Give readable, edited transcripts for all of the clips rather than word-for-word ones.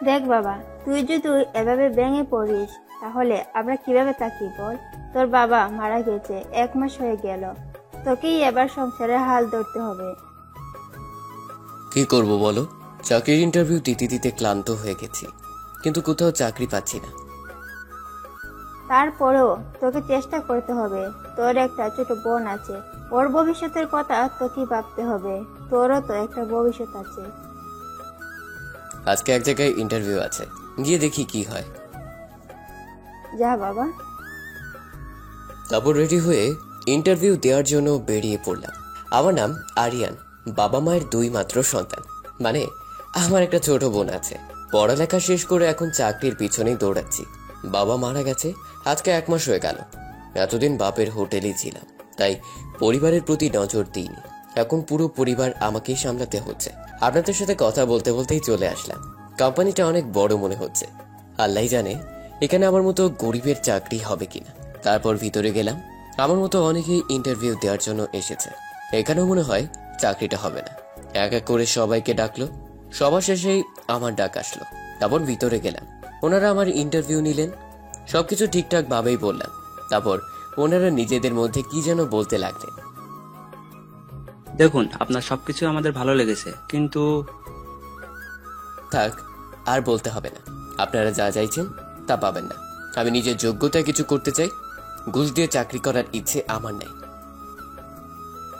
দেখ বাবা, তুই যদি এভাবে ভেঙে পড়িস তাহলে আমরা কিভাবে থাকি বল? তোর বাবা মারা গেছে, 1 মাস হয়ে গেল। তোকেই এবার সংসারের হাল ধরতে হবে। কি করব বলো? চাকরির ইন্টারভিউ দিতে দিতে ক্লান্ত হয়ে গেছি, কিন্তু কোথাও চাকরি পাচ্ছি না। তারপরেও তোকে চেষ্টা করতে হবে। তোর একটা ছোট বোন আছে, ওর ভবিষ্যতের কথা তোকে ভাবতে হবে। তোরও তো একটা ভবিষ্যৎ আছে। আজকে এক জায়গায় ইন্টারভিউ আছে, গিয়ে দেখি কি হয়। যা বাবা। তারপর রেডি হয়ে ইন্টারভিউ দেওয়ার জন্য বেরিয়ে পড়লাম। আমার নাম আরিয়ান, বাবা মায়ের 2 মাত্র সন্তান। মানে আমার একটা ছোট বোন আছে। পড়ালেখা শেষ করে এখন চাকরির পিছনেই দৌড়াচ্ছি। বাবা মারা গেছে আজকে 1 মাস হয়ে গেল। এতদিন বাপের হোটেলেই ছিলাম, তাই পরিবারের প্রতি নজর দিইনি। এখন পুরো পরিবার আমাকেই সামলাতে হচ্ছে। আপনাদের সাথে কথা বলতে বলতেই চলে আসলাম। কোম্পানিটা অনেক বড় মনে হচ্ছে। আল্লাহ জানে এখানে আমার মতো গরিবের চাকরি হবে কিনা। তারপর ভিতরে গেলাম। আমার মতো অনেকেই ইন্টারভিউ দেওয়ার জন্য এসেছে। এখানেও মনে হয় চাকরিটা হবে না। এক এক করে সবাইকে ডাকলো। সবার শেষেই আমার ডাক আসলো। তারপর ভিতরে গেলাম। ওনারা আমার ইন্টারভিউ নিলেন। সবকিছু ঠিকঠাক ভাবেই বললাম। তারপর ওনারা নিজেদের মধ্যে কি যেন বলতে লাগলেন। দেখুন, আপনার সবকিছু আমাদের ভালো লেগেছে, কিন্তু থাক, আর বলতে হবে না। আপনারা যা চাইছেন তা পাবেন না। আমি নিজের যোগ্যতায় কিছু করতে চাই। ঘুষ দিয়ে চাকরি করার ইচ্ছে আমার নেই।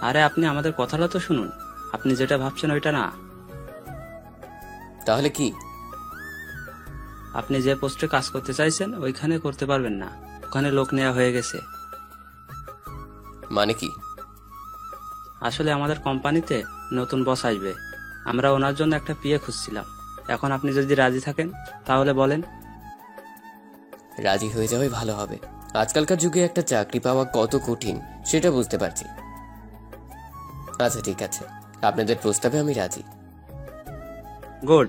আরে আপনি আমাদের কথাটা তো শুনুন। আপনি যেটা ভাবছেন ওইটা না। তাহলে কি? আপনি যে পোস্টে কাজ করতে চাইছেন ওইখানে করতে পারবেন না। ওখানে লোক নেওয়া হয়ে গেছে। মানে কি? আসলে আমাদের কোম্পানিতে নতুন বস আসবে। আমরা ওনার জন্য একটা পিএ খুঁজছিলাম। এখন আপনি যদি রাজি থাকেন তাহলে বলেন। রাজি হয়ে যাওয়াই ভালো হবে। আজকালকার যুগে একটা চাকরি পাওয়া কত কঠিন সেটা বুঝতে পারছি। আচ্ছা ঠিক আছে, আপনাদের প্রস্তাবে আমি রাজি। গুড।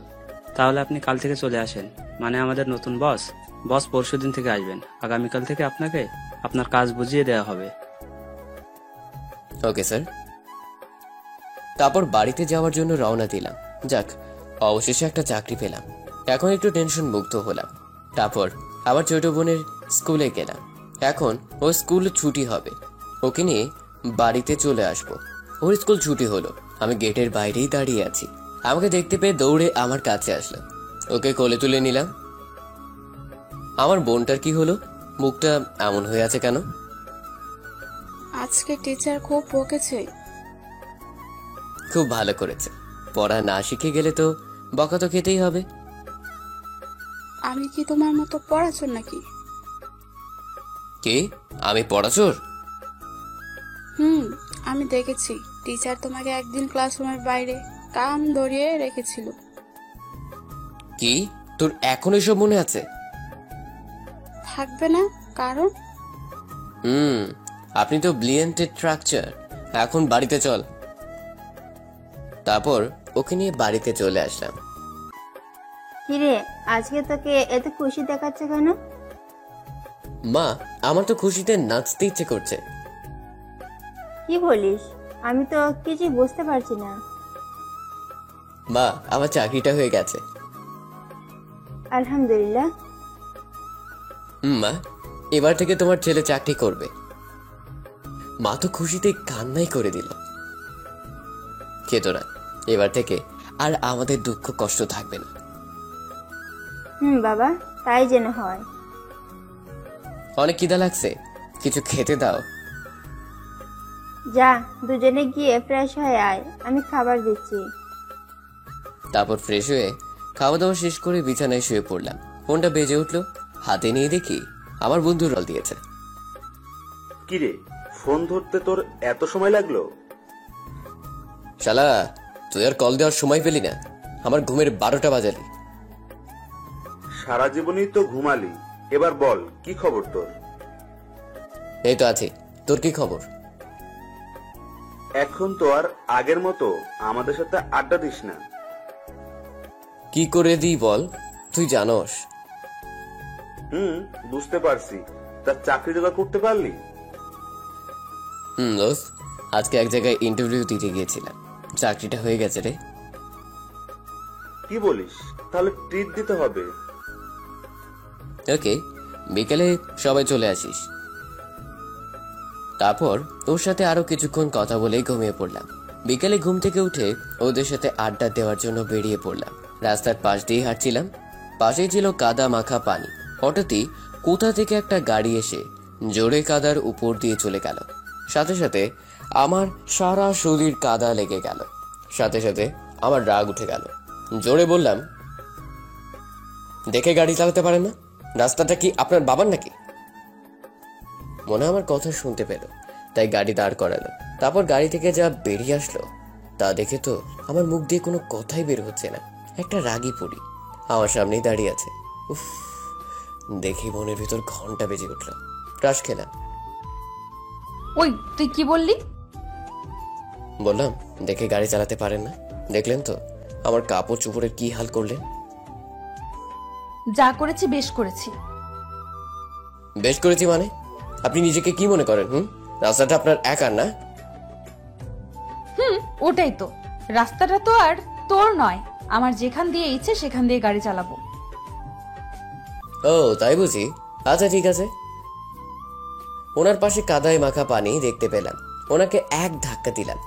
তাহলে আপনি কাল থেকে চলে আসেন। মানে আমাদের নতুন বস পরশুদিন থেকে আসবেন। আগামীকাল থেকে আপনাকে আপনার কাজ বুঝিয়ে দেওয়া হবে। Okay sir. তারপর বাড়িতে যাওয়ার জন্য রওনা দিলাম। যাক, অবশেষে একটা চাকরি পেলাম। এখন একটু টেনশন মুক্ত হলাম। তারপর আবার ছোট বোনের স্কুলে গেলাম। এখন ওর স্কুল ছুটি হবে, ওকে নিয়ে বাড়িতে চলে আসব। ওর স্কুল ছুটি হলো, আমি গেটের বাইরেই দাঁড়িয়ে আছি। আমাকে দেখতে পেয়ে দৌড়ে আমার কাছে আসলো। ওকে কোলে তুলে নিলাম। আমার বোনটার কি হলো? মুখটা এমন হয়ে আছে কেন? আজকে টিচার খুব বকেছে। খুব ভালো করেছে। পড়া না শিখে গেলে তো বকা তো খেতেই হবে। আমি কি তোমার মতো পড়াচোর নাকি? কি? আমি পড়াচোর? আমি দেখেছি টিচার তোমাকে একদিন ক্লাসরুমের বাইরে কান ধরিয়ে রেখেছিল। কি তোর এখন এসব মনে আছে? থাকবে না? কারণ আপনি তো ব্রিলিয়ান্টেড স্ট্রাকচার। এখন বাড়িতে চল। তারপর ওকে নিয়ে বাড়িতে চলে আসলাম। কিরে, আজকে তোকে এত খুশি দেখাচ্ছে কেন? মা, আমার তো খুশিতে নাচতে ইচ্ছে করছে। কি বলিস? আমি তো কিছু বুঝতে পারছি না। মা, আমার চাকরিটা হয়ে গেছে। আলহামদুলিল্লাহ। মা, এবার থেকে তোমার ছেলে চাকরি করবে। মা তো খুশিতে কান্নাই করে দিল। খেতো না, এবার থেকে আর আমাদের দুঃখ কষ্ট থাকবে না। বাবা, তাই যেন হয়। অনেক খিদা লাগছে, কিছু খেতে দাও। যা, দুজনে গিয়ে ফ্রেশ হয়ে আয়, আমি খাবার দিচ্ছি। তারপর ফ্রেশ হয়ে খাওয়া দাওয়া শেষ করে বিছানায় শুয়ে পড়লাম। ফোনটা বেজে উঠলো, হাতে নিয়ে দেখি আমার বন্ধু রল দিয়েছে। কিরে, ফোন ধরতে তোর এত সময় লাগলো? শালা, তুই আর কল দেওয়ার সময় পেলি না, আমার ঘুমের 12টা বাজালি। সারা জীবনই তো ঘুমালি, এবার বল কি খবর তোর? এই তো আছি, তোর কি খবর? এখন তো আর আগের মতো আমাদের সাথে আড্ডা দিস না। কি করে দিই বল, তুই জানোস। বুঝতে পারছি। তার চাকরি জোগাড় করতে পারলি? দোস্ত, আজকে এক জায়গায় ইন্টারভিউ দিতে গিয়েছিলাম, চাকরিটা হয়ে গেছে রে। কি বলিস? তাহলে ট্রিট দিতে হবে। ওকে, বিকেলে সবাই চলে আসিস। তারপর ওর সাথে আরো কিছুক্ষণ কথা বলে ঘুমিয়ে পড়লাম। বিকেলে ঘুম থেকে উঠে ওদের সাথে আড্ডা দেওয়ার জন্য বেরিয়ে পড়লাম। রাস্তার পাশ দিয়ে হাঁটছিলাম, পাশেই ছিল কাদা মাখা পানি। হঠাৎই কোথা থেকে একটা গাড়ি এসে জোরে কাদার উপর দিয়ে চলে গেল। সাথে সাথে আমার সারা শরীর কাদা লেগে গেল। সাথে সাথে আমার রাগ উঠে গেল। জোরে বললাম, দেখে গাড়ি চালাতে পারেন না? রাস্তাটা কি আপনার বাবার নাকি? মনে হয় আমার কথা শুনতে পেল, তাই গাড়ি দাঁড় করালো। তারপর গাড়ি থেকে যা বেরিয়ে আসলো তা দেখে তো আমার মুখ দিয়ে কোনো কথাই বের হচ্ছে না। একটা রাগী পড়ি আমার সামনেই দাঁড়িয়ে আছে। উফ, দেখি মনের ভিতর ঘন্টা বেজে উঠল। ক্রাশ খেলাম। ওই তুই কি বললি? বললাম, দেখে গাড়ি চালাতে পারেন না? দেখলেন তো আমার কাপড় চোপড়ের কি হাল করলেন। যা করেছি বেশ করেছি। বেশ করেছি মানে? আপনি নিজেকে কি মনে করেন? রাস্তাটা আপনার একার না? ওটাই তো, রাস্তাটা তো আর তোর নয়। আমার যেখান দিয়ে ইচ্ছে সেখান দিয়ে গাড়ি চালাবো। ও তাই বুঝি? আচ্ছা ঠিক আছে। ওনার পাশে কাদায় মাখা পানি দেখতে পেলাম। ওনাকে এক ধাক্কা দিলাম,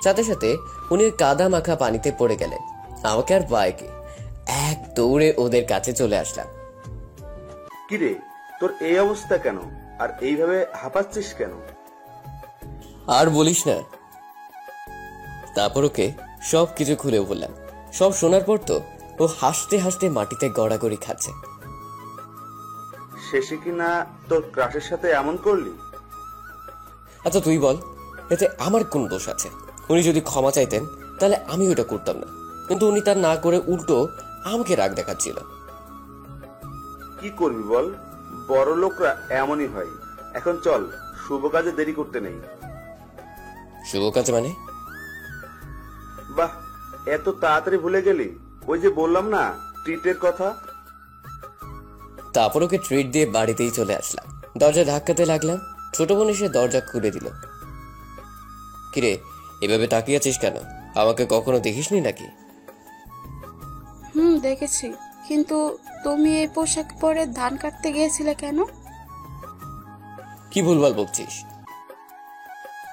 সাথে সাথে উনি ওই কাদা মাখা পানিতে পড়ে গেলেন। আমাকে আর বাইকে এক দৌড়ে ওদের কাছে চলে আসলাম। কিরে, তোর এই অবস্থা কেন? আর এইভাবে হাঁপাচ্ছিস কেন? আর বলিস না। তারপর ওকে সব কিছু খুলে বললাম। সব শোনার পর তো ও হাসতে হাসতে মাটিতে গড়াগড়ি খাচ্ছে। শেষে কি না তোর ক্রাশের সাথে এমন করলি? আচ্ছা তুই বল, এতে আমার কোন দোষ আছে? উনি যদি ক্ষমা চাইতেন তাহলে আমি ওটা করতাম না, কিন্তু উনি তার না করে উল্টো আমাকে রাগ দেখাচ্ছিল। কি করবি বল, বড় লোকরা এমনই হয়। এখন চল, শুভ কাজে দেরি করতে নেই। শুভ কাজ মানে? বাহ, এত তাড়াতাড়ি ভুলে গেলি? ওই যে বললাম না, ট্রিটের কথা। তারপর ওকে ট্রিট দিয়ে বাড়িতেই চলে আসলাম। দরজা ধাক্কাতে লাগলাম। ছোট বোন এসে দরজা খুলে দিল। কিরে, এভাবে তাকিয়ে আছিস কেন? আমাকে কখনো দেখিসনি নাকি? দেখেছি, কিন্তু তুমি এই পোশাক পরে ধান কাটতে গিয়েছিলে কেন? কি ভুলভাল বকছিস?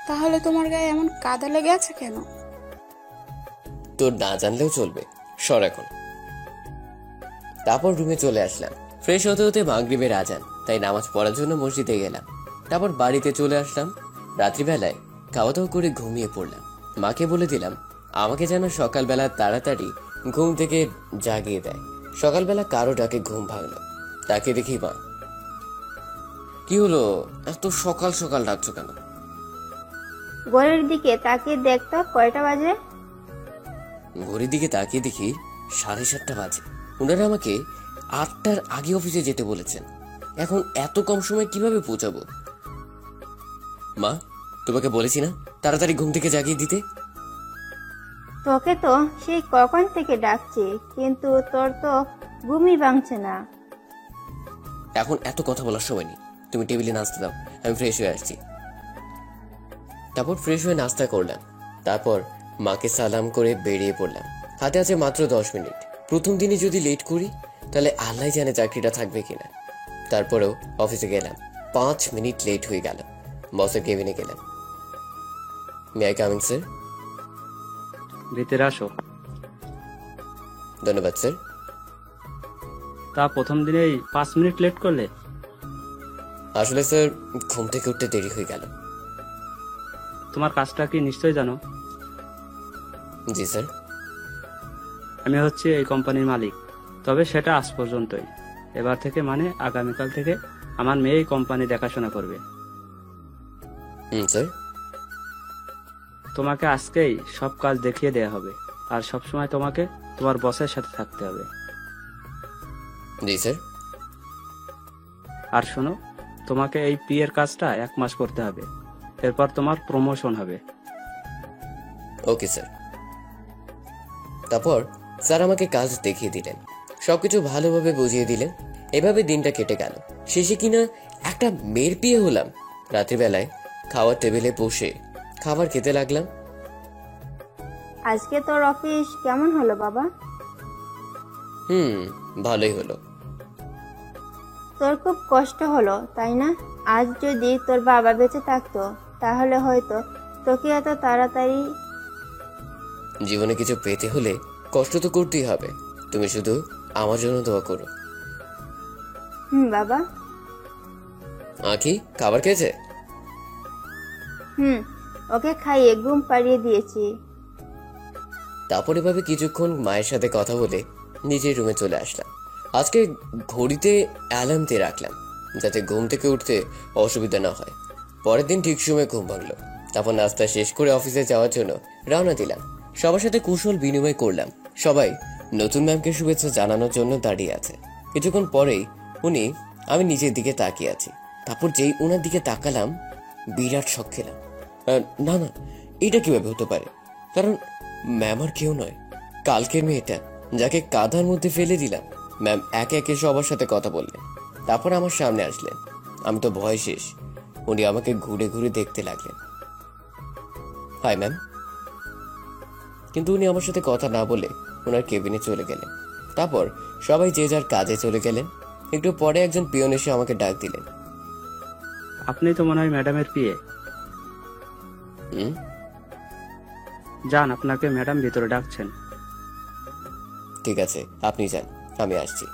তাহলে তোমার গায়ে এমন কাদা লেগে আছে কেন? তোর না জানলেও চলবে, সর এখন। তারপর রুমে চলে আসলাম। ফ্রেশ হতে হতে মাগরিবের আজান, তাই নামাজ পড়ার জন্য মসজিদে গেলাম। তারপর বাড়িতে চলে আসলাম। রাত্রিবেলায় খাওয়া দাওয়া করে ঘুমিয়ে পড়লাম। মাকে বলে দিলাম আমাকে যেন সকালবেলা তাড়াতাড়ি ঘুম থেকে জাগিয়ে দেয়। সকালবেলা কারো ডাকে ঘুম ভাঙলো। তাকে দেখি মা। কি হলো, এত সকাল সকাল ডাকছো কেন? ঘরের দিকে তাকিয়ে দেখতো কয়টা বাজে। ঘড়ির দিকে তাকিয়ে দেখি 7:30 বাজে। ওনারা আমাকে 8টার আগে অফিসে যেতে বলেছেন। এখন এত কম সময় কিভাবে পৌঁছাবো? মা, তোমাকে বলেছি না তাড়াতাড়ি ঘুম থেকে জাগিয়ে দিতে? তোকে তো সেই কখন থেকে ডাকছি, কিন্তু তোর তো ঘুমই ভাঙছে না। এখন এত কথা বলার সময় নেই, তুমি টেবিলে নাস্তা দাও, আমি ফ্রেশ হয়ে আসছি। তারপর ফ্রেশ হয়ে নাস্তা করলাম। তারপর মাকে সালাম করে বেরিয়ে পড়লাম। হাতে আছে মাত্র 10 মিনিট। প্রথম দিনে যদি লেট করি তাহলে আল্লাহ জানে চাকরিটা থাকবে কিনা। তারপরেও অফিসে গেলাম। 5 মিনিট লেট হয়ে গেল। বসের কেবিনে গেলাম। May I coming sir? ভিতরে আসো। ধন্যবাদ স্যার। তা প্রথম দিনেই 5 মিনিট লেট করলে? আসলে স্যার ঘুম থেকে উঠতে দেরি হয়ে গেল। তোমার কাজটা কি নিশ্চয়ই জানো? জি স্যার। আমি হচ্ছে এই কোম্পানির মালিক, তবে সেটা আজ পর্যন্তই। এবার থেকে মানে আগামীকাল থেকে আমার মেয়ে এই কোম্পানি দেখাশোনা করবে। স্যার। তোমাকে আজকেই সব কাজ দেখিয়ে দেয়া হবে, আর সব সময় তোমাকে তোমার বসের সাথে থাকতে হবে। জি স্যার। আর শোনো, তোমাকে এই পিএর কাজটা 1 মাস করতে হবে, এরপর তোমার প্রমোশন হবে। Okay sir. তারপর স্যার আমাকে কাজ দেখিয়ে দিলেন, সবকিছু ভালোভাবে বুঝিয়ে দিলেন। এভাবে দিনটা কেটে গেল। শেষে কিনা একটা মেয়ের বিয়ে হলাম। রাত্রিবেলায় খাওয়ার টেবিলে বসে খাবার খেতে লাগলাম। আজকে তোর অফিস কেমন হলো বাবা? ভালোই হলো। তোর খুব কষ্ট হলো তাই না? আজ যদি তোর বাবা বেঁচে থাকতো তাহলে হয়তো তোকে এত তাড়াতাড়ি। জীবনে কিছু পেতে হলে কষ্ট তো করতেই হবে। তুমি শুধু আমার জন্য দোয়া করো। বাবা। আঁকি খাবার খেয়েছে? ওকে খাইয়ে ঘুম পাড়িয়ে দিয়েছি। তারপর এভাবে কিছুক্ষণ মায়ের সাথে কথা বলে নিজের রুমে চলে আসলাম। আজকে ঘড়িতে অ্যালার্ম দিয়ে রাখলাম যাতে ঘুম থেকে উঠতে অসুবিধা না হয়। পরের দিন ঠিক সময় ঘুম ভাঙলো। তারপর নাস্তা শেষ করে অফিসে যাওয়ার জন্য রওনা দিলাম। সবার সাথে কুশল বিনিময় করলাম। সবাই নতুন ম্যামকে শুভেচ্ছা জানানোর জন্য দাঁড়িয়ে আছে। কিছুক্ষণ পরেই আমি নিজের দিকে তাকিয়ে আছি। তারপর যেই ওনার দিকে তাকালাম বিরাট শক খেলাম। না না, এটা কিভাবে হতে পারে? কারণ ম্যাম আর কেউ নয়, কালকের মেয়েটা যাকে কাঁধার মধ্যে ফেলে দিলাম। ম্যাম একে একে সবার সাথে কথা বললেন, তারপর আমার সামনে আসলেন। আমি তো ভয় শেষ। উনি আমাকে ঘুরে ঘুরে দেখতে লাগলেন। Hi ma'am. কিন্তু উনি আমার সাথে কথা না বলে ওনার কেবিনে চলে গেলেন। তারপর সবাই যে যার কাজে চলে গেলেন। একটু পরে একজন পিয়ন এসে আমাকে ডাক দিলেন। আপনি তো মনে হয় ম্যাডামের পিএ। যান, আপনাকে ম্যাডাম ভিতরে ডাকছেন। ঠিক আছে, আপনি যান, আমি আসছি।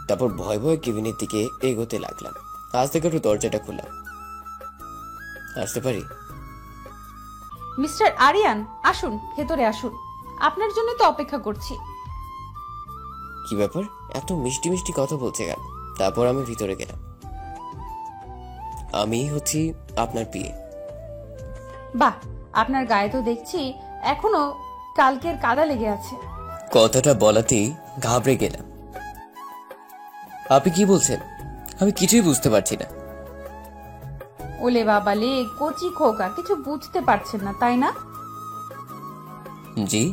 তারপর ভয় ভয় কেবিনের দিকে এগোতে লাগলাম। আজ থেকে একটু দরজাটা খুললাম। আসতে পারি? মিস্টার আরিয়ান, আসুন, ভেতরে আসুন। আপনার জন্য তো অপেক্ষা করছি। কি ব্যাপার, এত মিষ্টি মিষ্টি কথা বলছে কেন? তারপর আমি ভিতরে গেলাম। আমি হচ্ছি আপনার পিএ। বাহ, আপনার গায়ে তো দেখছি এখনো কালকের কাদা লেগে আছে। কথাটা বলাতেই ঘাবড়ে গেলাম। আপনি কি বলছেন? আমি কিছুই বুঝতে পারছি না। ওলে বাবা লে, কচি খোকা, কিছু বুঝতে পারছেন না তাই না? জি।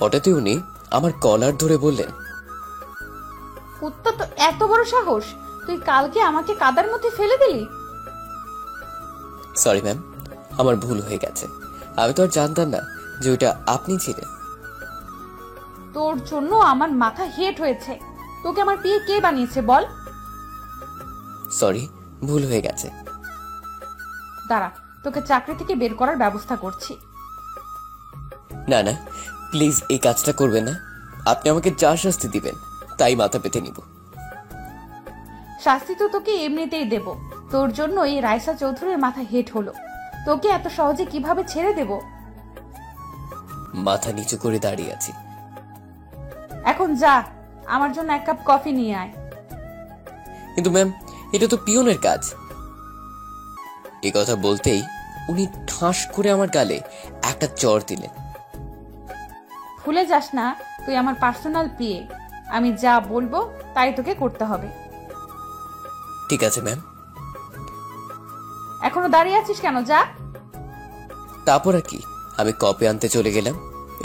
হঠাৎই উনি আমার কলার ধরে বললেন, কুত্তা তো এত বড় সাহস, তুই কালকে আমাকে কাদার মধ্যে ফেলে দিলি? সরি ম্যাম, আমার ভুল হয়ে গেছে। আমি তো আর জানতাম না যে ওটা আপনি ছিলেন। তোর জন্য আমার মাথা হেট হয়েছে। তোকে আমার বিয়ে কে বানিয়েছে বল? সরি, ভুল হয়ে গেছে। দাঁড়া, তোকে চাকরি থেকে বের করার ব্যবস্থা করছি। না না, প্লিজ এই কাজটা করবেন না। আপনি আমাকে যা শাস্তি দিবেন তাই মাথা পেতে নিব। শাস্তি তো তোকে এমনিতেই দেব। তোর জন্য এই রাইসা চৌধুরীর মাথা হেট হলো। তোকে এত সহজে কিভাবে ছেড়ে দেব? মাথা নিচু করে দাঁড়িয়ে আছি। এখন যা, আমার জন্য এক কাপ কফি নিয়ে আয়। কিন্তু ম্যাম, এটা তো পিয়নের কাজ। এই কথা বলতেই উনি ঠাস করে আমার গালে একটা চড় দিলেন। ভুলে যাস না, তুই আমার পার্সোনাল পিএ। আমি যা বলবো তাই তোকে করতে হবে। ঠিক আছে ম্যাম। এখনো দাঁড়িয়ে আছিস কেন? যা। তারপর আর কি, আমি কপি আনতে চলে গেলাম।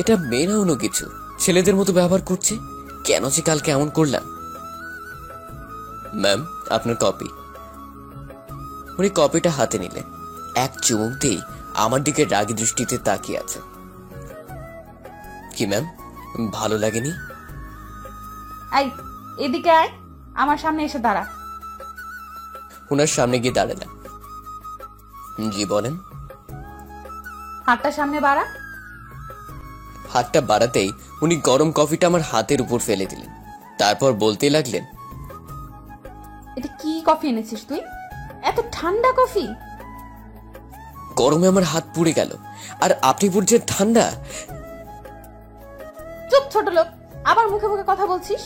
এটা মেয়েরা অন্য কিছু ছেলেদের মতো ব্যবহার করছে। কেন যে কালকে এমন করলাম। ম্যাম, আপনার কপি। উনি কপিটা হাতে নিলেন। এক চুমুক দিয়েই আমার দিকে রাগী দৃষ্টিতে তাকিয়ে আছে। কি ম্যাম, ভালো লাগেনি? আই, এদিকে আয়, আমার সামনে এসে দাঁড়া। ওনার সামনে গিয়ে দাঁড়ালাম। জি বলেন। হাতটা সামনে বাড়া। হাতটা বাড়াতেই উনি গরম কফিটা আমার হাতের উপর ফেলে দিলেন। তারপর বলতে লাগলেন, এটা কি কফি এনেছিস তুই? এত ঠান্ডা কফি? গরমে আমার হাত পুড়ে গেল, আর আপনি পড়ছেন ঠান্ডা। চুপ ছোট লোক, আবার মুখে মুখে কথা বলছিস।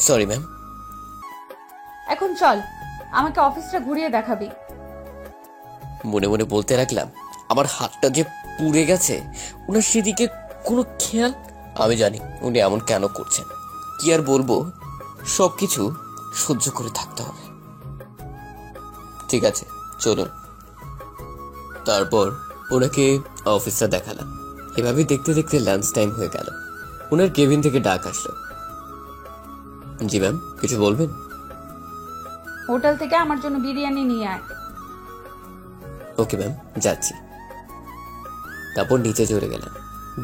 Sorry ma'am. এখন চল, আমাকে অফিসটা ঘুরিয়ে দেখাবি। মনে মনে বলতে লাগলাম, আমার হাতটা যে পুড়ে গেছে, ওনার সেদিকে কোনো খেয়াল। আমি জানি উনি এমন কেন করছেন। কি আর বলবো, সবকিছু সহ্য করে থাকতে হবে। ঠিক আছে, চলুন। তারপর ওনাকে অফিসটা দেখালাম। এভাবে দেখতে দেখতে লাঞ্চ টাইম হয়ে গেল। ওনার কেবিন থেকে ডাক আসলো। জি ম্যাম, কিছু বলবেন? হোটেল থেকে আমার জন্য বিরিয়ানি নিয়ে আয়। ওকে ম্যাম, যাচ্ছি। তারপর নিচে চলে গেলাম।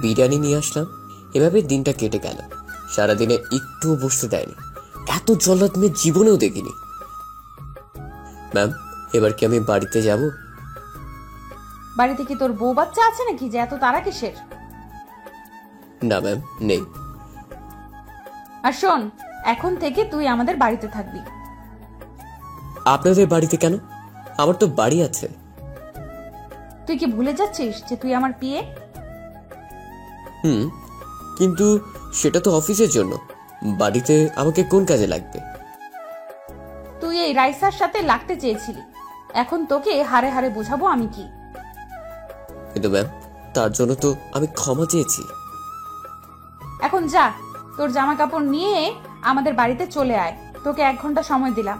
বিরিয়ানি নিয়ে আসলাম। এভাবে দিনটা কেটে গেল। সারাদিনে একটুও বসতে দেয়নি। এত জল্লাদ মেয়ে জীবনেও দেখিনি। ম্যাম, এবার কি আমি বাড়িতে যাব? বাড়িতে কি তোর বউ বাচ্চা আছে নাকি যে এত তারা কিসের? না ম্যাম, নেই। আর শোন, এখন থেকে তুই আমাদের বাড়িতে থাকবি। আপনাদের বাড়িতে কেন? আমার তো বাড়ি আছে। তুই কি ভুলে যাচ্ছিস যে তুই আমার পিয়ে? কিন্তু সেটা তো অফিসের জন্য। বাড়িতে আমাকে কোন কাজে লাগবে? তুই এই রাইসার সাথে লাগতে চেয়েছিলি, এখন তোকে হারে হারে বোঝাবো আমি কি। কিন্তু ম্যাম, তার জন্য তো আমি ক্ষমা চেয়েছি। এখন যা, তোর জামা কাপড় নিয়ে আমাদের বাড়িতে চলে আয়। তোকে 1 ঘন্টা সময় দিলাম।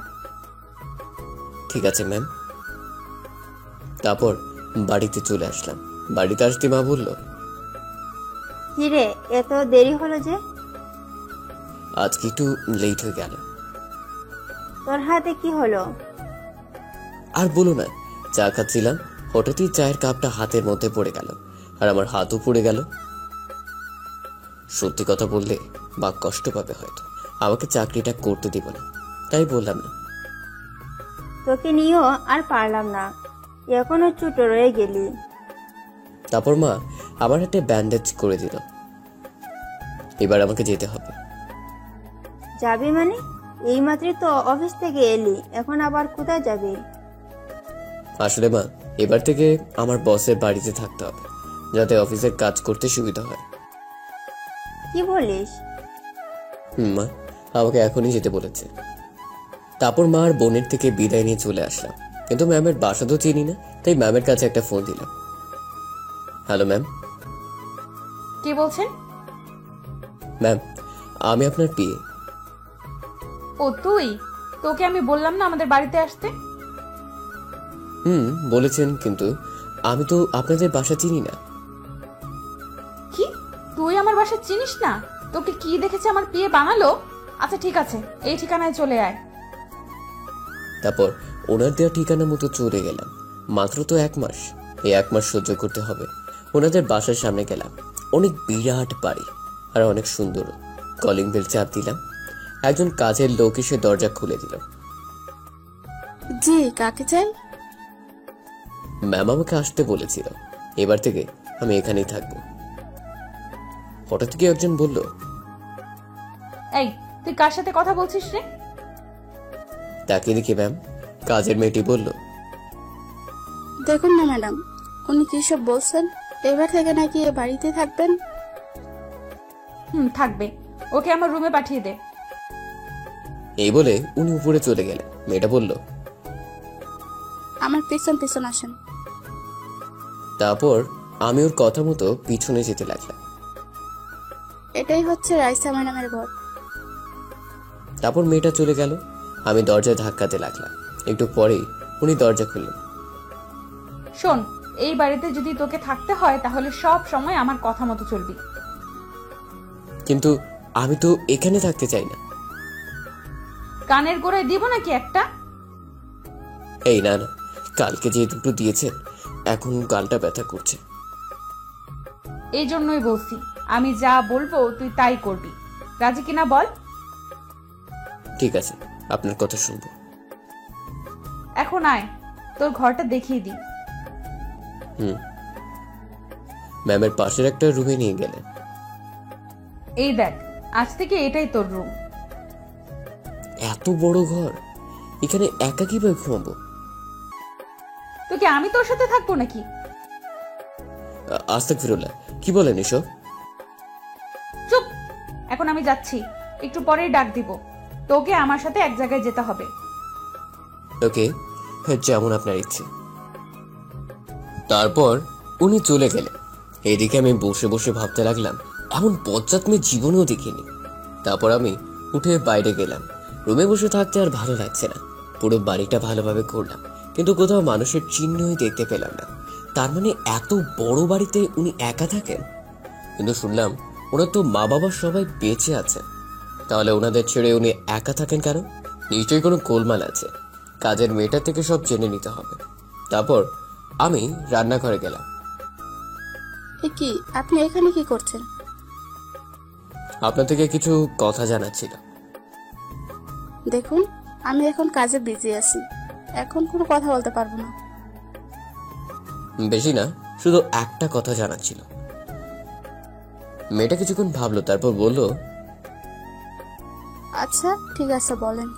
ঠিক আছে ম্যাম। তারপর বাড়িতে চলে আসলাম। বাড়িতে আসতে মা বলল, কিরে, এত দেরি হলো যে? আজকে একটু লেট হয়ে গেল। তোর হাতে কি হলো? আর বলো না, চা খাচ্ছিলাম, হঠাৎই চায়ের কাপটা হাতের মধ্যে পড়ে গেল, আর আমার হাতও পড়ে গেল। সত্যি কথা বললে বা কষ্ট পাবে হয়তো, আমাকে চাকরিটা করতে দিব না, তাই বললাম না। তোকে নিয়েও আর পারলাম না, এখনো ছোট রয়ে গেলি। তারপর মা আমার হাতে ব্যান্ডেজ করে দিল। এবার আমাকে যেতে হবে। যাবি মানে? এইমাত্রই তো অফিস থেকে এলি, এখন আবার কোথায় যাবি? আসলে মা, এবার থেকে আমার বসের বাড়িতে থাকতে হবে, যাতে অফিসের কাজ করতে সুবিধা হয়। কি বলিস? মা আমাকে এখনই যেতে বলেছে। তারপর মা আর বোনের থেকে বিদায় নিয়ে চলে আসলাম। কিন্তু ম্যামের বাসা তো চিনি না, তাই ম্যামের কাছে একটা ফোন দিলাম। Hello ma'am. কে বলছেন? ম্যাম, আমি আপনার পিএ। ও তুই? তোকে আমি বললাম না আমাদের বাড়িতে আসতে? বলেছেন, কিন্তু আমি তো আপনাদের বাসা চিনি না। কি, তুই আমার বাসা চিনিস না? তোকে কি দেখেছে আমার পিয়ে বানালো? আচ্ছা ঠিক আছে, এই ঠিকানায় চলে আয়। তারপর ওনার দেওয়া ঠিকানা মতো চলে গেলাম। মাত্র তো 1 মাস, এই 1 মাস সহ্য করতে হবে। ওনাদের বাসার সামনে গেলাম। অনেক বিরাট বাড়ি আর অনেক সুন্দর। কলিং বেল চাপ দিলাম। একজন কাজের লোক এসে দরজা খুলে দিল। জি, কাকে চাই? ম্যাম আমাকে আসতে বলেছিল। এবার থেকে আমি এখানেই থাকবো। হঠাৎ কি একজন বলল, এই, তুই কার সাথে কথা বলছিস রে? তাকে দেখে ম্যাম কাজের মেয়েটি বলল, দেখুন না ম্যাডাম, উনি কি সব বলছেন? এবার থেকে নাকি এ বাড়িতে থাকবেন? থাকবে। ওকে আমার রুমে পাঠিয়ে দে। এই বলে উনি উপরে চলে গেলেন। মেয়েটা বলল, আমার পিছন পিছন আসেন। তারপর আমি ওর কথা মতো পিছনে যেতে লাগলাম। এটাই হচ্ছে রাইসা ম্যাডামের ঘর। তারপর মেয়েটা চলে গেল। আমি দরজায় ধাক্কাতে লাগলাম। একটু পরেই উনি দরজা খুললেন। শোন, এই বাড়িতে যদি তোকে থাকতে হয় তাহলে সব সময় আমার কথা মতো চলবি। কিন্তু আমি তো এখানে থাকতে চাই না। কানের গোড়ায় দিব নাকি একটা? এই না না, কালকে যে দুটো দিয়েছেন, এখন গালটা ব্যথা করছে। এই জন্যই বলছি, আমি যা বলবো তুই তাই করবি। রাজি কিনা বল? ঠিক আছে, আপনার কথা শুনবো। এখন আয়, তোর ঘরটা দেখিয়ে দিই। ম্যামের পাশের একটা রুমে নিয়ে গেলেন। এই দেখ, আজ থেকে এটাই তোর রুম। এত বড় ঘর, এখানে একা কিভাবে ঘুমাবো? তোকে আমি তোর সাথে থাকবো নাকি? আস্তাগফিরুল্লাহ, কি বলেন এসব? চুপ, এখন আমি যাচ্ছি, একটু পরেই ডাক দিব। তোকে আমার সাথে এক জায়গায় যেতে হবে। ওকে, যেমন আপনার ইচ্ছে। তারপর উনি চলে গেলেন। এদিকে আমি বসে বসে ভাবতে লাগলাম, এমন বজ্জাত মেয়ে জীবনেও দেখিনি। তারপর আমি উঠে বাইরে গেলাম। রুমে বসে থাকতে আর ভালো লাগছে না। পুরো বাড়িটা ভালোভাবে ঘুরলাম, কিন্তু কোথাও মানুষের চিহ্নই দেখতে পেলাম না। তার মানে এত বড় বাড়িতে উনি একা থাকেন? কিন্তু শুনলাম ওনার তো মা বাবা সবাই বেঁচে আছেন। তাহলে ওনাদের ছেড়ে উনি একা থাকেন কেন? নিশ্চয়ই কোনো গোলমাল আছে। কাজের মেয়েটা থেকে সব জেনে নিতে হবে। তারপর আমি রান্নাঘরে গেলাম। এ কি, আপনি এখানে কি করছেন? আপনার থেকে কিছু কথা জানার ছিল। দেখুন, আমি এখন কাজে বিজি আছি, এখন কোনো কথা বলতে পারবো না। বেশি না, শুধু একটা কথা জানার ছিল। মেয়েটা কিছুক্ষণ ভাবলো, তারপর বলল, আচ্ছা ঠিক আছে, বলেন।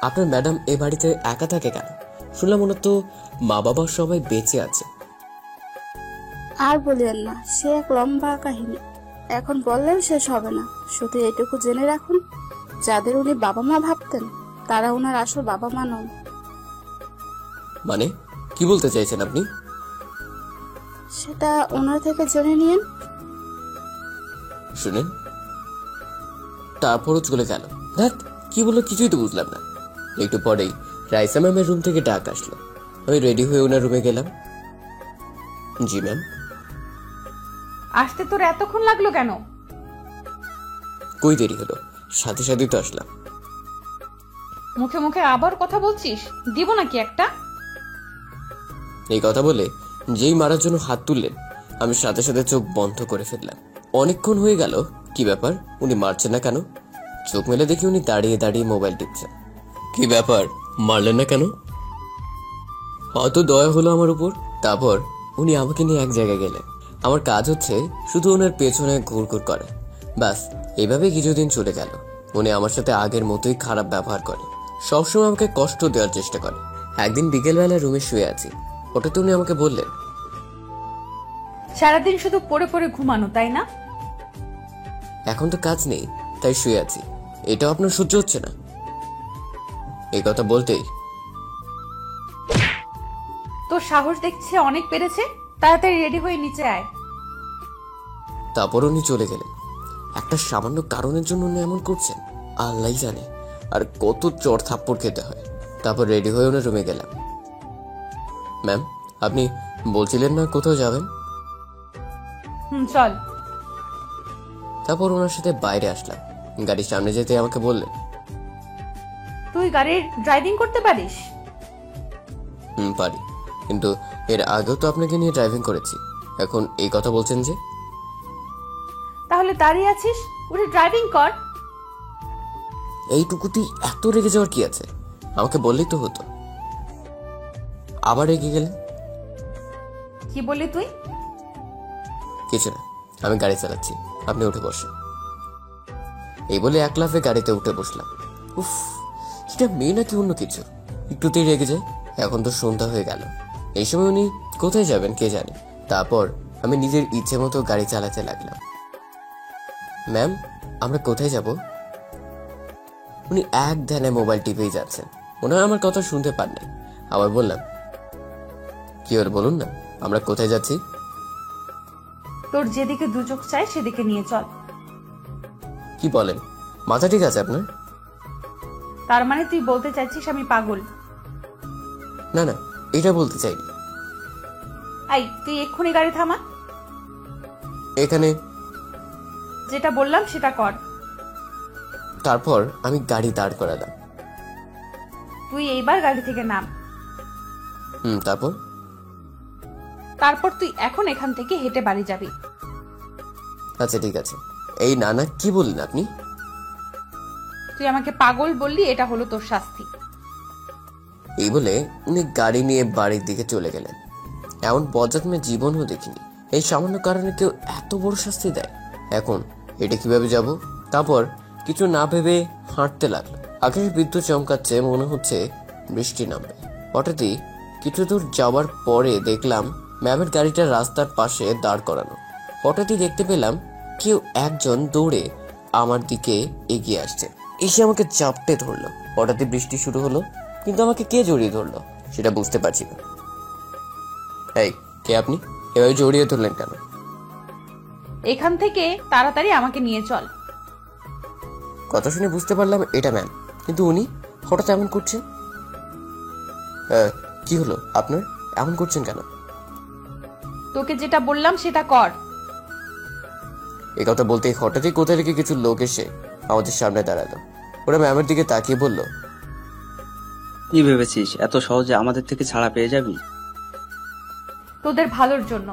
আপনার ম্যাডাম এ বাড়িতে একা থাকে কেন? শুনলাম ওনার তো মা বাবা সবাই বেঁচে আছে। আর বলিয়েন না, সে এক লম্বা কাহিনী, এখন বললেও শেষ হবে না। শুধু এটুকু জেনে রাখুন, যাদের উনি বাবা মা ভাবতেন তারা ওনার আসল বাবা মা নন। মানে কি বলতে চাইছেন আপনি? সেটা ওনার থেকে জেনে নিন। শুনেন, তারপরও চলে গেল। ধ্যাৎ, কি বললো কিছুই তো বুঝলাম না। একটু পরেই রাইসা ম্যামের রুম থেকে ডাক আসলো। আমি রেডি হয়ে ওনার রুমে গেলাম। জি ম্যাম। আসতে তোর এতক্ষণ লাগলো কেন? কই দেরি হলো, সাথে সাথে তো আসলাম। মুখে মুখে আবার কথা বলছিস, দিব নাকি একটা? এই কথা বলে যেই মারার জন্য হাত তুললেন, আমি সাথে সাথে চোখ বন্ধ করে ফেললাম। অনেকক্ষণ হয়ে গেল, কি ব্যাপার উনি মারছেন না কেন? চোখ মেলে দেখি উনি দাঁড়িয়ে দাঁড়িয়ে মোবাইল টিপছেন। কি ব্যাপার, মারলেন না কেন? হয়তো দয়া হলো আমার উপর। তারপর উনি আমাকে নিয়ে এক জায়গায় গেলেন। আমার কাজ হচ্ছে শুধু ওনার পেছনে ঘুরঘুর করে। ব্যাস, এইভাবে কিছুদিন চলে গেল। উনি আমার সাথে আগের মতোই খারাপ ব্যবহার করে, সবসময় আমাকে কষ্ট দেওয়ার চেষ্টা করে। একদিন বিকেলবেলা রুমে শুয়ে আছি, হঠাৎ উনি আমাকে বললেন, সারাদিন শুধু পড়ে পড়ে ঘুমানো, তাই না? এখন তো কাজ নেই, তাই শুয়ে আছি। এটাও আপনার সহ্য হচ্ছে না? এই কথা বলতেই তোর সাহস দেখছে অনেক বেড়েছে, তাড়াতাড়ি রেডি হয়ে নিচে আয়। তারপর উনি চলে গেলেন। একটা সামান্য কারণের জন্য উনি এমন করছেন, আল্লাহ জানে আর কত চড় থাপ্পড় খেতে হয়। তারপর রেডি হয়ে ওনার রুমে গেলাম। ম্যাম, আপনি বলছিলেন না কোথাও যাবেন? চল। তারপর ওনার সাথে বাইরে আসলাম। গাড়ির সামনে যেতে আমাকে বললেন, তুই গাড়ির ড্রাইভিং করতে পারিস? পারি, কিন্তু এর আগেও তো আপনাকে নিয়ে ড্রাইভিং করেছি। এখন এই কথা বলছেন যে? তাহলে দাঁড়িয়ে আছিস, উঠে ড্রাইভিং কর। এইটুকুতেই এত রেগে যাওয়ার কি আছে? আমাকে বললেই তো হতো। আবার রেগে গেলেন। কি বললি তুই? কিছু না, আমি গাড়ি চালাচ্ছি, আপনি উঠে বসেন। এই বলে এক লাফে গাড়িতে উঠে বসলাম। উফ, এটা মেয়ে নাকি অন্য কিছু, একটুতেই রেগে যায়। এখন তো সন্ধ্যা হয়ে গেল, এই সময় উনি কোথায় যাবেন কে জানে। তারপর আমি নিজের ইচ্ছে মতো গাড়ি চালাতে লাগলাম। ম্যাম, আমরা কোথায় যাব? উনি এক ধ্যানে মোবাইল টিপেই যাচ্ছেন। ওনারা আমার কথা শুনতে পান নাই। আবার বললাম, কি হল বলুন না, আমরা কোথায় যাচ্ছি? তোর যেদিকে দু চোখ চায় সেদিকে নিয়ে চল। কি বলেন, মাথা ঠিক আছে আপনার? তার মানে তুই বলতে চাইছিস আমি পাগল? না না, এটা বলতে চাইনি। এই, তুই এক্ষুনি গাড়ি থামা। এখানে। যেটা বললাম সেটা কর। তারপর আমি গাড়ি দাঁড় করালাম। তুই এইবার গাড়ি থেকে নাম। তারপর? তারপর তুই এখন এখান থেকে হেঁটে বাড়ি যাবি। আচ্ছা ঠিক আছে। এই নানা কি বললেন আপনি? তুই আমাকে পাগল বললি, এটা হলো তোর শাস্তি। এই বলে উনি গাড়ি নিয়ে বাড়ির দিকে চলে গেলেন। এমন বজ্জাত মেয়ে জীবনও দেখিনি। এই সামান্য কারণে কেউ এত বড় শাস্তি দেয়। এখন এটা কিভাবে যাব? তারপর কিছু না ভেবে হাঁটতে লাগলো। আকাশে বিদ্যুৎ চমকাচ্ছে, মনে হচ্ছে বৃষ্টি নামবে। হঠাৎই কিছু দূর যাওয়ার পরে দেখলাম ম্যামের গাড়িটা রাস্তার পাশে দাঁড় করানো। হঠাৎই দেখতে পেলাম কেউ একজন দৌড়ে আমার দিকে এগিয়ে আসছে, এসে আমাকে চাপটে ধরলো। হঠাৎই বৃষ্টি শুরু হলো, কিন্তু আমাকে কে জড়িয়ে ধরলো সেটা বুঝতে পারছি না। এই, কে আপনি? এভাবে জড়িয়ে ধরলেন কেন? এখান থেকে তাড়াতাড়ি আমাকে নিয়ে চল। কথা শুনে বুঝতে পারলাম এটা ম্যাম, কিন্তু উনি হঠাৎ এমন করছেন। কি হলো আপনার, এমন করছেন কেন? তোকে যেটা বললাম সেটা কর। এই কথা বলতে হঠাৎই কোথা থেকে কিছু লোক এসে আমাদের সামনে দাঁড়ালো। ওরা ম্যামের দিকে তাকিয়ে বলল, কি ভেবেছিস এত সহজে আমাদের থেকে ছাড়া পেয়ে যাবি? তোদের ভালোর জন্য।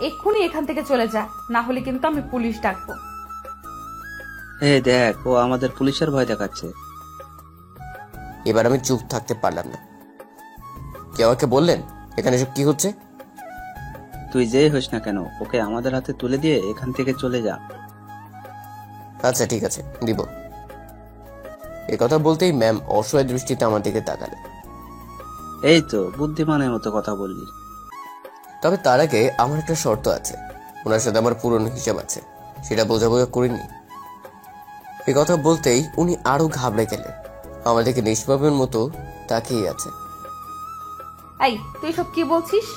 এক্ষুনি এখান থেকে চলে যা, না হলে কিন্তু আমি পুলিশ ডাকবো। এই দেখ, ও আমাদের পুলিশের ভয় দেখাচ্ছে। এবার আমি চুপ থাকতে পারলাম না। কে আমাকে বললেন এখানে সব কি হচ্ছে? তুই যেই হোস না কেন, ওকে আমাদের হাতে তুলে দিয়ে এখান থেকে চলে যা। আচ্ছা ঠিক আছে, দিব। এ কথা বলতেই ম্যাম অসহায় দৃষ্টিতে আমার দিকে তাকালেন। এই তো বুদ্ধিমানের মতো কথা বললি। তবে তার আগে আমার একটা শর্ত আছে। ওনার সাথে আমার পুরনো হিসাব আছে, সেটা বোঝাবোঝা করিনি। এ কথা বলতেই উনি আরো ঘাবড়ে গেলেন। আমার দিকে নিষ্পাপের মতো তাকিয়ে আছে। এই, তুই সব কি বলছিস?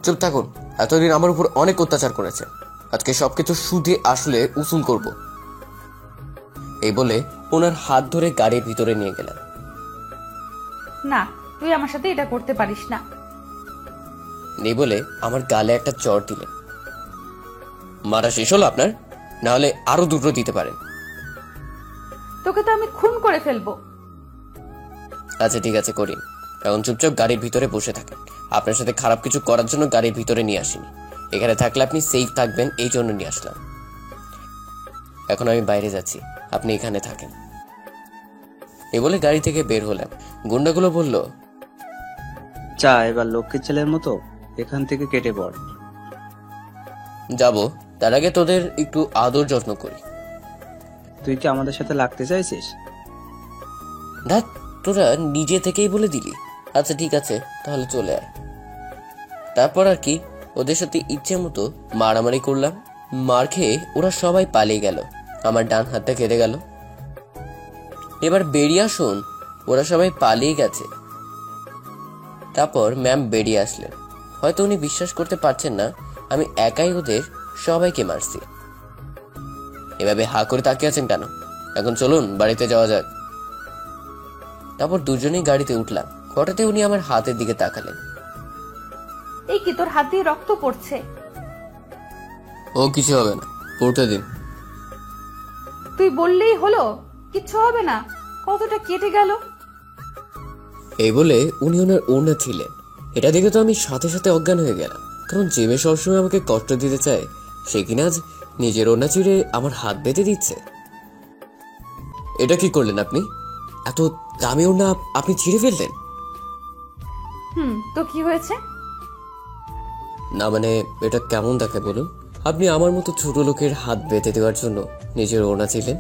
চুপ থাকুন। এতদিন আমার উপর অনেক অত্যাচার করেছে, আজকে সবকিছু সুদে আসলে উসুল করব। এই বলে ওনার হাত ধরে গাড়ির ভিতরে নিয়ে গেলেন। না, তুই আমার সাথে এটা করতে পারিস না। নেই বলে আমার গালে একটা চড় দিলেন। মারা শেষ হলো আপনার? না হলে আরো দুটো দিতে পারেন। তোকে তো আমি খুন করে ফেলবো। আচ্ছা ঠিক আছে, করিন। এখন চুপচাপ গাড়ির ভিতরে বসে থাকেন। আপনার সাথে খারাপ কিছু করার জন্য গাড়ির ভিতরে নিয়ে আসিনি। এখানে থাকলে আপনি সেফ থাকবেন, এই জন্য নিয়ে আসলাম। এখন আমি বাইরে যাচ্ছি, আপনি এখানে থাকেন। এ বলে গাড়ি থেকে বের হলাম। গুন্ডাগুলো বলল, চা, এবার লক্ষ্মীর ছেলের মতো এখান থেকে কেটে পড়। যাব, তার আগে তোদের একটু আদর যত্ন করি। তুই কি আমাদের সাথে লাগতে চাইছিস? দেখ, তোরা নিজে থেকেই বলে দিলি। আচ্ছা ঠিক আছে, তাহলে চলে আয়। তারপর আর কি, ওদের সাথে ইচ্ছে মতো মারামারি করলাম। মার খেয়ে ওরা সবাই পালিয়ে গেল। আমার ডান হাতটা কেটে গেল। এবার বেরিয়ে আসুন, ওরা সবাই পালিয়ে গেছে। তারপর ম্যাম বেরিয়ে আসলেন। হয়তো উনি বিশ্বাস করতে পারছেন না আমি একাই ওদের সবাইকে মারছি। এভাবে হা করে তাকিয়ে আছেন কেন? এখন চলুন বাড়িতে যাওয়া যাক। তারপর দুজনেই গাড়িতে উঠলাম। হঠাৎ উনি আমার হাতের দিকে তাকালেন। এই কি, তোর হাত দিয়ে রক্ত পড়ছে। ও কিছু হবে না, পড়তে দিন। তুই বললেই হলো, কিচ্ছু হবে না। কতটা কেটে গেল। এই বলে উনি ওনার ওড়না ছিলেন। এটা দেখে তো আমি সাথে সাথে অজ্ঞান হয়ে গেলাম। কারণ যে মেয়ে সবসময় আমাকে কষ্ট দিতে চায়, সে কিনা আজ নিজের ওড়না ছিঁড়ে আমার হাত বেঁধে দিচ্ছে। এটা কি করলেন আপনি? এত দামি ওড়না আপনি ছিঁড়ে ফেললেন? তো কি হয়েছে? না মানে, এটা কেমন দেখে বলুন? আপনি আমার মতো ছোট লোকের হাত বেঁধে দেওয়ার জন্য নিজের ওড়না ছিলেন।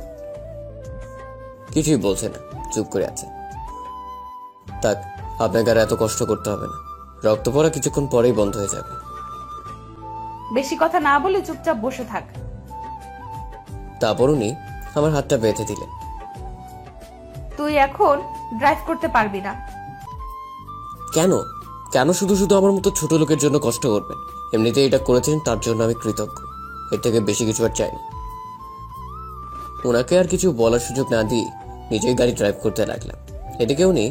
কিছুই বলছে না, চুপ করে আছে। তাক, আপনাকে আর এত কষ্ট করতে হবে না। রক্ত পড়া কিছুক্ষণ পরেই বন্ধ হয়ে যাবে। বেশি কথা না বলে চুপচাপ বসে থাক। তারপর উনি আমার হাতটা বেঁধে দিলেন। তুই এখন ড্রাইভ করতে পারবি না। কেন? কেন শুধু শুধু আমার মতো ছোট লোকের জন্য কষ্ট করবেন? এমনিতে এটা করেছেন, তার জন্য আমি কৃতজ্ঞ। এর থেকে বেশি কিছু আর চাই না। ওনাকে আর কিছু বলার সুযোগ না দিয়ে নিজেই গাড়ি ড্রাইভ করতে লাগলাম। এদিকে উনি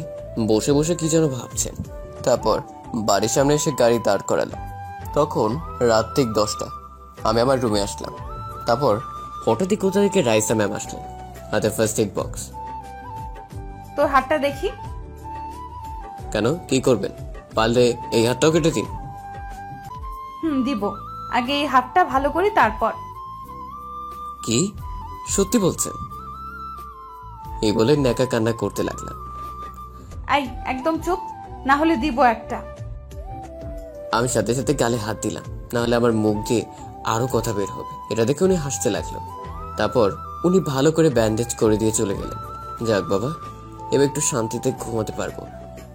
বসে বসে কি যেন ভাবছেন। তারপর বাড়ির সামনে এসে গাড়ি দাঁড় করালাম। তখন রাত ঠিক 10টা। আমি আমার রুমে আসলাম। তারপর হঠাৎই কোথা থেকে রাইসা ম্যাম আসলেন, হাতে ফার্স্ট এড বক্স। তোর হাতটা দেখি। কেন, কি করবেন? পারলে এই হাতটাও কেটে দিন। দিব। আগে এই হাতটা ভালো করি, তারপর। কি সত্যি বলছেন? এই বলে ন্যাকা কান্না করতে লাগলাম। আই, একদম চুপ, না হলে দিব একটা। আমি সাথে সাথে গালে হাত দিলাম, না হলে আমার মুখ দিয়ে আরো কথা বের হবে। এটা দেখে উনি হাসতে লাগলো। তারপর উনি ভালো করে ব্যান্ডেজ করে দিয়ে চলে গেলেন। যাক বাবা, এবার একটু শান্তিতে ঘুমাতে পারবো।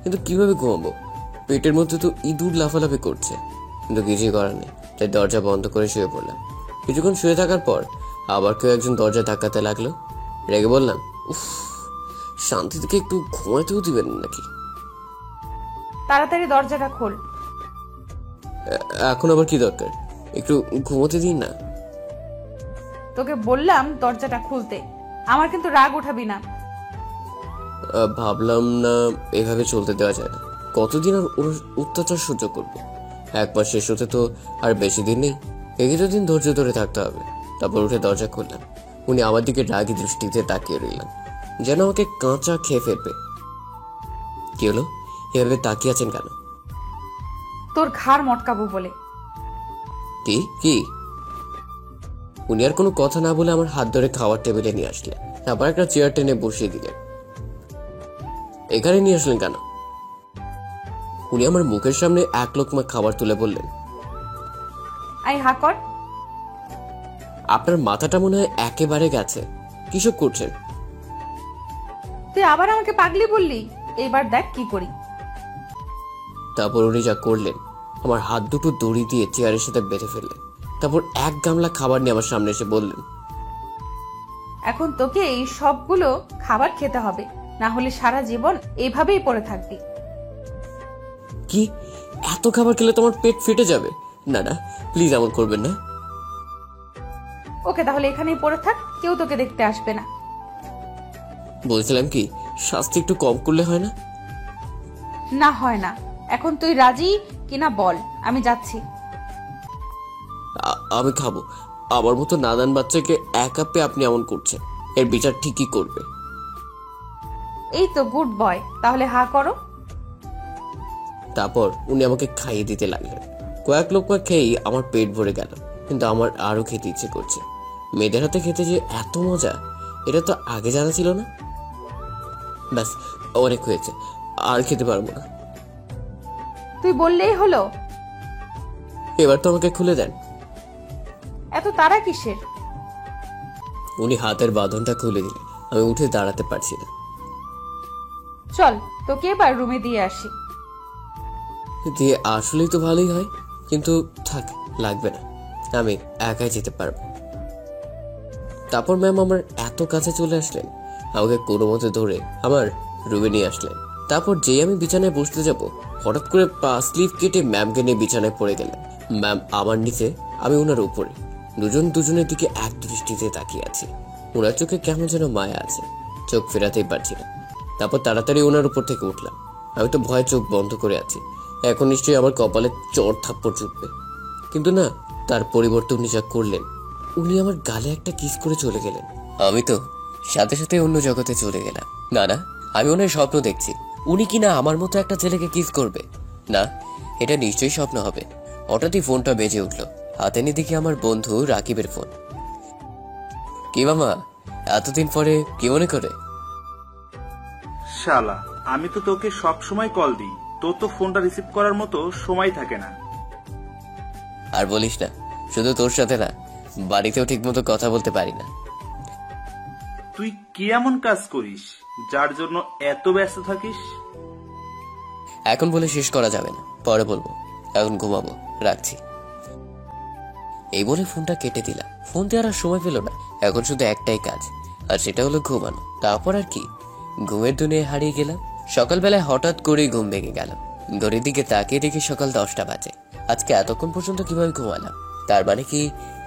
কিন্তু কিভাবে ঘুমাবো? পেটের মধ্যে তো ইঁদুর লাফালাফি করছে। কিন্তু কিছুই করার নেই, তাই দরজা বন্ধ করে শুয়ে পড়লাম। কিছুক্ষণ শুয়ে থাকার পর আবার কেউ একজন দরজা ধাক্কাতে লাগলো। রেগে বললাম, উফ, শান্তি থেকে একটু ঘুমাতেও দিবেন নাকি? তাড়াতাড়ি দরজাটা খোল। এখন আবার কি দরকার? একটু ঘুমোতে দিন না। তোকে বললাম দরজাটা খুলতে। আমার কিন্তু রাগ উঠাবি না। ভাবলাম না এভাবে চলতে দেওয়া যায় না। কতদিন আর ওর অত্যাচার সহ্য করবো? একবার শেষ হতে তো আর বেশি দিন নেই। কিছুদিন ধৈর্য ধরে থাকতে হবে। তারপর উঠে দরজা খুললাম। উনি আমার দিকে রাগী দৃষ্টিতে তাকিয়ে রইলেন, যেন আমাকে কাঁচা খেয়ে ফেলবে। কি হলো, এভাবে তাকিয়ে আছেন কেন? তোর ঘাড় মটকাবো বলে। কি কি? উনি আর কোনো কথা না বলে আমার হাত ধরে খাওয়ার টেবিলে নিয়ে আসলেন, আবার একটা চেয়ার টেনে বসিয়ে দিলেন। এখানে নিয়ে আসলেন কেন? উনি আমার মুখের সামনে এক লোকমা খাবার তুলে বললেন, আই হা কর। আপনার মাথাটা মনে হয় একেবারে গেছে, কিসব করছেন? তুই আবার আমাকে পাগলি বললি, এবার দেখ কি করি। তারপর উনি যা করলেন, আমার হাত দুটো দড়ি দিয়ে চেয়ারের সাথে বেঁধে ফেললেন। তারপর এক গামলা খাবার নিয়ে আমার সামনে এসে বললেন, এখন তোকে এই সবগুলো খাবার খেতে হবে, না হলে সারা জীবন এভাবেই পড়ে থাকবি। কি, এত খাবার খেলে তোমার পেট ফেটে যাবে? না না, প্লিজ এমন করবেন না। ওকে, তাহলে এখানেই পড়ে থাক, কেউ তোকে দেখতে আসবে না। বলছিলাম কি, শাস্তি একটু কম করলে হয় না? না হয় না। এখন তুই রাজি কিনা বল, আমি যাচ্ছি। আমি খাবো। আমার মতো নাদান বাচ্চাকে একা পেয়ে আপনি এমন করছেন, এর বিচার ঠিকই করবে। এই তো গুড বয়, তাহলে হা করো। তারপর উনি আমাকে খাইয়ে দিতে লাগলেন। কয়েক লোকমা খেয়েই আমার পেট ভরে গেল, কিন্তু আমার আরো খেতে ইচ্ছে করছে। মেয়েদের হাতে খেতে যে এত মজা, এটা তো আগে জানা ছিল না। ব্যাস, অনেক হয়েছে, আর খেতে পারবো না। তুই বললেই হলো। এবার তো আমাকে খুলে দেন। এত তাড়া কিসের? উনি হাতের বাঁধনটা খুলে দিলেন। আমি উঠে দাঁড়াতে পারছি না। চল, তোকে এবার রুমে দিয়ে আসি। দিয়ে আসলেই তো ভালোই হয়, কিন্তু থাক, লাগবে না, আমি একাই যেতে পারবো। তারপর ম্যাম আমার এত কাছে চলে আসলেন, আমাকে কোনো মতে ধরে আমার রুমে নিয়ে আসলেন। তারপর যেই আমি বিছানায় বসতে যাব, হঠাৎ করে পা স্লিভ কেটে ম্যামকে নিয়ে বিছানায় পড়ে গেলেন। ম্যাম আমার নিচে, আমি ওনার উপরে, দুজন দুজনের দিকে এক দৃষ্টিতে তাকিয়ে আছি। ওনার চোখে কেমন যেন মায়া আছে, চোখ ফেরাতেই পারছি না। তারপর তাড়াতাড়ি ওনার উপর থেকে উঠলাম। আমি তো ভয়ে চোখ বন্ধ করে আছি, এখন নিশ্চয়ই আমার কপালে চড় থাপ্পড় জুটবে। কিন্তু না, তার পরিবর্তে উনি যা করলেন, উনি আমার গালে একটা কিস করে চলে গেলেন। আমি তো সাথে সাথে অন্য জগতে চলে গেলাম। না না, আমি ওনার স্বপ্ন দেখছি, উনি কিনা আমার মতো একটা ছেলেকে কিস করবে। না, এটা নিশ্চয়ই স্বপ্ন হবে। হঠাৎই ফোনটা বেজে উঠলো, হাতে নিয়ে দেখি আমার বন্ধু রাকিবের ফোন। কি মামা, এতদিন পরে কি মনে করে? শালা, আমি তো তোকে সব সময় কল দিই, তোর তো ফোনটা রিসিভ করার মতো সময় থাকে না। আর বলিস না, শুধু তোর সাথে না, বাড়িতেও ঠিক মতো কথা বলতে পারি না। তুই কি এমন কাজ করিস যার জন্য এত ব্যস্ত থাকিস? এখন বলে শেষ করা যাবে না, পরে বলবো। এখন ঘুমাবো, রাখছি। এই বলে ফোনটা কেটে দিলাম। ফোন দেওয়ার আর সময় পেল না, এখন শুধু একটাই কাজ, আর সেটা হলো ঘুমানো। তারপর আর কি, ঘুমের দুনিয়ায় হারিয়ে গেলাম। সকালবেলায় হঠাৎ করেই ঘুম ভেঙে গেল। ঘড়ির দিকে তাকিয়ে দেখি সকাল 10টা বাজে। আজকে এতক্ষণ পর্যন্ত কিভাবে ঘুমালাম? তার মানে কি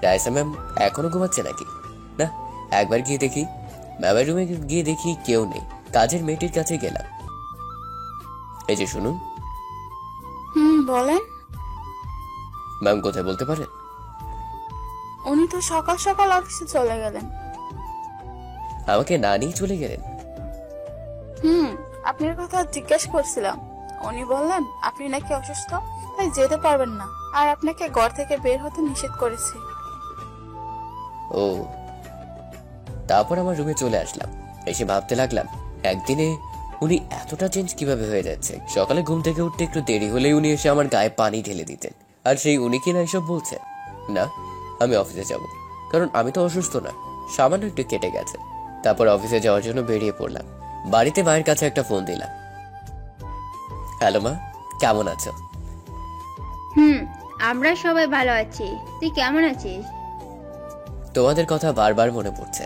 রাইসা ম্যাম এখনো ঘুমাচ্ছে নাকি? না, একবার গিয়ে দেখি। ম্যামের রুমে গিয়ে দেখি কেউ নেই। কাজের মেয়েটির কাছে গেলাম। এই যে শুনুন। বলেন। ম্যাম কোথায় বলতে পারেন? উনি তো সকাল সকাল অফিসে চলে গেলেন। আমাকে না নিয়ে চলে গেলেন? আপনার কথা জিজ্ঞেস করছিলাম। উনি বললেন আপনি নাকি অসুস্থ, তাই যেতে পারবেন না, আর আপনাকে ঘর থেকে বের হতে নিষেধ করেছে। ও, তারপর আমার রুমে চলে আসলাম। এসে ভাবতে লাগলাম, একদিনে উনি এতটা চেঞ্জ কিভাবে হয়ে যাচ্ছে। সকালে ঘুম থেকে উঠতে একটু দেরি হলেই উনি এসে আমার গায়ে পানি ঢেলে দিতেন, আর সেই উনি কিনা এসব বলছেন। না, আমি অফিসে যাব, কারণ আমি তো অসুস্থ না, সামান্য একটু কেটে গেছে। তারপর অফিসে যাওয়ার জন্য বেরিয়ে পড়লাম। বাড়িতে মায়ের কাছে একটা ফোন দিলাম। হ্যালো মা, কেমন আছো? আমরা সবাই ভালো আছি, তুই কেমন আছিস? তোমাদের কথা বারবার মনে পড়ছে।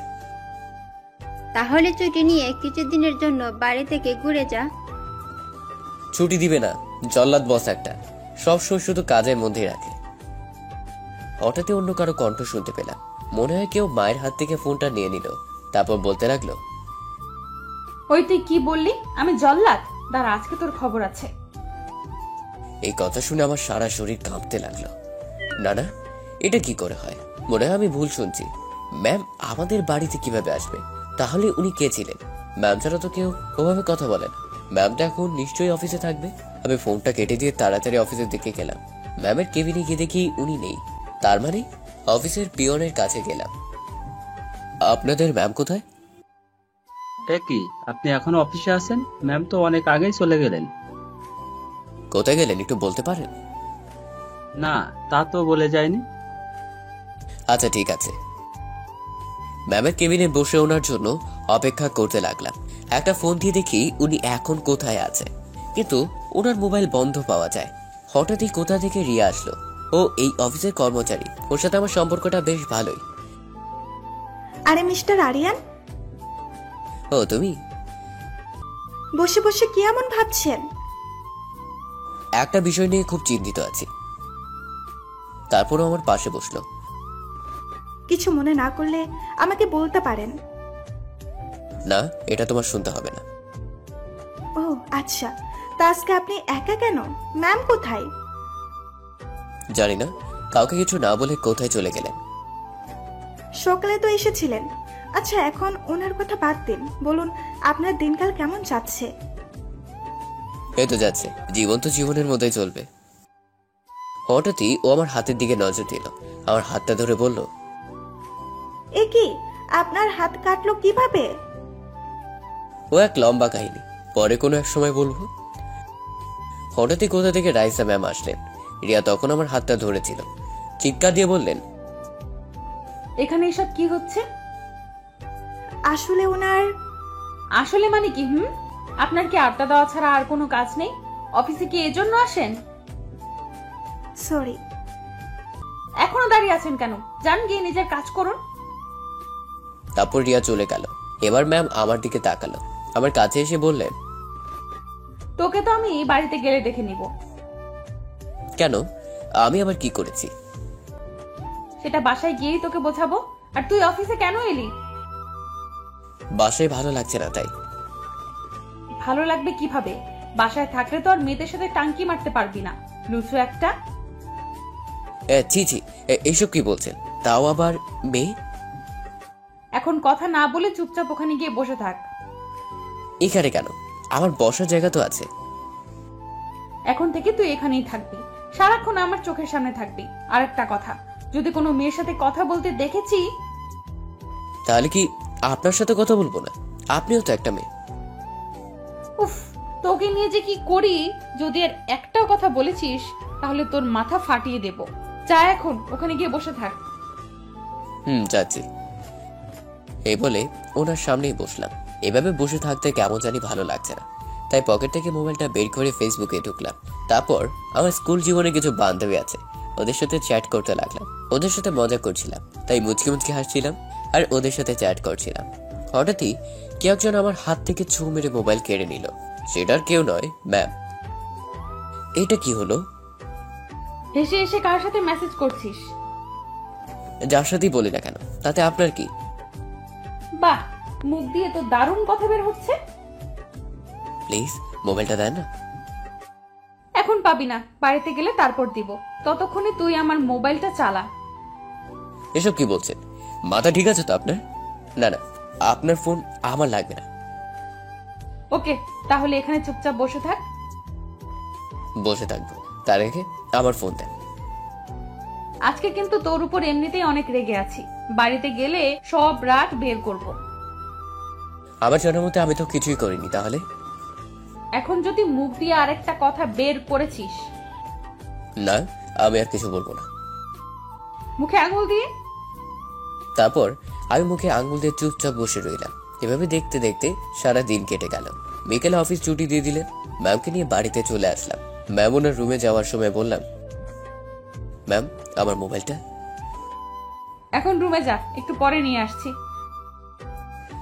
তাহলে ছুটি নিয়ে কিছুদিনের জন্য বাড়ি থেকে ঘুরে যা। ছুটি দিবে না, জল্লাদ বস একটা, সবসময় শুধু কাজের মধ্যেই রাখে। হঠাৎই অন্য কারো কণ্ঠ শুনতে পেলাম। মনে হয় কেউ মায়ের হাত থেকে ফোনটা নিয়ে নিল। তারপর বলতে লাগলো, ওই তুই কি বললি? আমি জল্লাদ? দাঁড়া, আজকে তোর খবর আছে। এই কথা শুনে আমার সারা শরীর কাঁপতে লাগলো। না না, এটা কি করে হয়? মনে হয় আমি ভুল শুনছি। ম্যাম আমাদের বাড়িতে কিভাবে আসবে? তাহলে উনি কে ছিলেন? ম্যাম ছাড়া তো কেউ ওভাবে কথা বলে না। ম্যামটা এখন নিশ্চয়ই অফিসে থাকবে। আমি ফোনটা কেটে দিয়ে তাড়াতাড়ি অফিসের দিকে গেলাম। ম্যামের কেবিনে গিয়ে দেখি উনি নেই। তার মানে অফিসের পিয়নের কাছে গেলাম। আপনাদের ম্যাম কোথায়? কি আপনি এখনো অফিসে আছেন? ম্যাম তো অনেক আগেই চলে গেলেন। কোথায় গেলেন একটু বলতে পারেন? না, তা তো বলে যায়নি। আচ্ছা ঠিক আছে। ম্যামের কেবিনে বসে ওনার জন্য অপেক্ষা করতে লাগলাম। একটা ফোন দিয়ে দেখি উনি এখন কোথায় আছে, কিন্তু ওনার মোবাইল বন্ধ পাওয়া যায়। হঠাৎই কোথা থেকে রিয়া আসলো। ও এই অফিসের কর্মচারী, ওর সাথে আমার সম্পর্কটা বেশ ভালোই। আরে মিস্টার আরিয়ান, ও তুমি? বসে বসে কি এমন ভাবছেন? একটা বিষয় নিয়ে খুব চিন্তিত আছি। তারপরও আমার পাশে বসলো। কিছু মনে না করলে আমাকে বলতে পারেন। না, এটা তোমার শুনতে হবে না। ও আচ্ছা, তা আজকে আপনি একা কেন? ম্যাম কোথায়? জানি না, কাউকে কিছু না বলে কোথায় চলে গেলেন। সকালে তো এসেছিলেন। আচ্ছা, এখন ওনার কথা বাদ দিন, বলুন আপনার দিনকাল কেমন যাচ্ছে? এই তো যাচ্ছে, জীবন তো জীবনের মধ্যেই চলবে। হঠাৎই ও আমার হাতের দিকে নজর দিল, আমার হাতটা ধরে বলল, এ কি, আপনার হাত কাটলো কিভাবে? ও এক লম্বা কাহিনী, পরে কোনো এক সময় বলবো। হঠাৎই কোথা থেকে রাইসা ম্যাম আসলেন। রিয়া তখন আমার হাতটা ধরেছিল, চিৎকার দিয়ে বললেন, এখানে এসব কি হচ্ছে? আসলে ওনার আসলে মানে কি? আপনার কি আড্ডা দেওয়া ছাড়া আর কোনো কাজ নেই? অফিসে কি এজন্য আসেন? সরি। এখনো দাঁড়িয়ে আছেন কেন? যান গিয়ে নিজের কাজ করুন। তারপর রিয়া চলে গেল। এবার ম্যাম আমার দিকে তাকালো, আমার কাছে এসে বললেন, তোকে তো আমি বাড়িতে গেলে দেখে নিব। কেন? আমি আবার কি করেছি? সেটা বাসায় গিয়েই তোকে বোঝাবো। আর তুই অফিসে কেন এলি? বাসায় ভালো লাগছে না তাই। ভালো লাগবে কিভাবে? বাসায় থাকলে তো আর মেয়েদের সাথে টাঙ্কি মারতে পারবি না, লুচু একটা। ছি ছি, এইসব কি বলছেন? তাও আবার মেয়ে? এখন কথা না বলে চুপচাপ ওখানে গিয়ে বসে থাক। এখানে কেন? আমার বসার জায়গা তো আছে। এখন থেকে তুই এখানেই থাকবি, সারাক্ষণ আমার চোখের সামনে থাকবি। আর একটা কথা, যদি কোনো মেয়ের সাথে কথা বলতে দেখেছি, তাহলে কি আপনার সাথে কথা বলবো না? আপনিও তো একটা মেয়ে। উফ, তোকে নিয়ে যে কি করি, যদি আর একটাও কথা বলেছিস তাহলে তোর মাথা ফাটিয়ে দেব। যা এখন ওখানে গিয়ে বসে থাক। যাচ্ছি। এই বলে ওনার সামনেই বসলাম। এভাবে বসে থাকতে কেমন জানি ভালো লাগছে না, তাই পকেট থেকে মোবাইলটা বের করে ফেসবুকে ঢুকলাম। তারপর আমার স্কুল জীবনে কিছু বান্ধবী আছে, ওদের সাথে চ্যাট করতে লাগলাম। ওদের সাথে মজা করছিলাম, তাই মুচকি মুচকি হাসছিলাম আর ওদের সাথে চ্যাট করছিলাম। হঠাৎই কেউ একজন আমার হাত থেকে ছু মেরে মোবাইল কেড়ে নিল। সেটার কেউ নয়, ম্যাম। এটা কি হলো? হেসে হেসে কার সাথে মেসেজ করছিস? যার সাথেই বলি না কেন, তাতে আপনার কি? বাহ, মুখ দিয়ে তো দারুণ কথা বের হচ্ছে। প্লিজ মোবাইলটা দেন না। এখন পাবি না, বাড়িতে গেলে তারপর দিব। ততক্ষণে তুই আমার মোবাইলটা চালা। এসব কি বলছেন? মাথা ঠিক আছে তো আপনার? না না, আপনার ফোন আমার লাগবে না। ওকে, তাহলে এখানে চুপচাপ বসে থাক। বসে থাকবো, তার আগে আমার ফোন দেন। আজকে কিন্তু তোর উপর এমনিতেই অনেক রেগে আছি। বাড়িতে গেলে সব রাগ বের করব। আমার জানার মতে আমি তো কিছুই করিনি। তাহলে এখন যদি মুখ দিয়ে আরেকটা কথা বের করেছিস, না, আমি আর কিছু বলবো না। মুখে আঙুল দিয়ে। তারপর আমি মুখে আঙ্গুল দিয়ে চুপচাপ বসে রইলাম। এভাবে দেখতে দেখতে সারা দিন কেটে গেল। বিকেলে অফিস ছুটি দিয়ে দিলেন। ম্যামকে নিয়ে বাড়িতে চলে আসলাম। ম্যাম ওনার রুমে যাওয়ার সময় বললাম, ম্যাম আমার মোবাইলটা। এখন রুমে যা, একটু পরে নিয়ে আসছি।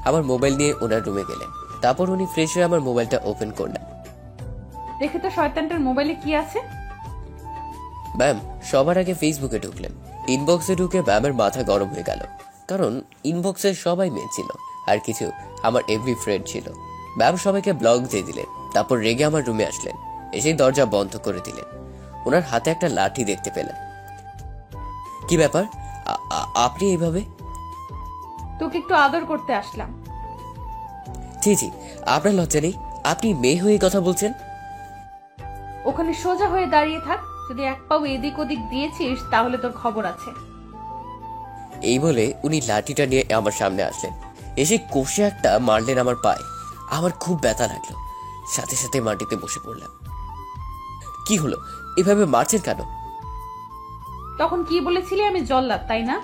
আমার মোবাইল নিয়ে ওনার রুমে গেলেন। তারপর উনি ফ্রেশ হয়ে আমার মোবাইলটা ওপেন করলেন। দেখে তো শয়তানটার মোবাইলে কি আছে। ম্যাম সবার আগে ফেসবুকে ঢুকলেন। ইনবক্সে ঢুকে ম্যামের মাথা গরম হয়ে গেল, কারণ ইনবক্সে সবাই মেয়ে ছিল আর কিছু আমার এভরি ফ্রেন্ড ছিল। ম্যাম সবাইকে ব্লক দিয়ে দিলেন। তারপর রেগে আমার রুমে আসলেন, এসেই দরজা বন্ধ করে দিলেন। ওনার হাতে একটা লাঠি দেখতে পেলেন। কি ব্যাপার, আপনি এইভাবে? তোকে একটু আদর করতে আসলাম। জি জি, আপনার লজ্জা নেই? আপনি মেয়ে হয়ে কথা বলছেন? ওখানে সোজা হয়ে দাঁড়িয়ে থাক, যদি এক পাও এদিক ওদিক দিয়েছিস তাহলে তোর খবর আছে। এই বলে উনি লাঠিটা নিয়ে আমার সামনে আসলেন, এসে কষে একটা মারলেন আমার পায়ে। আমার খুব ব্যথা লাগলো, সাথে সাথে মাটিতে বসে পড়লাম। কি হলো, এভাবে মারছেন কেন? তখন কি বলেছিলি আমি জল্লাদ, তাই না?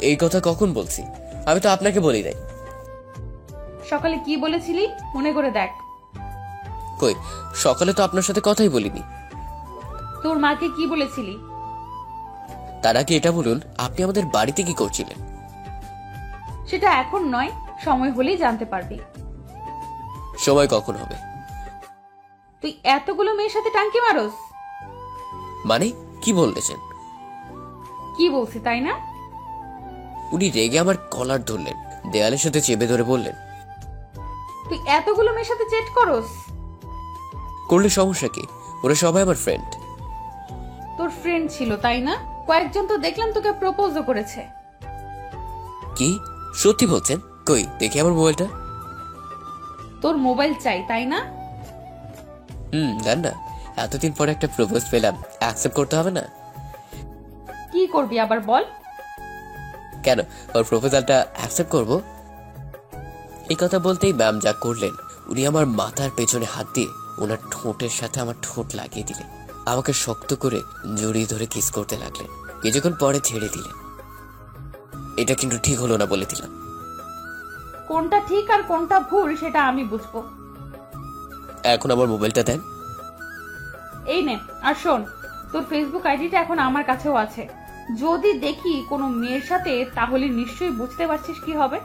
এই কথা কখন বলছি? আমি তো আপনাকে বলি নাই। সকালে কি বলেছিলি মনে করে দেখ। কই, সকালে তো আপনার সাথে কথাই বলিনি। তোর মাকে কি বলেছিলি? তার আগে এটা বলুন, আপনি আমাদের বাড়িতে কি করছিলেন? সেটা এখন নয়, সময় হলেই জানতে পারবি। সময় কখন হবে? তুই এতগুলো মেয়ের সাথে টাঙ্কি মারোস? মানে কি বলতেছেন? কি বলছি তাই না? উনি রেগে আমার কলার ধরলেন, দেয়ালের সাথে চেপে ধরে বললেন, তুই এতগুলো মেয়ের সাথে চেট করস? করলে সমস্যা কি? ওরা সবাই আমার ফ্রেন্ড। তোর ফ্রেন্ড ছিল তাই না? কয়েকজন তো দেখলাম তোকে প্রপোজও করেছে। কি সত্যি বলছেন? কই দেখি আমার মোবাইলটা। তোর মোবাইল চাই তাই না? দেন না, এতদিন পরে একটা প্রপোজ পেলাম, অ্যাকসেপ্ট করতে হবে না? কি করবি আবার বল? কেন, ওর প্রপোজালটা অ্যাকসেপ্ট করব? এই কথা বলতেই ম্যাম যা করলেন, উনি আমার মাথার পেছনে হাত দিয়ে ওনার ঠোঁটের সাথে আমার ঠোঁট লাগিয়ে দিলেন, আমাকে শক্ত করে জড়িয়ে ধরে কিস করতে লাগলেন। কিছুক্ষণ পরে ছেড়ে দিলেন। এটা কিন্তু ঠিক হলো না, বলে দিলাম। কোনটা ঠিক আর কোনটা ভুল সেটা আমি বুঝবো। এখন আমার মোবাইলটা দেন। এই নে, আর শোন, তোর ফেসবুক আইডিটা এখন আমার কাছেও আছে। যদি দেখি কোনো মেয়ের সাথে তাহলে নিশ্চয়ই বুঝতে পারছিস কি হবে।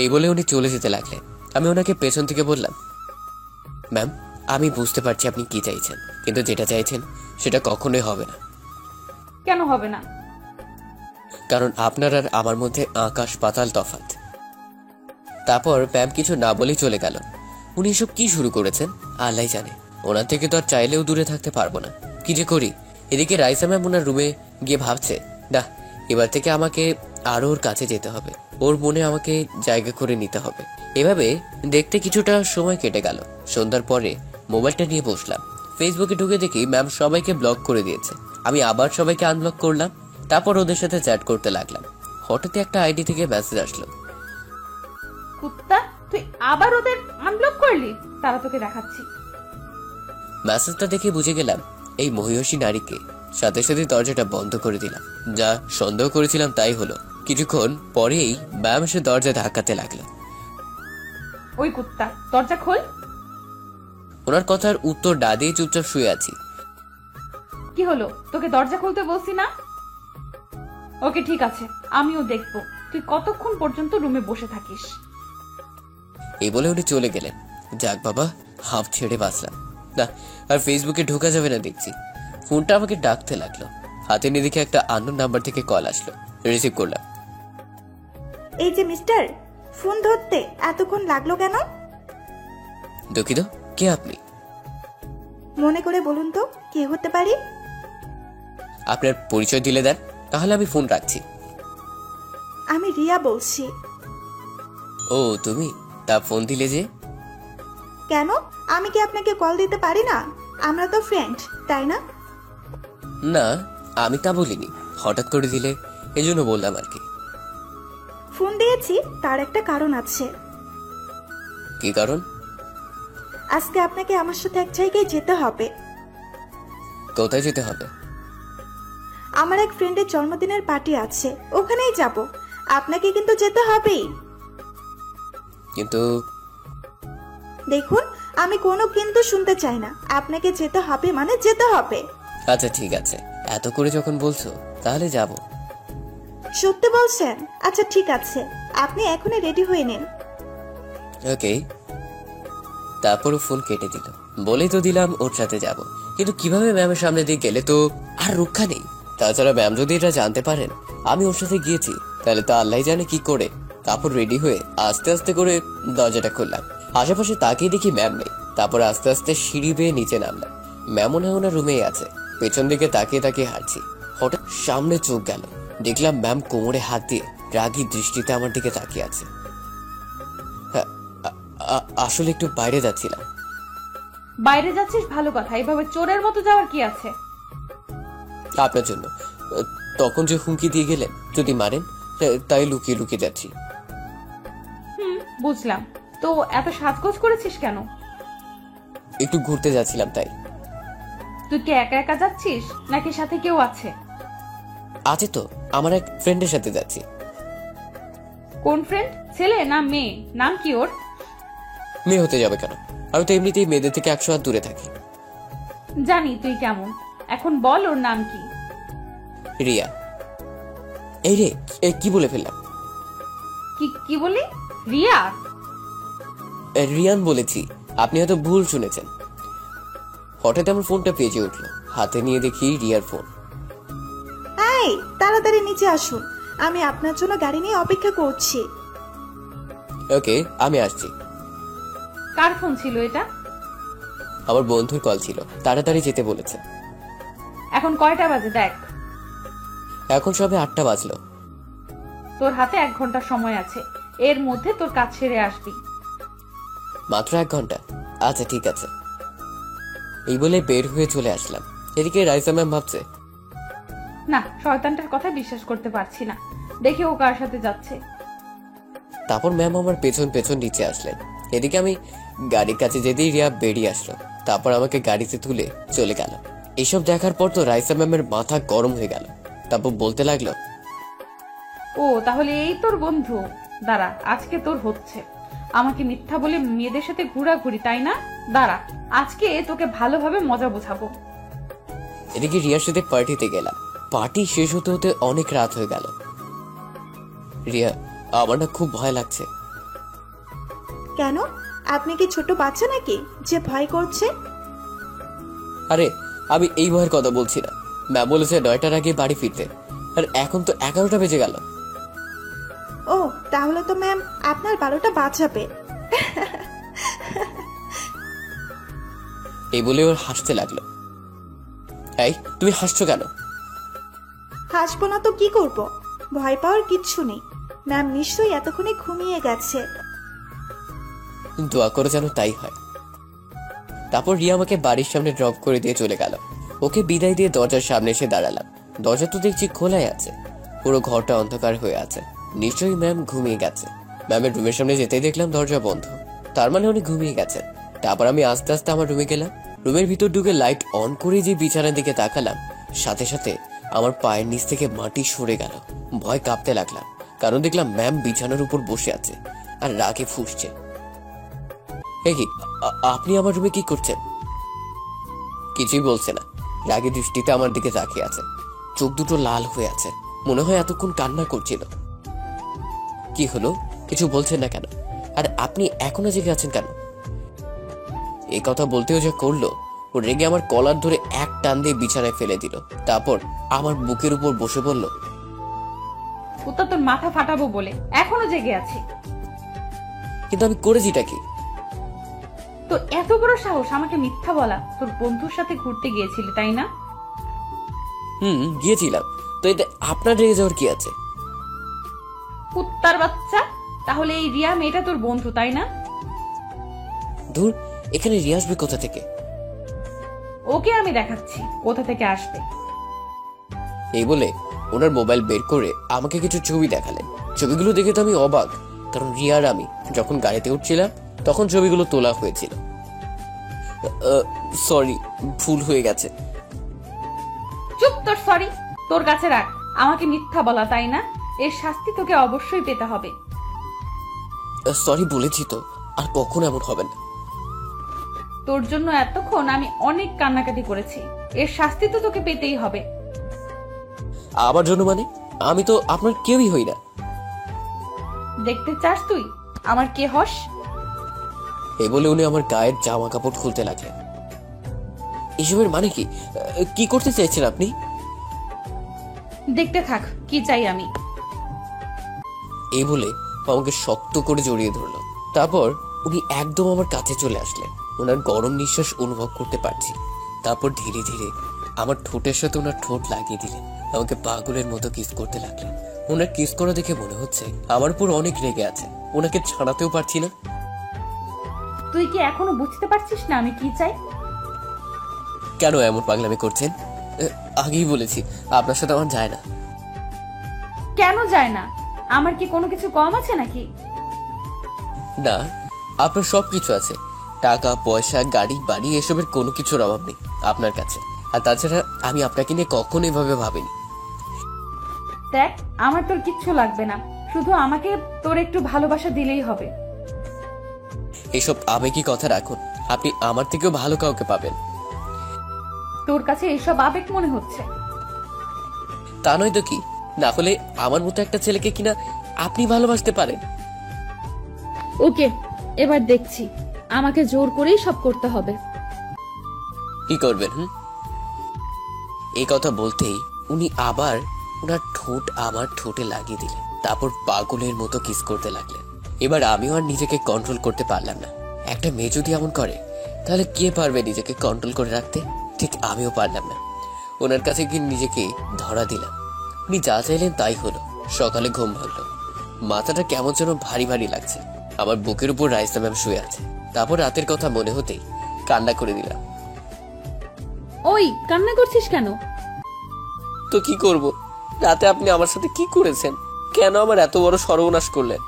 এই বলে উনি চলে যেতে লাগলেন। আমি ওনাকে পেছন থেকে বললাম, ম্যাম আমি বুঝতে পারছি আপনি কি চাইছেন, কিন্তু যেটা চাইছেন সেটা কখনোই হবে না। কেন হবে না? কারণ আপনার আর আমার মধ্যে আকাশ পাতাল তফাৎ। তারপর ম্যাম কিছু না বলেই চলে গেল। উনি এসব কি শুরু করেছেন আল্লাহ জানে। ওনার থেকে তো আর চাইলেও দূরে থাকতে পারবো না। কি যে করি। এদিকে রাইসা ম্যাম ওনার রুমে গিয়ে ভাবছে, না এবার থেকে আমাকে আরো ওর কাছে যেতে হবে, ওর মনে আমাকে জায়গা করে নিতে হবে। এভাবে দেখতে কিছুটা সময় কেটে গেল। সন্ধ্যার পরে মোবাইলটা নিয়ে বসলাম। ফেসবুকে ঢুকে দেখি ম্যাম সবাইকে ব্লক করে দিয়েছে। আমি আবার সবাইকে আনব্লক করলাম, তারপর ওদের সাথে চ্যাট করতে লাগলাম। হঠাৎ একটা আইডি থেকে মেসেজ আসলো, কুত্তা তুই আবার ওদের আনব্লক করলি? তারা তোকে দেখাচ্ছি। মেসেজটা দেখে বুঝে গেলাম এই মহিষী নারীকে। সাথে সাথে দরজাটা বন্ধ করে দিলাম। যা সন্দেহ করেছিলাম তাই হলো। কিছুক্ষণ পরেই ম্যাম এসে দরজা ধাক্কাতে লাগলো। ওই কুত্তা দরজা খোল। ওনার কথার উত্তর না দিয়ে চুপচাপ শুয়ে আছি। কি হলো, তোকে দরজা খুলতে বলছি না? ওকে ঠিক আছে, আমিও দেখবো তুই কতক্ষণ পর্যন্ত রুমে বসে থাকিস। এই বলে উনি চলে গেলেন। যাক বাবা, হাফ ছেড়ে বাঁচলাম না। আর ফেসবুকে ঢোকা যাবে না দেখছি। ফোনটা আমাকে ডাকতে লাগলো। হাতে নিয়ে দেখে একটা আননোন নাম্বার থেকে কল আসলো। রিসিভ করলাম। এই যে মিস্টার, ফোন ধরতে এতক্ষণ লাগলো কেন? দুঃখিত, কে আপনি? মনে করে বলুন তো কে হতে পারি? আপনার পরিচয় দিলে দেন, তাহলে আমি ফোন রাখছি। আমি রিয়া বলছি। ও তুমি? তা ফোন দিলে যে? কেন, আমি কি আপনাকে কল দিতে পারি না? আমরা তো ফ্রেন্ড, তাই না? না, আমি তা বলিনি, হঠাৎ করে দিলে এজন্য বললাম আর কি। ফোন দিয়েছি তার একটা কারণ আছে। কি কারণ? আজকে আপনাকে আমার সাথে এক জায়গায় যেতে হবে। কোথায় যেতে হবে? আমার এক ফ্রেন্ডের জন্মদিনের পার্টি আছে, ওখানেই যাব। আপনাকে কিন্তু যেতে হবেই। কিন্তু দেখুন, আমি কোনো কিন্তু শুনতে চাই না। আপনাকে যেতে হবে মানে যেতে হবে। আচ্ছা ঠিক আছে, এত করে যখন বলছো তাহলে যাব। সত্যি বলছেন? আচ্ছা ঠিক আছে, আপনি এখনই রেডি হয়ে নিন। ওকে। তারপরও ফোন কেটে দিল। বলেই তো দিলাম ওর সাথে যাব, কিন্তু কিভাবে ম্যামের সামনে দিয়ে গেলে তো আর রক্ষা নেই। তাছাড়া ম্যাম যদি এটা জানতে পারেন আমি ওর সাথে গিয়েছি, তাহলে তো আল্লাহ জানে কি করে। তারপর রেডি হয়ে আস্তে আস্তে করে দরজাটা খুললাম। আশেপাশে তাকিয়ে দেখি ম্যাম নেই। তারপর আস্তে আস্তে সিঁড়ি বেয়ে নিচে নামলাম। ম্যাম মনে হয় ওনার রুমেই আছে। পেছন দিকে তাকিয়ে তাকিয়ে হাঁটছি। হঠাৎ সামনে চোখ গেল, দেখলাম ম্যাম কোমরে হাত দিয়ে রাগী দৃষ্টিতে আমার দিকে তাকিয়ে আছে। আসলে একটু বাইরে যাচ্ছিলাম। বাইরে যাচ্ছিস ভালো কথা, এইভাবে চোরের মতো যাওয়ার কি আছে? আপনার জন্য। তখন যে হুমকি দিয়ে গেলেন যদি মারেন, তাই লুকিয়ে লুকিয়ে যাচ্ছি। বুঝলাম। তো এত সাজগোজ করেছিস কেন? একটু ঘুরতে যাচ্ছিলাম তাই। তুই কি একা একা যাচ্ছিস নাকি সাথে কেউ আছে? আছে তো, আমার এক ফ্রেন্ডের সাথে যাচ্ছি। কোন ফ্রেন্ড, ছেলে না মেয়ে? নাম কি ওর? মেয়ে হতে যাবে কেন? আমি তো এমনিতেই মেয়েদের থেকে 100 হাত দূরে থাকি। জানি তুই কেমন। এখন বল ওর নাম কি? রিয়া। এই রে, কি বলে ফেললাম? কি কি বলি? রিয়া? রিয়ান বলেছি, আপনি হয়তো ভুল শুনেছেন। হঠাৎ আমার ফোনটা বেজে উঠলো, হাতে নিয়ে দেখি রিয়ার ফোন। এই তাড়াতাড়ি নিচে আসুন, আমি আপনার জন্য গাড়ি নিয়ে অপেক্ষা করছি। ওকে, আমি আসছি। কার ফোন ছিল এটা? আমার বন্ধুর কল ছিল, তাড়াতাড়ি যেতে বলেছে। এখন কয়টা বাজে দেখ। এখন সবে 8টা বাজলো। তোর হাতে 1 ঘন্টা সময় আছে, এর মধ্যে তোর কাজ সেরে আসবি। মাত্র 1 ঘন্টা? আচ্ছা ঠিক আছে। এই বলে বের হয়ে চলে আসলাম। এদিকে রাইসা ম্যাম ভাবছে, না, শয়তানটার কথা বিশ্বাস করতে পারছি না। দেখি ও কার সাথে যাচ্ছে। তারপর ম্যাম আমার পেছন পেছন নিচে আসলেন। এদিকে আমি গাড়ির কাছে যেতেই রিয়া বেরিয়ে আসলো, তারপর আমাকে গাড়িতে তুলে চলে গেল। এইসব দেখার পর তো রাইসা ম্যামের মাথা গরম হয়ে গেল। তারপর বলতে লাগলো, ও তাহলে এই তোর বন্ধু? দাঁড়া, আজকে তোর হচ্ছে। আমাকে মিথ্যা বলে মেয়েদের সাথে ঘোরাঘুরি, তাই না? দাঁড়া, আজকে তোকে ভালোভাবে মজা বোঝাবো। এদিকে রিয়ার সাথে পার্টিতে গেলাম। পার্টি শেষ হতে হতে অনেক রাত হয়ে গেল। রিয়া, আমার না খুব ভয় লাগছে। কেন, আপনি কি ছোট বাচ্চা নাকি যে ভয় করছে? আরে আমি এই ভয়ের কথা বলছি না। ম্যাম বলেছে 9টার আগে বাড়ি ফিরতে, আর এখন তো 11টা বেজে গেল। ও তাহলে তো ম্যাম আপনার 12টা বাঁচাবে। এই বলে ওর হাসতে লাগলো। এই, তুমি হাসছো কেন? হাসবো না তো কি করব, ভয় পাওয়ার কিচ্ছু নেই। ম্যাম নিশ্চয়ই এতক্ষণে ঘুমিয়ে গেছে। দোয়া করে যেন তাই হয়। তারপর রিয়া আমাকে বাড়ির সামনে ড্রপ করে দিয়ে চলে গেল। ওকে বিদায় দিয়ে দরজার সামনে এসে দাঁড়ালাম। দরজা তো দেখছি খোলাই আছে, পুরো ঘরটা অন্ধকার হয়ে আছে। নিশ্চয়ই ম্যাম ঘুমিয়ে গেছে। ম্যামের রুমের সামনে যেতেই দেখলাম দরজা বন্ধ, তার মানে উনি ঘুমিয়ে গেছেন। তারপর আমি আস্তে আস্তে আমার রুমে গেলাম। রুমের ভিতর ঢুকে লাইট অন করে যে বিছানার দিকে তাকালাম, সাথে সাথে আমার পায়ের নিচ থেকে মাটি সরে গেল। ভয় কাঁপতে লাগলাম, কারণ দেখলাম ম্যাম বিছানার উপর বসে আছে আর রাগে ফুঁসছে। এই কি, আপনি আমার রুমে কি করছেন? কিছুই বলছে না, রাগে দৃষ্টিতে আমার দিকে তাকিয়ে আছে। চোখ দুটো লাল হয়ে আছে, মনে হয় এতক্ষণ কান্না করছিল। কি হলো, কিছু বলছেন না কেন? আর আপনি এখনো জেগে আছেন কেন? এই কথা বলতেও যা করলো, ও রেগে আমার কলার ধরে এক টান দিয়ে বিছানায় ফেলে দিল। তারপর আমার বুকের উপর বসে বলল, কুত্তা তোর মাথা ফাটাবো বলে এখনো জেগে আছি। কিন্তু আমি করেছিটা কি? তোর এত বড় সাহস আমাকে মিথ্যা বলা? তোর বন্ধুর সাথে ঘুরতে গিয়েছিলি, তাই না? গিয়েছিলাম তো, এতে আপনার রেগে যাওয়ার কি আছে? কুত্তার বাচ্চা, তাহলে এই রিয়া মেয়েটা তোর বন্ধু, তাই না? ধুর, এখানে রিয়া আসবে কোথা থেকে? ওকে আমি দেখাচ্ছি কোথা থেকে আসবে। এই বলে ওনার মোবাইল বের করে আমাকে কিছু ছবি দেখালেন। ছবিগুলো দেখে তো আমি অবাক, কারণ রিয়া আর আমি যখন গাড়িতে উঠছিলাম তখন ছবিগুলো তোলা হয়েছিল। সরি, ভুল হয়ে গেছে। চুপ, তোর সরি তোর কাছে রাখ। আমাকে মিথ্যা বলা, তাই না? এর শাস্তি তোকে অবশ্যই পেতে হবে। সরি বলেছি তো, আর কখনো এমন হবে না। তোর জন্য এতক্ষণ আমি অনেক কান্নাকাটি করেছি, এর শাস্তি তো তোকে পেতেই হবে। আমার জন্য মানে? আমি তো আপনার কেউই হই না। দেখতে চাস তুই আমার কে হস? এই বলে উনি আমার গায়ের জামা কাপড় খুলতে লাগলেন। এসবের মানে কি? কি করতে চাইছেন আপনি? দেখতে থাক কি চাই আমি। এই বলে আমাকে শক্ত করে জড়িয়ে ধরলো। তারপর উনি একদম আমার কাছে চলে আসলেন। ওনার গরম নিঃশ্বাস অনুভব করতে পারছি। তারপর ধীরে ধীরে আমার ঠোঁটের সাথে ওনার ঠোঁট লাগিয়ে দিলেন। আমাকে পাগলের মতো কিস করতে লাগলেন। ওনার কিস করা দেখে মনে হচ্ছে আমার উপর অনেক রেগে আছে, ওনাকে ছাড়াতেও পারছি না। তুই কি এখনো বুঝতে পারছিস না আমি কি চাই? কেন এমন পাগলামি করছেন? আগেই বলেছি আপনার সাথে আমার যায় না। কেন যায় না? আমার কি কোনো কিছু কম আছে নাকি? না, আপনার সবকিছু আছে, টাকা পয়সা গাড়ি বাড়ি এসবের কোনো কিছুর অভাব নেই আপনার কাছে। আর তাছাড়া আমি আপনাকে নিয়ে কখনো এভাবে ভাবিনি। দেখ, আমার তোর কিচ্ছু লাগবে না, শুধু আমাকে তোর একটু ভালোবাসা দিলেই হবে। এসব আবেগী কথা রাখুন, আপনি আমার থেকেও ভালো কাউকে পাবেন। তোর কাছে এসব আবেগ মনে হচ্ছে? তা নয় তো কি, না হলে আমার মতো একটা ছেলেকে কিনা আপনি ভালোবাসতে পারেন? ওকে, এবার দেখছি আমাকে জোর করেই সব করতে হবে। কি করবেন? এই কথা বলতেই উনি আবার ওনার ঠোঁট আমার ঠোঁটে লাগিয়ে দিলেন, তারপর পাগলের মতো কিস করতে লাগলেন। এবার আমিও আর নিজেকে কন্ট্রোল করতে পারলাম না। একটা মেয়ে যদি এমন করে তাহলে কে পারবে নিজেকে কন্ট্রোল করে রাখতে? ঠিক আমিও পারলাম না। ওনার কাছে গিয়ে নিজেকে ধরা দিলাম। উনি যা চাইলেন তাই হলো। সকালে ঘুম ভাঙলো, মাথাটা কেমন যেন ভারী ভারী লাগছে। আমার বুকের উপর রাইসা ম্যাম শুয়ে আছে। তারপর রাতের কথা মনে হতেই কান্না করে দিলাম। ওই, কান্না করছিস কেন? তো কি করব, রাতে আপনি আমার সাথে কি করেছেন? কেন আমার এত বড় সর্বনাশ করলেন?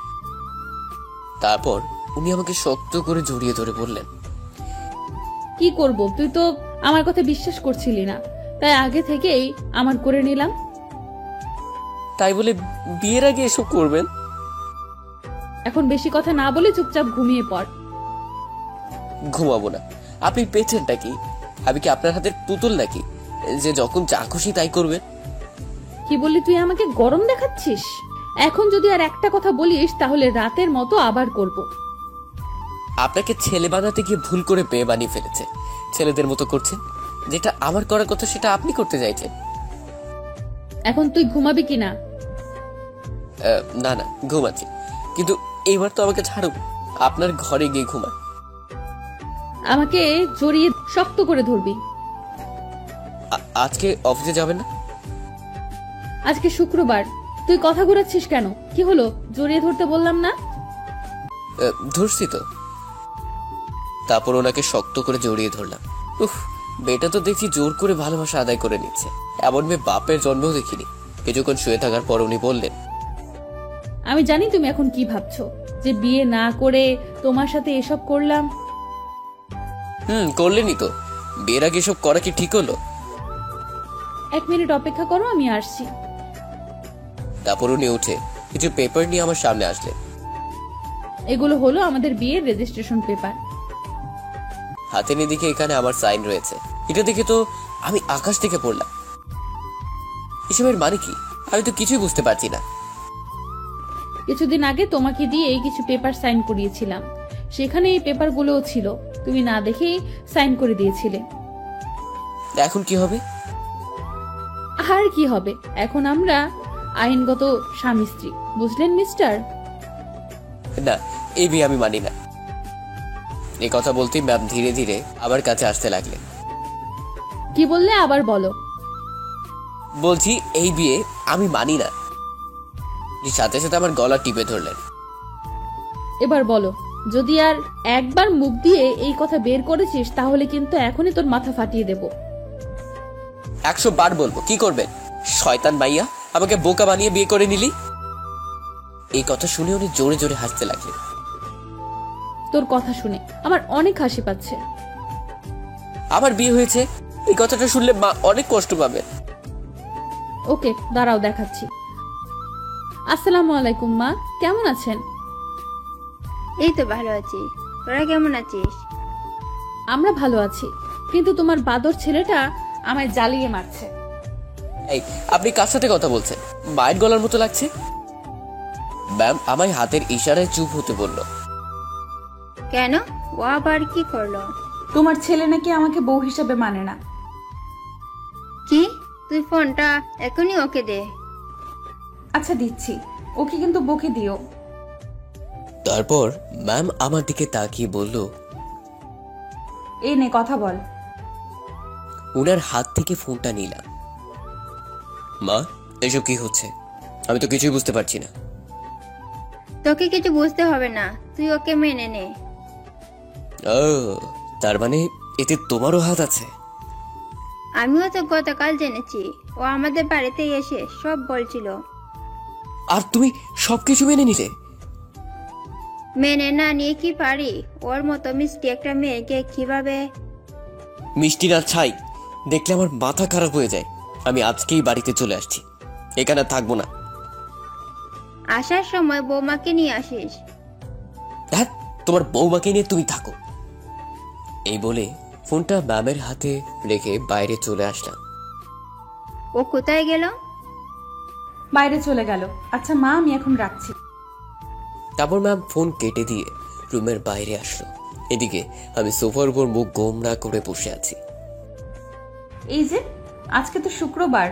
তারপর উনি আমাকে শক্ত করে জড়িয়ে ধরে বললেন, কি করব, তুই তো আমার কথা বিশ্বাস করছিলি না, তাই আগে থেকেই আমার করে নিলাম। তাই বলে বিয়ের আগে এসব করবেন? এখন বেশি কথা না বলে চুপচাপ ঘুমিয়ে পড়। ঘুমাবো না। আপনি পেছনটা কি? আমি কি আপনার হাতের পুতুল নাকি যে যখন যা খুশি তাই করবেন? কি বললি তুই? আমাকে গরম দেখাচ্ছিস? এখন যদি আর একটা কথা বলিস তাহলে রাতের মতো আবার করব। আপনাকে ছেলে বানাতে গিয়ে ভুল করে মেয়ে বানিয়ে ফেলেছে। ছেলেদের মতো করছেন, যেটা আমার করার কথা সেটা আপনি করতে চাইছেন। এখন তুই ঘুমাবি কিনা? না না, ঘুমাচ্ছি, কিন্তু এইবার তো আমাকে ছাড়ুন, আপনার ঘরে গিয়ে ঘুমান। আমাকে জড়িয়ে শক্ত করে ধরবি। আজকে অফিসে যাবেন না? আজকে শুক্রবার, তুই কথা ঘুরাচ্ছিস কেন? কি হলো, জড়িয়ে ধরতে বললাম না? ধরছি তো। তারপর ওনাকে শক্ত করে জড়িয়ে ধরলাম। উফ, মেয়েটা তো দেখছি জোর করে ভালোবাসা আদায় করে নিচ্ছে। এমন মেয়ে বাপের জন্মও দেখিনি। কিছুক্ষণ শুয়ে থাকার পর উনি বললেন, আমি জানি তুমি এখন কি ভাবছো, যে বিয়ে না করে তোমার সাথে এসব করলাম। করলেনই তো। বিয়ের আগে এসব করা কি ঠিক হলো? 1 মিনিট অপেক্ষা করো, আমি আসছি। তারপর উনি উঠে কিছু পেপার নিয়ে আমার সামনে আসলেন। এগুলো হলো আমাদের বিয়ের রেজিস্ট্রেশন পেপার। হাতে নিয়ে দেখে এখানে আমার সাইন রয়েছে। এটা দেখে তো আমি আকাশ থেকে পড়লাম। এসবের মানে কি? আমি তো কিছুই বুঝতে পারছি না। কিছুদিন আগে তোমাকে দিয়ে এই কিছু পেপার সাইন করিয়েছিলাম, সেখানে এই পেপারগুলোও ছিল, তুমি না দেখেই সাইন করে দিয়েছিলে। এখন কি হবে? আর কি হবে, এখন আমরা আইনগত স্বামী স্ত্রী, বুঝলেন মিস্টার? না, এই বিয়ে আমি মানি না। এই কথা বলতেই ম্যাম ধীরে ধীরে আমার কাছে আসতে লাগলেন। কি বললে আবার বলো। বলছি এই বিয়ে আমি মানি না। সাথে সাথে আমার গলা টিপে ধরলেন। এবার বলো, যদি আর একবার মুখ দিয়ে এই কথা বের করেছিস তাহলে কিন্তু এখনই তোর মাথা ফাটিয়ে দেব। 100 বার বলবো। কি করবেন? শয়তান মাইয়া, আমাকে বোকা বানিয়ে বিয়ে করে নিলি। এই কথা শুনে উনি জোরে জোরে হাসতে লাগলেন। তোর কথা শুনে আমার অনেক হাসি পাচ্ছে। আমার বিয়ে হয়েছে, এই কথাটা শুনলে মা অনেক কষ্ট পাবে। ওকে, দাঁড়াও দেখাচ্ছি। আসসালামু আলাইকুম মা, কেমন আছেন? এই তো ভালো আছি, তোরা কেমন আছিস? আমরা ভালো আছি, কিন্তু তোমার বাদর ছেলেটা আমায় জ্বালিয়ে মারছে। এই, আপনি কার সাথে কথা বলছেন? মায়ের গলার মতো লাগছে। ম্যাম আমায় হাতের ইশারায় চুপ হতে বলল। কেন, ও আবার কি করলো? তোমার ছেলে নাকি আমাকে বউ হিসেবে মানে না। কি? তুই ফোনটা এখনই ওকে দে। আচ্ছা দিচ্ছি, ওকে কিন্তু বকে দিও। তারপর ম্যাম আমার দিকে তাকিয়ে বলল, এই নে কথা বল। উনার হাত থেকে ফোনটা নিলাম। মা, এসব কি হচ্ছে? আমি তো কিছুই বুঝতে পারছি না। তোকে কিছু বুঝতে হবে না, তুই ওকে মেনে নে। ও, তার মানে এতে তোমারও হাত আছে? আমিও তো গতকাল জেনেছি। ও আমাদের বাড়িতে এসে সব বলছিল। আর তুমি সবকিছু মেনে নিলে? মেনে না নিয়ে কি পারি? ওর মতো মিষ্টি একটা মেয়েকে কিভাবে? মিষ্টি না ছাই দেখলে আমার মাথা খারাপ হয়ে যায়। আমি আজকেই বাড়িতে চলে আসছি, এখানে আর থাকবো না। আসার সময় বৌমাকে নিয়ে আসিস। হ্যাঁ, তোমার বৌমাকে নিয়ে তুমি থাকো। এই বলে ফোনটা ম্যামের হাতে রেখে বাইরে চলে আসলাম। ও কোথায় গেল? বাইরে চলে গেল। আচ্ছা মা, আমি এখন রাখছি। তারপর ম্যাম ফোন কেটে দিয়ে রুমের বাইরে আসলো। এদিকে আমি সোফার উপর মুখ গোমড়া করে বসে আছি। এই যে, আজকে তো শুক্রবার।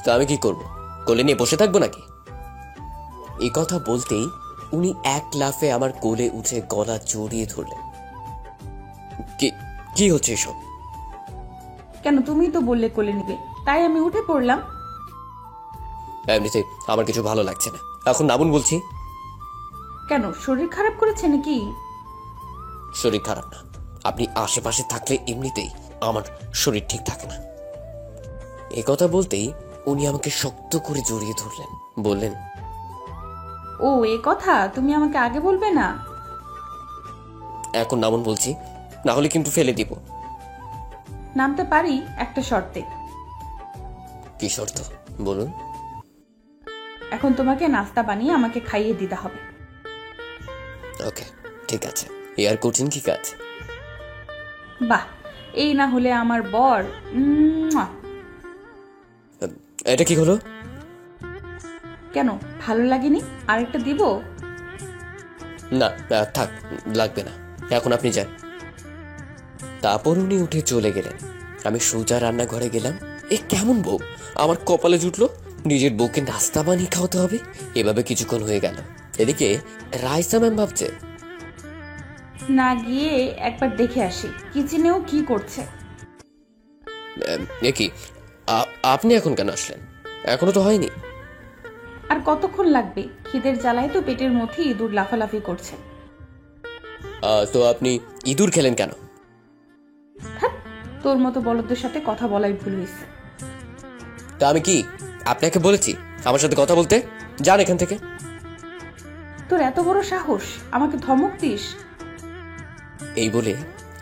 তো আমি কি করব? কোলে নিয়ে বসে থাকবো নাকি? এই কথা বলতেই উনি এক লাফে আমার কোলে উঠে গলা জড়িয়ে ধরলেন। কি হচ্ছে এসব? কেন, তুমি তো বললে কোলে নিবে, তাই আমি উঠে পড়লাম। এমনিতে আমার কিছু ভালো লাগছে না, এখন নামুন বলছি। কেন, শরীর খারাপ করেছে নাকি? শরীর খারাপ না, আপনি আশেপাশে থাকলে এমনিতেই আমার শরীর ঠিক থাকে না। এই কথা বলতেই উনি আমাকে শক্ত করে জড়িয়ে ধরলেন, বললেন, ও এ কথা তুমি আমাকে আগে বলবে না? এখন নামুন বলছি, না হলে কিন্তু ফেলে দিব। নামতে পারি একটা শর্তে। কি শর্ত বলুন? এখন তোমাকে নাস্তা বানিয়ে আমাকে খাইয়ে দিতে হবে। ওকে, ঠিক আছে। এর কঠিন কি কাজ? বাহ, এই না হলে আমার বর। এটা কি হলো? কেন, ভালো লাগেনি? আরেকটা দিব? না থাক, লাগবে না, এখন আপনি যান। তারপর উনি উঠে চলে গেলেন। আমি সোজা রান্নাঘরে গেলাম। এ কেমন বউ আমার কপালে জুটলো, নিজের বউকে নাস্তা বানিয়ে খাওয়াতে হবে। এভাবে কিছুক্ষণ হয়ে গেল। এদিকে রাইসা ম্যাম ভাবছে, না গিয়ে একবার দেখে আসি কিচেনেও কি করছে। এ কি, আপনি এখন কেন আসলেন? এখনো তো হয়নি। আর কতক্ষণ লাগবে? খিদের জ্বালায় তো পেটের মধ্যে ইঁদুর লাফালাফি করছে। তো আপনি ইঁদুর খেলেন কেন? হ্যাঁ, তোর মতো বলদের সাথে কথা বলাই ভুল হয়েছে। তা আমি কি আপনাকে বলেছি আমার সাথে কথা বলতে? যান এখান থেকে। তোর এত বড় সাহস, আমাকে ধমক দিস? এই বলে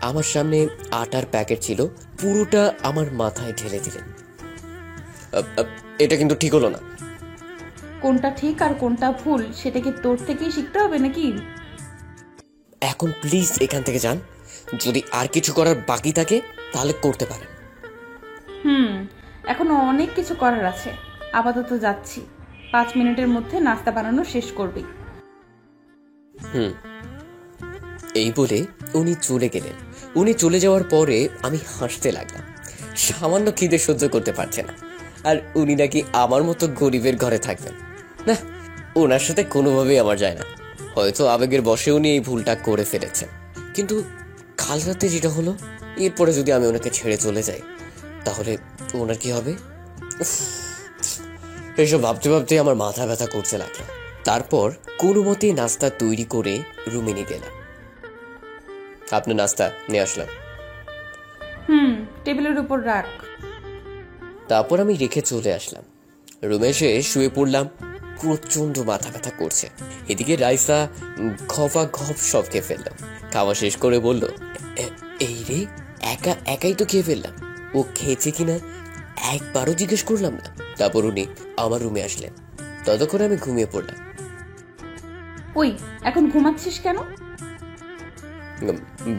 আমার সামনে আটার প্যাকেট ছিল, পুরোটা আমার মাথায় ঢেলে দিলেন। এটা কিন্তু ঠিক হলো না। কোনটা ঠিক আর কোনটা ভুল সেটা কি তোর থেকেই শিখতে হবে নাকি? এখন প্লিজ এখান থেকে যান। যদি আর কিছু করার বাকি থাকে তাহলে করতে পারেন। এখনো অনেক কিছু করার আছে। আপাতত যাচ্ছি, 5 মিনিটের মধ্যে নাস্তা বানানো শেষ করবি। এই বলে উনি চলে গেলেন। উনি চলে যাওয়ার পরে আমি হাসতে লাগলাম। সামান্য খিদে সহ্য করতে পারছে না, আর উনি নাকি আমার মতো গরিবের ঘরে থাকবেন। না, ওনার সাথে কোনোভাবেই আমার যায় না। হয়তো আবেগের বশে উনি এই ভুলটা করে ফেলেছেন, কিন্তু কাল রাতে যেটা হলো, এরপরে যদি আমি ওনাকে ছেড়ে চলে যাই তাহলে ওনার কি হবে? উফ, এসব ভাবতে ভাবতে আমার মাথা ব্যথা করতে লাগলো। তারপর কোনো মতে নাস্তা তৈরি করে রুমে নিয়ে গেলাম। আপনার নাস্তা নিয়ে আসলাম। টেবিলের উপর রাখ। তারপর আমি রেখে চলে আসলাম। রুমে এসে শুয়ে পড়লাম। প্রচন্ড মাথা ব্যথা করছে। এদিকে রাইসা ঘপা ঘপ সব খেয়ে ফেললাম। খাওয়া শেষ করে বলল, এই রে, একাই তো খেয়ে ফেললাম। ও খেয়েছে কিনা একবারও জিজ্ঞেস করলাম না। তারপর উনি আমার রুমে আসলেন। ততক্ষণ আমি ঘুমিয়ে পড়লাম। ওই, এখন ঘুমাচ্ছিস কেন?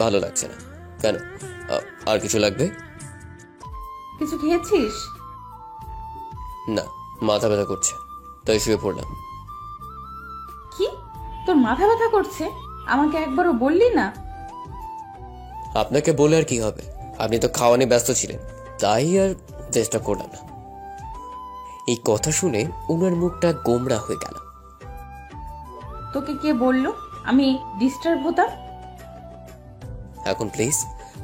ভালো লাগছে না। কেন, আর কিছু লাগবে? কিছু খেয়েছিস? না, মাথা ব্যথা করছে, তাই শুয়ে পড়লাম। কি, তোর মাথা ব্যথা করছে? আমাকে একবারও বললি না? আপনাকে বলে আর কি হবে, আপনি তো খাওয়া নিয়ে ব্যস্ত ছিলেন, তাই আর চেষ্টা করলাম না। এই কথা শুনে উনার মুখটা গোমড়া হয়ে গেল। তোকে কে বললো আমি ডিস্টার্ব হতাম? এখন প্লিজ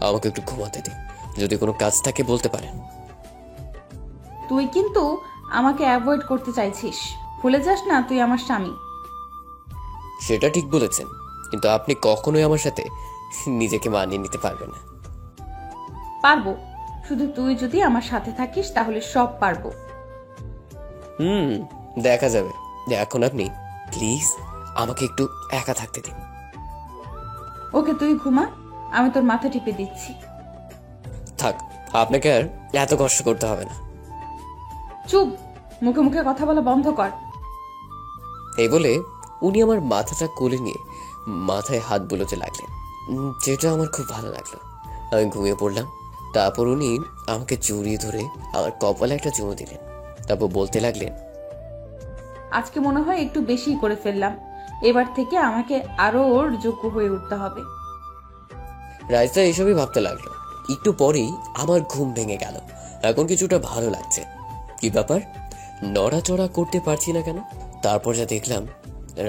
আমাকে একটু ঘুমাতে দিন। যদি কোনো কাজ থাকে বলতে পারেন। তুই কিন্তু আমাকে অ্যাভয়েড করতে চাইছিস। ভুলে যাস না তুই আমার স্বামী। সেটা ঠিক বলেছেন, কিন্তু আপনি কখনোই আমার সাথে নিজেকে মানিয়ে নিতে পারবেন না। পারবো, শুধু তুই যদি আমার সাথে থাকিস তাহলে সব পারবো। দেখা যাবে। এখন আপনি প্লিজ আমাকে একটু একা থাকতে দিন। ওকে, তুই ঘুমা, আমি তোর মাথা টিপে দিচ্ছি। থাক, আপনাকে আর এত কষ্ট করতে হবে না। চুপ, মুখে মুখে কথা বলা বন্ধ কর। এই বলে উনি আমার মাথাটা কোলে নিয়ে মাথায় হাত বুলোতে লাগলেন, যেটা আমার খুব ভালো লাগলো। আমি ঘুমিয়ে পড়লাম। তারপর উনি আমাকে জড়িয়ে ধরে আমার কপালে একটা চুমু দিলেন। তারপর বলতে লাগলেন, আজকে মনে হয় একটু বেশি করে ফেললাম, এবার থেকে আমাকে আরো ওর যোগ্য হয়ে উঠতে হবে। রাইসা এসবই ভাবতে লাগলো। একটু পরেই আমার ঘুম ভেঙে গেল। এখন কিছুটা ভালো লাগছে। কি ব্যাপার, নড়াচড়া করতে পারছি না কেন? তারপর যা দেখলাম,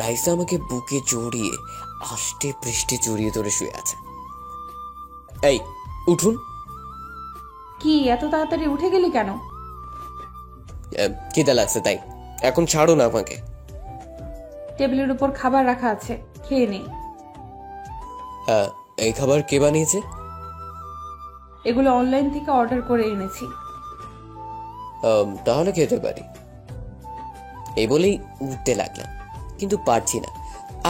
রাইসা আমাকে বুকে জড়িয়ে আষ্টে পৃষ্ঠে জড়িয়ে ধরে শুয়ে আছে। এই উঠুন। কি এত তাড়াতাড়ি উঠে গেলি কেন? খিদে লাগছে তাই। এখন ছাড়ো না আমাকে। টেবিলের উপর খাবার রাখা আছে, খেয়ে নে। হ্যাঁ, এই খাবার কে বানিয়েছে? এগুলো অনলাইন থেকে অর্ডার করে এনেছি। তাহলে খেতে পারি। এই বলেই উঠতে লাগলাম, কিন্তু পারছি না।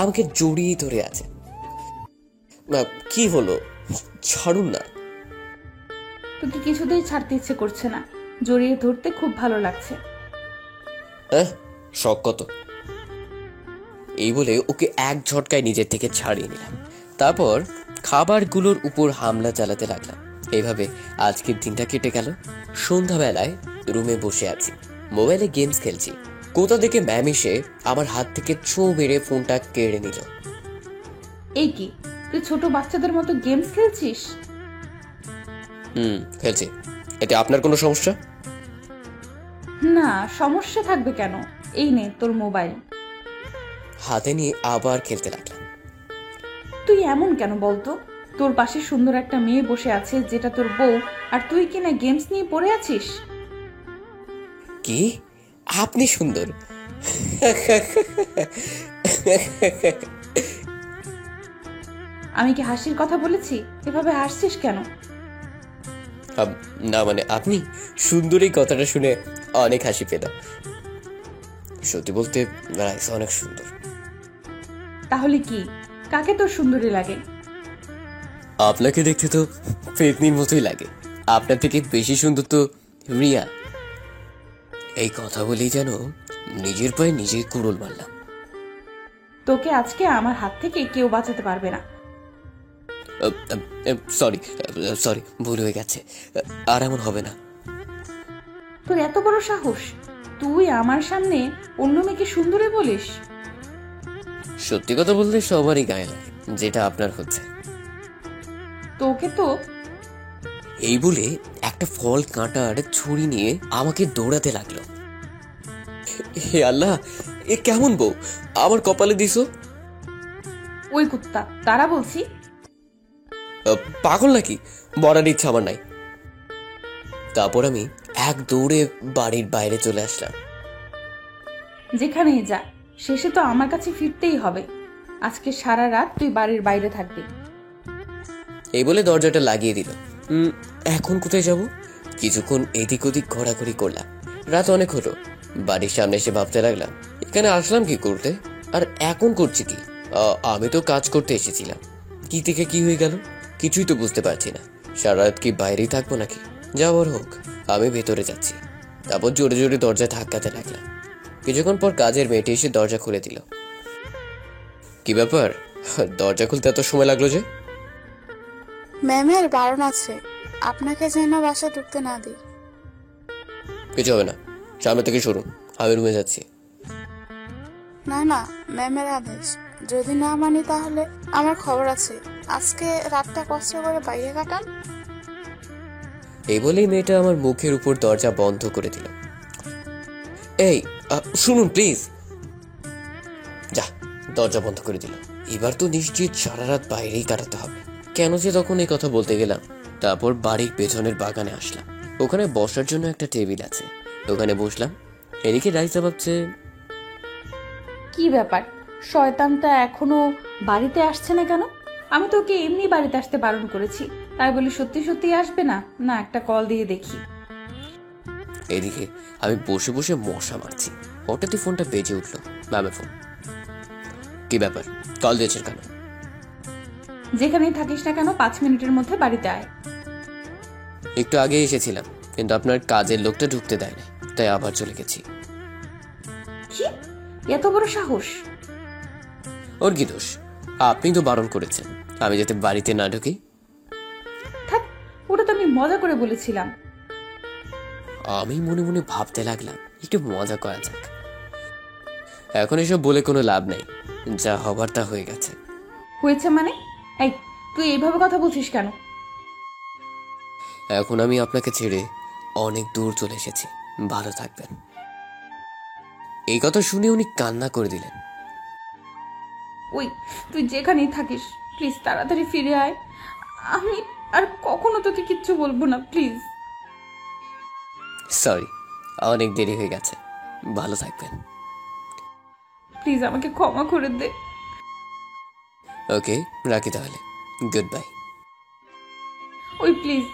আমাকে জড়িয়ে ধরে আছে। কি হলো, ছাড়ুন না। তোকে কিছুতেই ছাড়তে ইচ্ছে করছে না, জড়িয়ে ধরতে খুব ভালো লাগছে। শখ কত। এই বলে ওকে এক ঝটকায় নিজের থেকে ছাড়িয়ে নিলাম। তারপর খাবারগুলোর উপর হামলা চালাতে লাগলাম। এইভাবে আজকের দিনটা কেটে গেল। সন্ধ্যাবেলায় রুমে বসে আছি, মোবাইলে গেমস খেলছি। কোথা থেকে ম্যাম এসে আমার হাত থেকে ছোঁ মেরে ফোনটা কেড়ে নিল। এই কি, তুই ছোট বাচ্চাদের মতো গেমস খেলছিস? খেলছি। এতে আপনার কোনো সমস্যা? না, সমস্যা থাকবে কেন? এই নে তোর মোবাইল। হাতে নিয়ে আবার খেলতে লাগলাম। তুই এমন কেন বলতো? তোর পাশে সুন্দর একটা মেয়ে বসে আছে, যেটা তোর বউ, আর তুই কিনা গেমস নিয়ে পড়ে আছিস। কি আপনি সুন্দর? আমি কি হাসির কথা বলেছি? এভাবে হাসছিস কেন? না মানে আপনি সুন্দর, এই কথাটা শুনে অনেক হাসি পেল। সত্যি বলতে রাইসা অনেক সুন্দর। তাহলে কি, কাকে তোর সুন্দরী লাগে? আপনাকে দেখতে তো পেতনির মতোই লাগে। আপনার থেকে বেশি সুন্দর তো রিয়া। এই কথা বলেই যেন নিজের পায়ে নিজেই কুড়ুল মারলাম। তোকে আজকে আমার হাত থেকে কেউ বাঁচাতে পারবে না। সরি, ভুল হয়ে গেছে। আর এমন হবে না। তোর এত বড় সাহস, তুই আমার সামনে অন্য মেয়েকে সুন্দরী বলিস? সত্যি কথা বলতে সবারই গায়ে লাগে, যেটা আপনার হচ্ছে। তোকে তো। এই বলে একটা ফল কাঁটার ছুরি নিয়ে আমাকে দৌড়াতে লাগলো। হে আল্লাহ, এ কেমন বউ আমার কপালে দিছো? ওই কুত্তা, তারা বলছি। পাগল নাকি? মরার ইচ্ছা আমার নাই। তারপর আমি এক দৌড়ে বাড়ির বাইরে চলে আসলাম। যেখানেই যা, শেষে তো আমার কাছে ফিরতেই হবে। আজকে সারা রাত তুই বাড়ির বাইরে থাকবি। এই বলে দরজাটা লাগিয়ে দিল। এখন কোথায় যাব? কিছুক্ষণ এদিক ওদিক ঘোরাঘুরি করলাম। রাত অনেক হলো। বাড়ির সামনে এসে ভাবতে লাগলাম, এখানে আসলাম কি করতে, আর এখন করছি কি? আমি তো কাজ করতে এসেছিলাম। কি থেকে কি হয়ে গেল কিছুই তো বুঝতে পারছি না। সারা রাত কি বাইরেই থাকবো নাকি? যাওয়ার হোক, আমি ভেতরে যাচ্ছি। তারপর জোরে জোরে দরজা ধাক্কাতে লাগলাম। কিছুক্ষণ পর কাজের মেয়েটি এসে দরজা খুলে দিল। কি ব্যাপার, দরজা খুলতে এত সময় লাগলো যে? ম্যামের বারণ আছে, আপনাকে যেন বাসায় ঢুকতে না দিই। কিছু হবে না, সামনে থেকে সরুন, আমি রুমে যাচ্ছি। না না, ম্যামের আদেশ, যদি না মানি তাহলে আমার খবর আছে। আজকে রাতটা কষ্ট করে বাইরে কাটান। এই বলেই মেয়েটা আমার মুখের উপর দরজা বন্ধ করে দিল। এই শুনুন প্লিজ। যা, দরজা বন্ধ করে দিল। এবার তো নিশ্চিত সারা রাত বাইরেই কাটাতে হবে। কেন যে তখন এই কথা বলতে গেলাম। তারপর বাড়ির পেছনের বাগানে আসলাম। ওখানে বসার জন্য একটা টেবিল আছে, ওখানে বসলাম। এদিকে রাইসা ভাবছে, কি ব্যাপার, শয়তানটা এখনো বাড়িতে আসছে না কেন? আমি তো ওকে এমনি বাড়িতে আসতে বারণ করেছি, তাই বলি সত্যি সত্যি আসবে না? না, একটা কল দিয়ে দেখি। এদিকে আমি বসে বসে মশা মারছি, হঠাৎই ফোনটা বেজে উঠলো। ম্যামের ফোন। কি ব্যাপার, কল দিয়েছেন কেন? যেখানেই থাকিস না কেন 5 মিনিটের মধ্যে বাড়িতে আয়। একটু আগে এসেছিলাম, কিন্তু আপনার কাজের লোকটা ঢুকতে দেয় না, তাই আবার চলে গেছি। কি এত বড় সাহস? ওর কি দোষ? আপনি তো বারণ করেছেন আমি যাতে বাড়িতে না ঢুকি। থাক, ওটা তো আমি মজা করে বলেছিলাম। আমি মনে মনে ভাবতে লাগলাম একটু মজা করা যাক। এখন এসব বলে কোনো লাভ নেই, যা হবার তা হয়ে গেছে। হয়েছে মানে? এই, তুই এইভাবে কথা বলছিস কেন? এখন আমি আপনাকে ছেড়ে অনেক দূর চলে এসেছি, ভালো থাকবেন। এই কথা শুনে উনি কান্না করে দিলেন। ওই, তুই যেখানেই থাকিস প্লিজ তাড়াতাড়ি ফিরে আয়। আমি আর কখনো তোকে কিচ্ছু বলবো না, প্লিজ। সরি, অনেক দেরি হয়ে গেছে, ভালো থাকবেন। প্লিজ আমাকে ক্ষমা করে দে। ওকে, রাখি তাহলে, গুড বাই। ওই প্লিজ,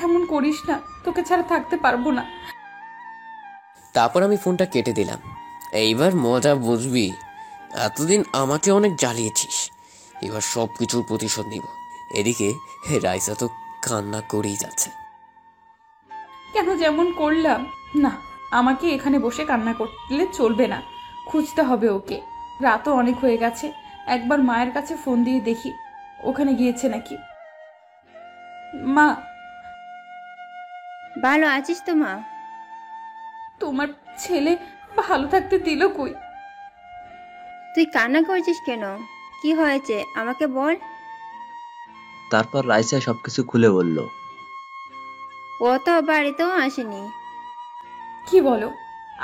এমন করিস না, তোকে ছাড়া থাকতে পারবো না। তারপর আমি ফোনটা কেটে দিলাম। এইবার মজা বুঝবি। এতদিন আমাকে অনেক জ্বালিয়েছিস, এবার সব কিছুর প্রতিশোধ নিব। এদিকে রাইসা তো কান্না করেই যাচ্ছে। কেন যেমন করলাম? না, আমাকে এখানে বসে কান্না করলে চলবে না, খুঁজতে হবে ওকে। রাতও অনেক হয়ে গেছে, একবার মায়ের কাছে ফোন দিয়ে দেখি ওখানে গিয়েছে নাকি। মা, ভালো আছিস তো মা? তোমার ছেলে ভালো থাকতে দিল কই? তুই কান্না করছিস কেন? কি হয়েছে আমাকে বল। তারপর রাইসা সবকিছু খুলে বলল। ও তো বাড়িতেও আসেনি। কি বলো?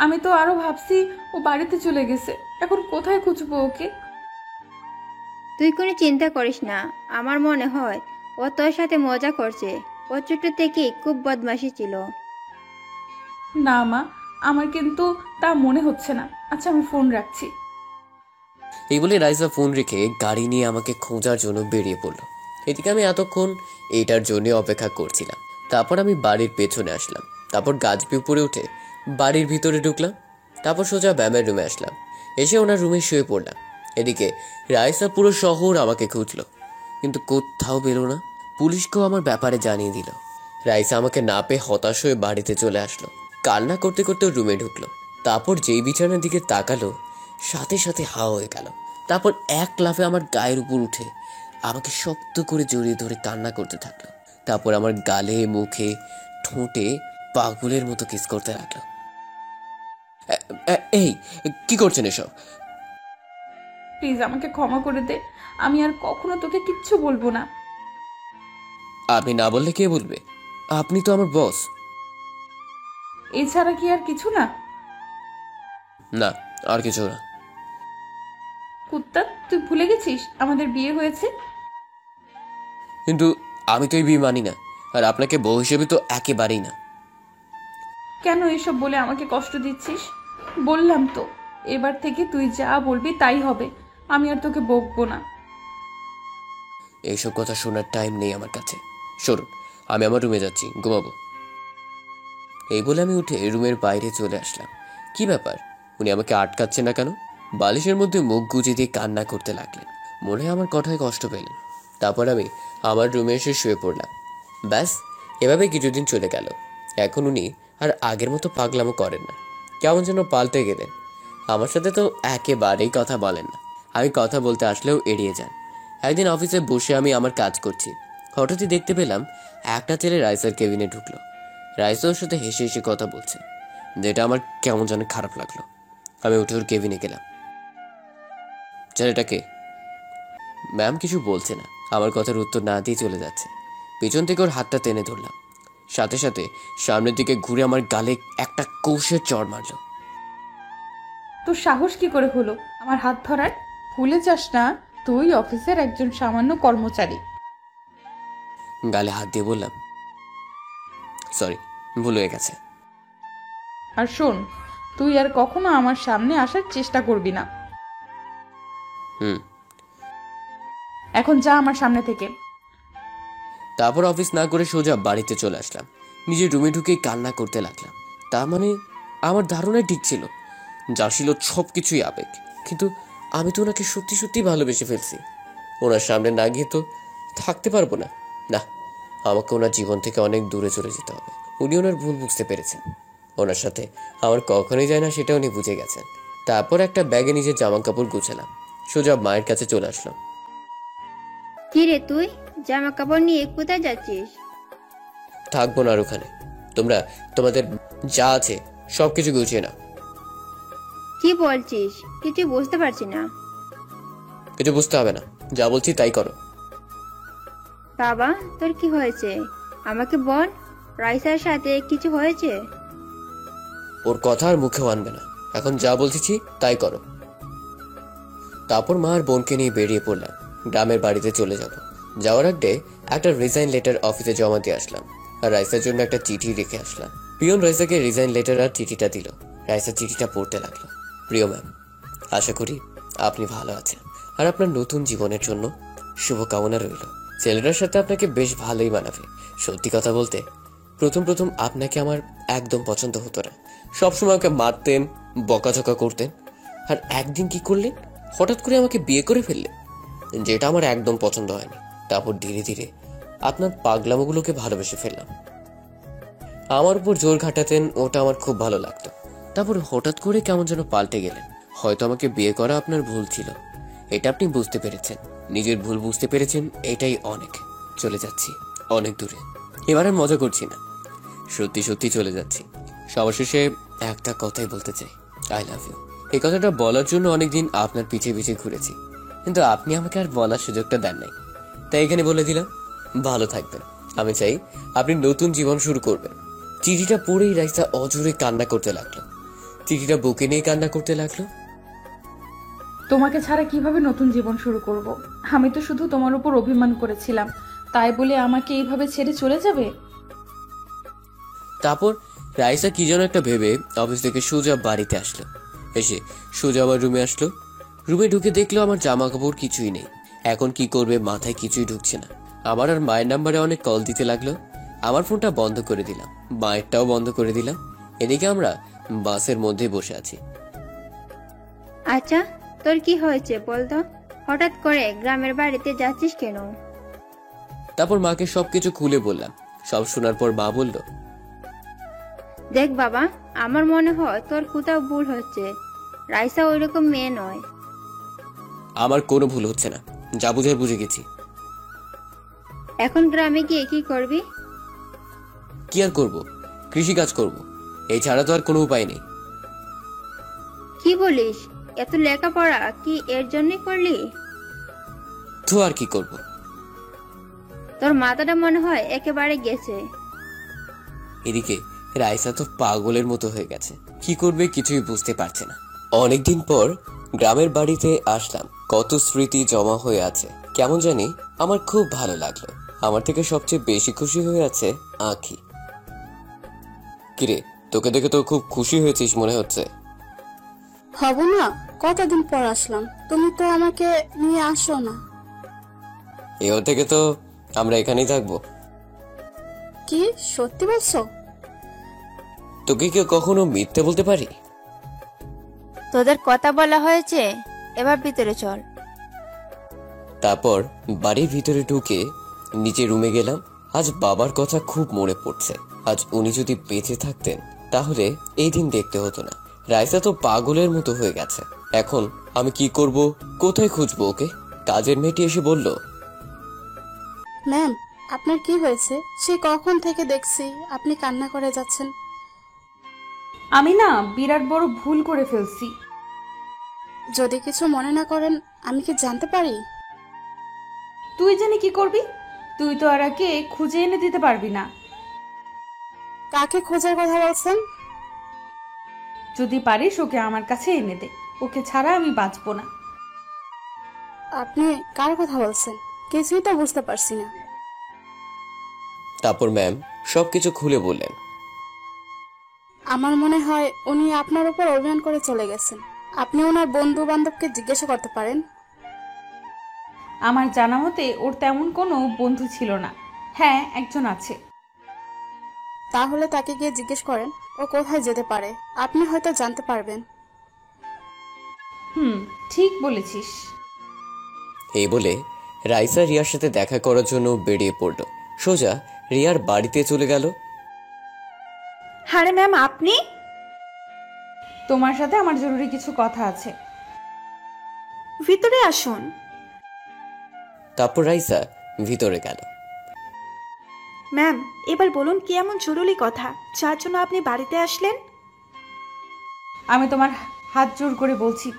আমি তো আরো ভাবছি ও বাড়িতে চলে গেছে, এখন কোথায় খুঁজবো ওকে? তুই কোনো চিন্তা করিস না, আমার মনে হয় ও তোর সাথে মজা করছে। ও ছোট থেকেই খুব বদমাশি ছিল। না মা, আমার কিন্তু তা মনে হচ্ছে না। আচ্ছা, আমি ফোন রাখছি। এই বলে রাইসা ফোন রেখে গাড়ি নিয়ে আমাকে খোঁজার জন্য বেরিয়ে পড়লো। এদিকে আমি এতক্ষণ এটার জন্য অপেক্ষা করছিলাম। তারপর আমি বাড়ির পেছনে আসলাম, তারপর গাছ উপরে উঠে বাড়ির ভিতরে ঢুকলাম, তারপর সোজা ব্যামের রুমে আসলাম। এসে ওনার রুমে শুয়ে পড়লাম। এদিকে রাইসা পুরো শহর আমাকে খুঁজলো, কিন্তু কোথাও পেল না। পুলিশকেও আমার ব্যাপারে জানিয়ে দিল। রাইসা আমাকে না পেয়ে হতাশ হয়ে বাড়িতে চলে আসলো, কান্না করতে করতে রুমে ঢুকলো। তারপর যেই বিছানার দিকে তাকালো, সাথে সাথে হা হয়ে গেল। তারপর এক লাফে আমার গায়ের উপর উঠে আমাকে শক্ত করে জড়িয়ে ধরে কান্না করতে থাকলো। তারপর আমার গালে, মুখে, ঠোঁটে পাগলের মতো কিস করতে লাগলো। এই কি করছেন এসব? প্লিজ আমাকে ক্ষমা করে দে, আমি আর কখনো তোকে কিচ্ছু বলবো না। আপনি না বললে কে বলবে? আপনি তো আমার বস। এছাড়া কি আর কিছু না? না, আর কিছু না। কুত্তা, তুই ভুলে গেছিস আমাদের বিয়ে হয়েছে? কিন্তু আমি তো এই বিয়ে মানি না, আর আপনাকে বউ হিসেবে তো একেবারেই না। কেন এসব বলে আমাকে কষ্ট দিচ্ছিস? বললাম তো, এবার থেকে তুই যা বলবি তাই হবে, আমি আর তোকে বকবো না। এইসব কথা শোনার টাইম নেই আমার কাছে। সরুন, আমি আমার রুমে যাচ্ছি, ঘুমাবো। এই বলে আমি উঠে রুমের বাইরে চলে আসলাম। কি ব্যাপার, উনি আমাকে আটকাচ্ছে না কেন? বালিশের মধ্যে মুখ গুজে দিয়ে কান্না করতে লাগলেন, মনে হয় আমার কথায় কষ্ট পেলেন। তারপর আমি আমার রুমে এসে শুয়ে পড়লাম। ব্যাস, এভাবে কিছুদিন চলে গেল। এখন উনি আর আগের মতো পাগলামো করেন না, কেমন যেন পাল্টে গেলেন। আমার সাথে তো একেবারেই কথা বলেন না, আমি কথা বলতে আসলেও এড়িয়ে যান। একদিন অফিসে বসে আমি আমার কাজ করছি, হঠাৎই দেখতে পেলাম একটা ছেলে রাইসার কেবিনে ঢুকলো। রাইসা ওর সাথে হেসে হেসে কথা বলছে, যেটা আমার কেমন যেন খারাপ লাগলো। আমি উঠে ওর কেবিনে গেলাম। ছেলেটাকে ম্যাম কিছু বলছে না, আমার কথার উত্তর না দিয়ে চলে যাচ্ছে। পিছন থেকে ওর হাতটা টেনে ধরলাম, সাথে সাথে সামনের দিকে ঘুরে আমার গালে একটা কৌশের চড় মারলো। তোর সাহস কি করে হলো আমার হাত ধরার? ভুলে যাস না, তুই অফিসের একজন সামান্য কর্মচারী। গালে হাত দিয়ে বললাম, সরি, ভুল হয়ে গেছে। আর শোন, তুই আর কখনো আমার সামনে আসার চেষ্টা করবি না। হুম। এখন যা আমার সামনে থেকে। তারপর অফিস না করে সোজা বাড়িতে চলে আসলাম। নিজের রুমে ঢুকেই কান্না করতে লাগলাম। তার মানে আমার ধারণাই ঠিক ছিল, যা ছিল সব কিছুই আবেগ। কিন্তু আমি তো ওনাকে সত্যি সত্যি ভালোবেসে ফেলছি। ওনার সামনে না গিয়ে তো থাকতে পারবো না। না, আমাকে ওনার জীবন থেকে অনেক দূরে চলে যেতে হবে। উনি ওনার ভুল বুঝতে পেরেছেন। ওনার সাথে আমার কখনোই যায় না সেটা উনি বুঝে গেছেন। তারপর একটা ব্যাগে নিজের জামা কাপড় গুছালাম, সোজা মায়ের কাছে চলে আসলাম। কি রে তুই জামা কাপড় নিয়ে কোথায় যাচ্ছিস? থাকবো না আর ওখানে। তোমরা তোমাদের যা আছে সবকিছু গুছিয়ে নাও। কি বলছিস? কিছু বুঝতে পারছি না। কিছু বুঝতে হবে না, যা বলছি তাই করো। বাবা, তোর কি হয়েছে? আমাকে বল। রাইসার সাথে কিছু হয়েছে? ওর কথা আর মুখেও আনবে না। এখন যা বলছি তাই করো। তারপর মা আর বোনকে নিয়ে বেরিয়ে পড়লাম। গ্রামের বাড়িতে চলে যাব। যাওয়ার আগে একটা রিজাইন লেটার অফিসে জমা দিয়ে আসলাম, আর রাইসার জন্য একটা চিঠি রেখে আসলাম। পিয়ন রাইসাকে রিজাইন লেটার আর চিঠিটা দিল। রাইসা চিঠিটা পড়তে লাগলো। প্রিয় ম্যাম, আশা করি আপনি ভালো আছেন, আর আপনার নতুন জীবনের জন্য শুভকামনা রইল। ছেলেটার সাথে আপনাকে বেশ ভালোই মানাবে। সত্যি কথা বলতে প্রথম প্রথম আপনাকে আমার একদম পছন্দ হতো না। সবসময় ওকে মারতেন, বকাঝকা করতেন। আর একদিন কি করলেন, হঠাৎ করে আমাকে বিয়ে করে ফেললেন, যেটা আমার একদম পছন্দ হয়নি। তারপর ধীরে ধীরে আপনার পাগলামোগুলোকে ভালোবেসে ফেললাম। আমার উপর জোর ঘাটাতেন, ওটা আমার খুব ভালো লাগতো। তারপর হঠাৎ করে কেমন যেন পাল্টে গেলেন। হয়তো আমাকে বিয়ে করা আপনার ভুল ছিল, এটা আপনি বুঝতে পেরেছেন। নিজের ভুল বুঝতে পেরেছেন, এটাই অনেক। চলে যাচ্ছি অনেক দূরে। এবার আর মজা করছি না, সত্যি সত্যি চলে যাচ্ছি। সবার শেষে একটা কথাই বলতে চাই, আই লাভ ইউ। এই কথাটা বলার জন্য অনেকদিন আপনার পিছে পিছে ঘুরেছি, কিন্তু আপনি আমাকে আর বলার সুযোগটা দেন নাই। তাই এখানে বলে দিলাম, ভালো থাকবেন। আমি চাই আপনি নতুন জীবন শুরু করবেন। চিঠিটা পড়েই রাইসা অজোরে কান্না করতে লাগলো। চিঠিটা বুকে নিয়ে কান্না করতে লাগলো। তোমাকে ছাড়া কিভাবে নতুন জীবন শুরু করব? আমি তো শুধু তোমার উপর অভিমান করেছিলাম, তাই বলে আমাকে এইভাবে ছেড়ে চলে যাবে? তারপর রাইসা কি যেন একটা ভেবে অফিস থেকে সোজা বাড়িতে আসলো। এসে সোজা আমার রুমে আসলো। রুমে ঢুকে দেখলো আমার জামা কাপড় কিছুই নেই। এখন কি করবে মাথায় কিছুই ঢুকছে না। আমার আর মায়ের নাম্বারে অনেক কল দিতে লাগলো। আমার ফোনটা বন্ধ করে দিলাম, মায়েরটাও বন্ধ করে দিলাম। এদিকে আমরা বাসের মধ্যে বসে আছি। আচ্ছা, তোর কি হয়েছে বলতো? হঠাৎ করে গ্রামের বাড়িতে যাচ্ছিস কেন? তারপর মাকে সবকিছু খুলে বললাম। সব শোনার পর মা বলল, দেখ বাবা, আমার মনে হয় তোর কোথাও ভুল হচ্ছে। রাইসা ওইরকম মেয়ে নয়। আমার কোনো ভুল হচ্ছে না, যা বুঝার বুঝে গেছি। এখন গ্রামে গিয়ে কি করবি? কি আর করবো, কৃষিকাজ করব। এই ছাড়া তো আর কোনো উপায় নেই। কি বলিস? এত লেখাপড়া কি এর জন্যই করলি? তো আর কি করব। তোর মাথাটা মনে হয় একেবারে গেছে। এদিকে রাইসা তো পাগলের মতো হয়ে গেছে, কি করবে কিছুই বুঝতে পারছে না। অনেকদিন পর গ্রামের বাড়িতে আসলাম। কত স্মৃতি জমা হয়ে আছে, কেমন জানি আমার খুব ভালো লাগলো। আমার থেকে সবচেয়ে বেশি খুশি হয়ে আছে আঁখি। কিরে, তোকে দেখে তো খুব খুশি হয়েছিস মনে হচ্ছে। হব না, কতদিন পর আসলাম, তুমি তো আমাকে নিয়ে আসো না। এও থেকে তো আমরা এখানেই থাকবো। কি সত্যি বলছো? তোকে কি কখনো মিথ্যে বলতে পারি? তোদের কথা বলা হয়েছে, এবার ভিতরে চল। তারপর বাড়ির ভিতরে ঢুকে নিচে রুমে গেলাম। আজ বাবার কথা খুব মনে পড়ছে। আজ উনি যদি বেঁচে থাকতেন তাহলে এই দিন দেখতে হতো না। রাইসা তো পাগলের মতো হয়ে গেছে। এখন আমি কি করব, কোথায় খুঁজবো ওকে? কাজের মেয়েটি এসে বলল, ম্যাম, আপনার কি হয়েছে? সে কখন থেকে দেখছি আপনি কান্না করে যাচ্ছেন। আমি না বিরাট বড় ভুল করে ফেলছি। যদি কিছু মনে না করেন, আমি কি জানতে পারি? তুই জেনে কি করবি? তুই তো আর একে খুঁজে এনে দিতে পারবি না। কাকে খোঁজার কথা বলছেন? যদি পারিস ওকে আমার কাছে এনে দে, ওকে ছাড়া আমি বাঁচবো না। আপনি কার কথা বলছেন? কিছুই তো বুঝতে পারছি না। তারপর ম্যাম সবকিছু খুলে বললেন। আমার মনে হয় উনি আপনার উপর অভিমান করে চলে গেছেন। আপনি ওনার বন্ধু বান্ধবকে জিজ্ঞাসা করতে পারেন। আমার জানা মতে ওর তেমন কোনো বন্ধু ছিল না। হ্যাঁ, একজন আছে। তাহলে তাকে গিয়ে জিজ্ঞেস করেন ও কোথায় যেতে পারে, আপনি হয়তো জানতে পারবেন। ঠিক বলেছিস। এই বলে রাইসা রিয়ার সাথে দেখা করার জন্য বেরিয়ে পড়ল। সোজা রিয়ার বাড়িতে চলে গেল। আরে ম্যাম, আপনি? তোমার সাথে আমার জরুরি কিছু কথা আছে। ভিতরে আসুন। তারপর রাইসা ভিতরে গেল। ম্যাম, এবার বলুন কি এমন জরুরি কথা যার জন্য আপনি বাড়িতে আসলেন? আমি তোমার হাত জোর করে বলছি।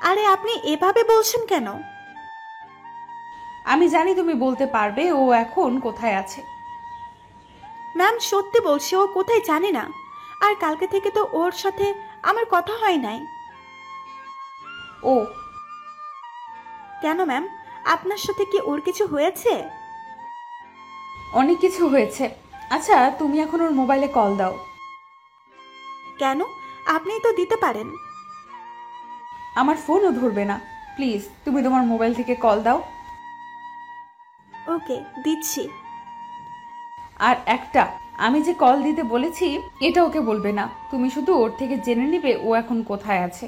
আরে আপনি এভাবে বলছেন কেন? আমি জানি তুমি বলতে পারবে ও এখন কোথায় আছে। ম্যাম, সত্যি বলছি, ও কোথায় জানে না। আর কালকে থেকে তো ওর সাথে আমার কথা হয় নাই। ও কেন ম্যাম, আপনার সাথে কি ওর কিছু হয়েছে? অনেক কিছু হয়েছে। আচ্ছা, তুমি এখন ওর মোবাইলে কল দাও। কেন? আপনিই তো দিতে পারেন। আমার ফোনও ধরবে না। প্লিজ তুমি তোমার মোবাইল থেকে কল দাও। ওকে, দিচ্ছি। আর একটা, আমি যে কল দিতে বলেছি এটা ওকে বলবে না। তুমি শুধু ওর থেকে জেনে নিবে ও এখন কোথায় আছে।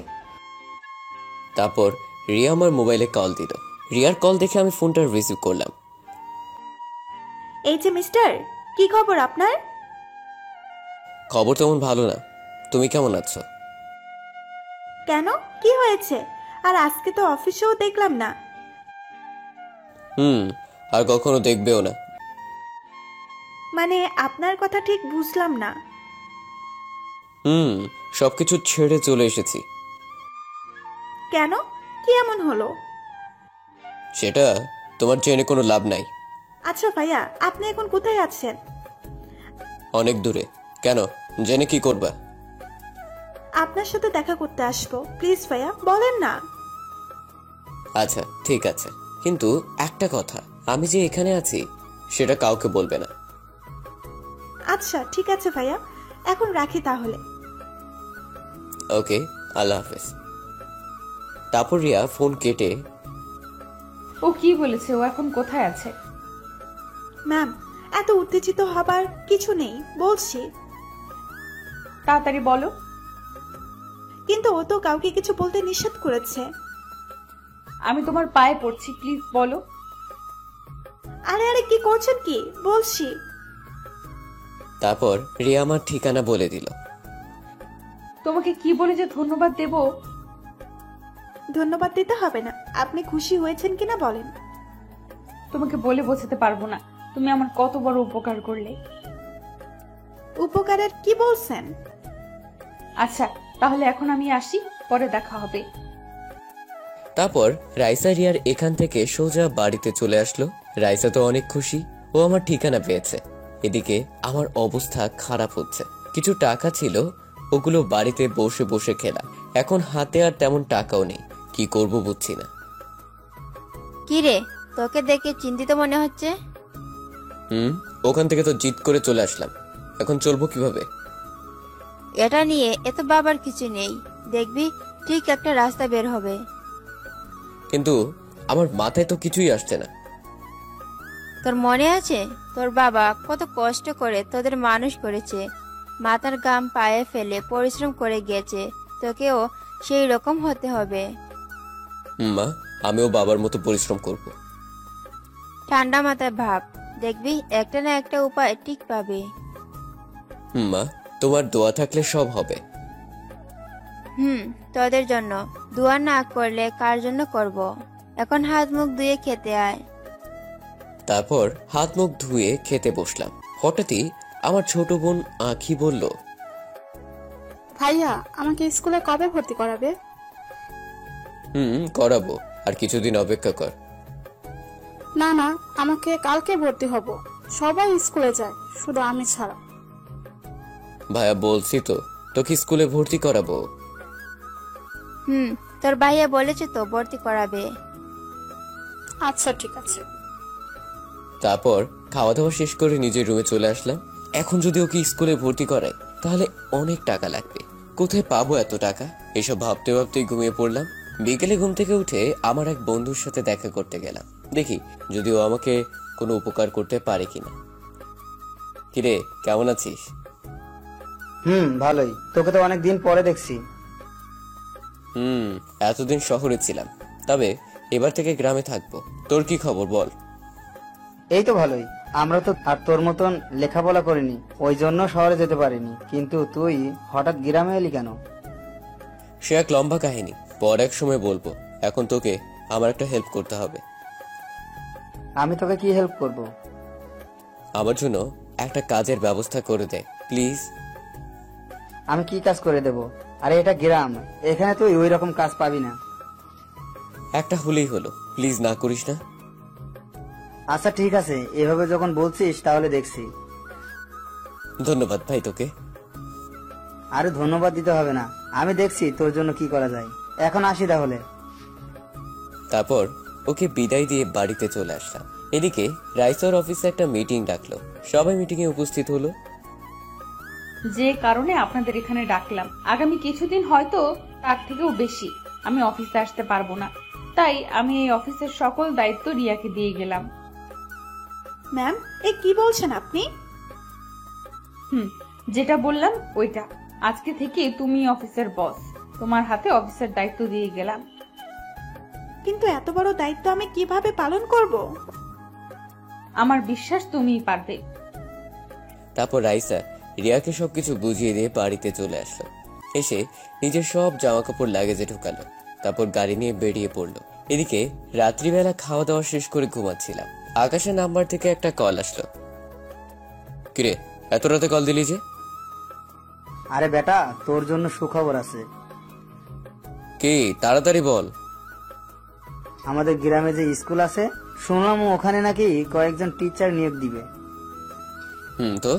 তারপর রিয়া আমার মোবাইলে কল দিল। রিয়ার কল দেখে আমি ফোনটা রিসিভ করলাম। এই যে মিস্টার, কি খবর আপনার? খবর তেমন ভালো না। তুমি কেমন আছো? কেন, কি হয়েছে? আর আজকে তো অফিসেও দেখলাম না। আর কখনো দেখবেও না। মানে আপনার কথা ঠিক বুঝলাম না। সবকিছু ছেড়ে চলে এসেছি। কেন, কি এমন হলো? সেটা তোমার জেনে কোনো লাভ নাই। আচ্ছা ভাইয়া, আপনি এখন কোথায় আছেন? অনেক দূরে। কেন, জেনে কি করবা? আপনার সাথে দেখা করতে আসবো। প্লিজ ভাইয়া, বলেন না। আচ্ছা ঠিক আছে, কিন্তু একটা কথা, আমি যে এখানে আছি সেটা কাউকে বলবে না। আচ্ছা ঠিক আছে ভাইয়া, এখন রাখি তাহলে। ওকে, আল্লাহ হাফেজ। তারপর রিয়া ফোন কেটে ও কি বলেছে ও এখন কোথায় আছে? ম্যাম, এত উত্তেজিত হবার কিছু নেই, বলছি। তাড়াতাড়ি বলো। কিন্তু ও তো কাউকে কিছু বলতে নিষেধ করেছে। আমি তোমার পায়ে পড়ছি, প্লিজ বলো। আরে আরে, কি করছেন কি, বলছি। তারপর রিয়া আমার ঠিকানা বলে দিল। তোমাকে কি বলে যে ধন্যবাদ দেব? ধন্যবাদ দিতে হবে না, আপনি খুশি হয়েছেন কিনা বলেন। তোমাকে বলে বোঝাতে পারবো না তুমি আমার কত বড় উপকার করলে। উপকারের কি বলছেন? আচ্ছা তাহলে এখন আমি আসি, পরে দেখা হবে। তারপর রাইসা রিয়ার এখান থেকে সোজা বাড়িতে চলে আসলো। রাইসা তো অনেক খুশি, ও আমার ঠিকানা পেয়েছে। এদিকে আমার অবস্থা খারাপ হচ্ছে। কিছু টাকা ছিল, ওগুলো বাড়িতে বসে বসে খেলাম। এখন হাতে আর তেমন টাকাও নেই, কি করব বুঝছি না। কি রে, তোকে দেখে চিন্তিত মনে হচ্ছে। ওখান থেকে তো জিদ করে চলে আসলাম, এখন চলবো কিভাবে? এটা নিয়ে এত বাবার কিছু নেই, দেখবি ঠিক একটা রাস্তা বের হবে। কিন্তু আমার মাথায় তো কিছুই আসছে না। তোর মনে আছে তোর বাবা কত কষ্ট করে তোদের মানুষ করেছে, মাথার ঘাম পায়ে ফেলে পরিশ্রম করে গেছে, তোকেও সেই রকম হতে হবে। মা, আমিও বাবার মতো পরিশ্রম করব। ঠান্ডা মাথায় ভাব, দেখবি একটা না একটা উপায় ঠিক পাবে। মা, তোমার দোয়া থাকলে সব হবে। তোদের জন্য। দোয়া না করলে কার জন্য করব? এখন হাত মুখ ধুয়ে খেতে আয়। তারপর হাত মুখ ধুয়ে খেতে বসলাম। হঠাৎই আমার ছোট বোন আঁখি বলল, ভাইয়া, আমাকে স্কুলে কবে ভর্তি করাবে? করাবো, আর কিছুদিন অপেক্ষা কর। না না, আমাকে কালকে ভর্তি হব। সবাই স্কুলে যায়, শুধু আমি ছাড়া। ভাইয়া বলছি তো, তোকে স্কুলে ভর্তি করাবো। তোর ভাইয়া বলেছে তো ভর্তি করাবে। আচ্ছা ঠিক আছে। তারপর খাওয়া দাওয়া শেষ করে নিজের রুমে চলে আসলাম। এখন যদি ওকে স্কুলে ভর্তি করাই তাহলে অনেক টাকা লাগবে, কোথায় পাবো এত টাকা? এসব ভাবতে ভাবতেই ঘুমিয়ে পড়লাম। বিকেলে ঘুম থেকে উঠে আমার এক বন্ধুর সাথে দেখা করতে গেলাম, দেখি যদিও আমাকে কোনো উপকার করতে পারে কিনা। কিরে, কেমন আছিস? ভালোই। তোকে তো অনেকদিন পরে দেখছি। এতদিন শহরে ছিলাম, তবে এবার থেকে গ্রামে থাকবো। তোর কি খবর বল? এই তো ভালোই। আমরা তো আর তোর মতন লেখাপড়া করিনি, ওই জন্য শহরে যেতে পারিনি। কিন্তু তুই হঠাৎ গ্রামে এলি কেন? সে এক লম্বা কাহিনী, পর এক সময় বলবো। এখন তোকে আমার একটা হেল্প করতে হবে। আমি তোকে কি হেল্প করব? আমার জন্য একটা কাজের ব্যবস্থা করে দে প্লিজ। আমি কি কাজ করে দেব? আরে এটা গ্রাম, এখানে তুই ওই রকম কাজ পাবি না। একটা হলেই হলো, প্লিজ না করিস না। আচ্ছা ঠিক আছে, এভাবে যখন বলছিস তাহলে দেখছি। ধন্যবাদ ভাই তোকে। আরে ধন্যবাদ দিতে হবে না, আমি দেখছি তোর জন্য কি করা যায়। এখন আসি তাহলে। তারপর ওকে বিদায় দিয়ে বাড়িতে চলে আসলাম। এদিকে রাইসার অফিসে একটা মিটিং ডাকলো, সবাই মিটিং এ উপস্থিত হলো। যে কারণে আপনাদের এখানে ডাকলাম, আগামী কিছুদিন হয়তো তার থেকেও বেশি আমি অফিসে আসতে পারবো না, তাই আমি এই অফিসের সকল দায়িত্ব রিয়াকে দিয়ে গেলাম। ম্যাম, এ কি বলছেন আপনি? যেটা বললাম ওইটা। আজকে থেকে তুমি অফিসের বস, তোমার হাতে অফিসের দায়িত্ব দিয়ে গেলাম। কিন্তু এত বড় দায়িত্ব আমি কিভাবে পালন করব? আমার বিশ্বাস তুমিই পারবে। তারপর রাইসা রিয়াকে সবকিছু বুঝিয়ে দিয়ে বাড়িতে চলে আসলো। এসে নিজের সব জামা কাপড় লাগেজে ঢুকালো, তারপর গাড়ি নিয়ে বেরিয়ে পড়লো। এদিকে রাত্রিবেলা খাওয়া দাওয়া শেষ করে ঘুমাচ্ছিলাম, আকাশের নাম্বার থেকে একটা কল আসলো। কিরে, এত রাতে কল দিলি যে? আরে বেটা, তোর জন্য সুখবর আছে। কি, তাড়াতাড়ি বল। আমাদের গ্রামে যে স্কুল আছে, শুনলাম ওখানে নাকি কয়েকজন টিচার নিয়োগ দিবে। তো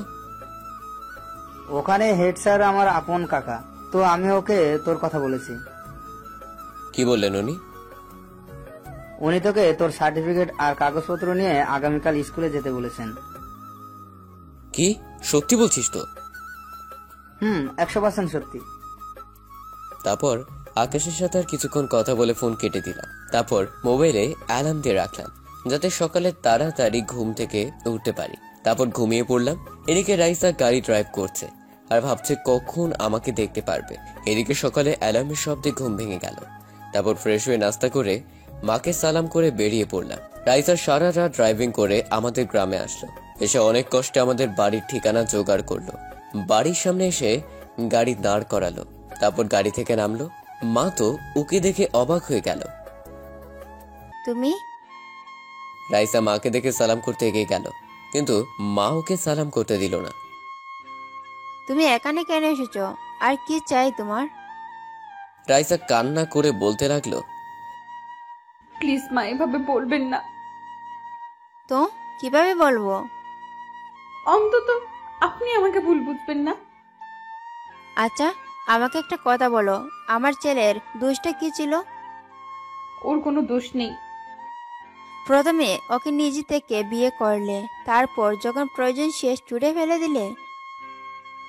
ওখানে হেড স্যার আমার আপন কাকা, তো আমি ওকে তোর কথা বলেছি। কি বললেন উনি? উনি তোকে তোর সার্টিফিকেট আর কাগজপত্র নিয়ে আগামীকাল স্কুলে যেতে বলেছেন। কি, সত্যি বলছিস তো? 100% সত্যি। তারপর আকাশের সাথে আর কিছুক্ষণ কথা বলে ফোন কেটে দিলাম। তারপর মোবাইলে অ্যালার্ম দিয়ে রাখলাম, যাতে সকালে তাড়াতাড়ি ঘুম থেকে উঠতে পারি। তারপর ঘুমিয়ে পড়লাম। এদিকে রাইসা গাড়ি ড্রাইভ করছে আর ভাবছে কখন আমাকে দেখতে পারবে। এদিকে সকালে অ্যালার্মের শব্দে ঘুম ভেঙে গেল। তারপর ফ্রেশ হয়ে নাস্তা করে মাকে সালাম করে বেরিয়ে পড়লাম। রাইসা সারা রাত ড্রাইভিং করে আমাদের গ্রামে আসলো। এসে অনেক কষ্টে আমাদের বাড়ির ঠিকানা জোগাড় করলো। বাড়ির সামনে এসে গাড়ি দাঁড় করালো, তারপর গাড়ি থেকে নামলো। মা তো ওকে দেখে অবাক হয়ে গেল। তুমি? রাইসা মাকে দেখে সালাম করতে এগিয়ে গেল, কিন্তু মা ওকে সালাম করতে দিল না। তুমি এখানে কেন এসেছো? আর কি চাই তোমার? রাইসা কান্না করে বলতে লাগলো, প্লিজ মা, এভাবে বলবেন না। তো কিভাবে বলবো? অন্তত আপনি আমাকে ভুল বুঝবেন না। আচ্ছা, আমাকে একটা কথা বলো, আমার ছেলের দোষটা কি ছিল? ওর কোনো দোষ নেই। প্রথমে ওকে নিজে থেকে বিয়ে করলে, তারপর যখন প্রয়োজন শেষ ছুড়ে ফেলে দিলে।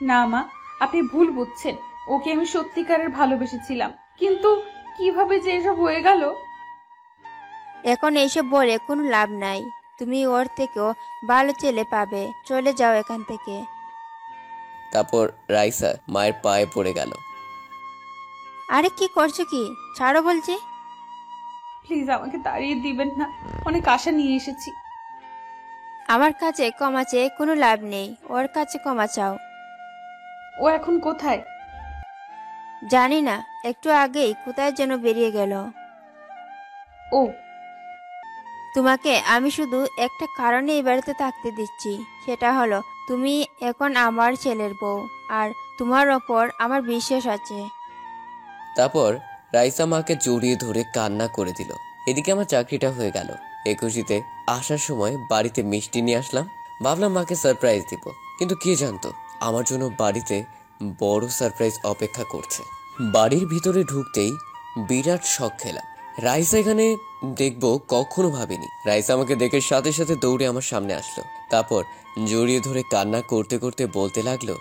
না মা, আপনি ভুল বুঝছেন। ওকে আমি সত্যিকারের ভালোবেসেছিলাম, কিন্তু কিভাবে যে এসব হয়ে গেল। এখন এইসব বলে কোনো লাভ নাই। তুমি ওর থেকেও ভালো ছেলে পাবে, চলে যাও এখান থেকে। তারপর রাইসা মায়ের পায়ে পড়ে গেল। আরে কি করছো কি? ছাড়ো বলছি। প্লিজ আমাকে তাড়িয়ে দিবেন না, অনেক আশা নিয়ে এসেছি। আমার কাছে ক্ষমা চেয়ে কোনো লাভ নেই, ওর কাছে ক্ষমা চাও। ও এখন কোথায়? জানি না, একটু আগেই কোথায় যেন বেরিয়ে গেল। ও, তোমাকে আমি শুধু একটা কারণে এই বাড়িতে থাকতে দিচ্ছি, সেটা হলো তুমি এখন আমার ছেলের বউ, আর তোমার ওপর আমার বিশ্বাস আছে। তারপর রাইসা মাকে জড়িয়ে ধরে কান্না করে দিল। এদিকে আমার চাকরিটা হয়ে গেল। এই খুশিতে আসার সময় বাড়িতে মিষ্টি নিয়ে আসলাম, ভাবলাম মাকে সারপ্রাইজ দিব, কিন্তু কে জানতো আমার জন্য বাড়িতে বড় সারপ্রাইজ অপেক্ষা করছে। বাড়ির ভিতরে ঢুকতেই বিরাট শখ খেলাম। রাইসা এখানে দেখবো কখনো ভাবিনি। রাইসা আমাকে দেখে সাথে সাথে দৌড়ে আমার সামনে আসলো, তারপর জড়িয়ে ধরে কান্না করতে করতে বলতে লাগলো,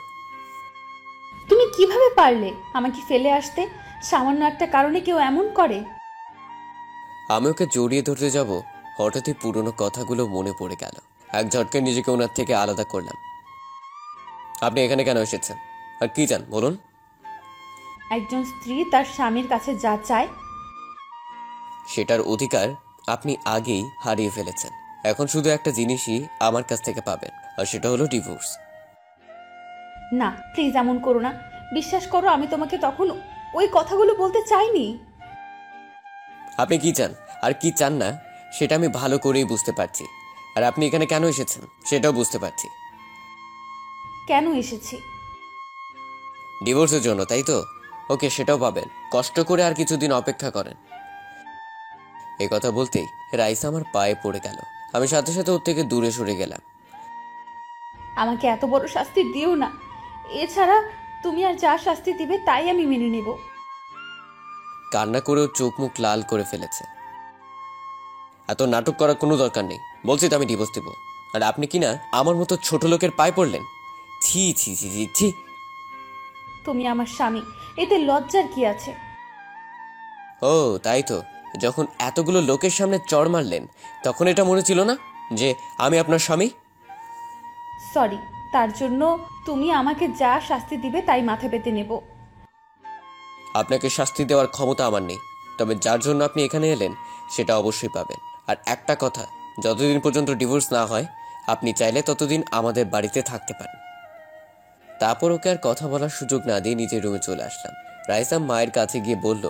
তুমি কিভাবে পারলে আমাকে ফেলে আসতে? সামান্য একটা কারণে কেউ এমন করে? আমি ওকে জড়িয়ে ধরতে যাব, হঠাৎই পুরনো কথাগুলো মনে পড়ে গেল। এক ঝটকায় নিজেকে ওনার থেকে আলাদা করলাম। আপনি এখানে কেন এসেছেন আর কি চান বলুন? একজন স্ত্রী তার স্বামীর কাছে যা চায় সেটার অধিকার আপনি আগেই হারিয়ে ফেলেছেন। এখন শুধু একটা জিনিসই আমার কাছ থেকে পাবেন, আর সেটা হলো ডিভোর্স। না প্লিজ এমন করো না। বিশ্বাস করো আমি তোমাকে তখন ওই কথাগুলো বলতে চাইনি। আপনি কি চান আর কি চান না সেটা আমি ভালো করেই বুঝতে পারছি, আর আপনি এখানে কেন এসেছেন সেটাও বুঝতে পারছি। কেন এসেছি? ডিভোর্সের জন্য, তাই তো? ওকে, সেটাও পাবেন। কষ্ট করে আর কিছুদিন অপেক্ষা করেন। এই কথা বলতেই রাইসা আমার পায়ে পড়ে গেল। আমি সাথে সাথে ওর থেকে দূরে সরে গেলাম। আমাকে এত বড় শাস্তি দিও না। এছাড়া তুমি আর যা শাস্তি দিবে তাই আমি মেনে নেব। কান্না করে ওর চোখ মুখ লাল করে ফেলেছে। এত নাটক করার কোনো দরকার নেই। বলছি তো আমি ডিভোর্স দেবো, আর আপনি কি না আমার মতো ছোট লোকের পায়ে পড়লেন? ছি ছি ছি ছি ছি। তুমি আমার স্বামী, এতে লজ্জার কি আছে? ও তাই তো, যখন এতগুলো লোকের সামনে চড় মারলেন তখন এটা মনে ছিল না যে আমি আপনার স্বামী? সরি, তার জন্য তুমি আমাকে যা শাস্তি দিবে তাই মাথা পেতে নেব। আপনাকে শাস্তি দেওয়ার ক্ষমতা আমার নেই, তবে যার জন্য আপনি এখানে এলেন সেটা অবশ্যই পাবেন। আর একটা কথা, যতদিন পর্যন্ত ডিভোর্স না হয় আপনি চাইলে ততদিন আমাদের বাড়িতে থাকতে পারেন। তারপর ওকে আর কথা বলার সুযোগ না দিয়ে নিজের রুমে চলে আসলাম। রাইসা মায়ের কাছে গিয়ে বলল,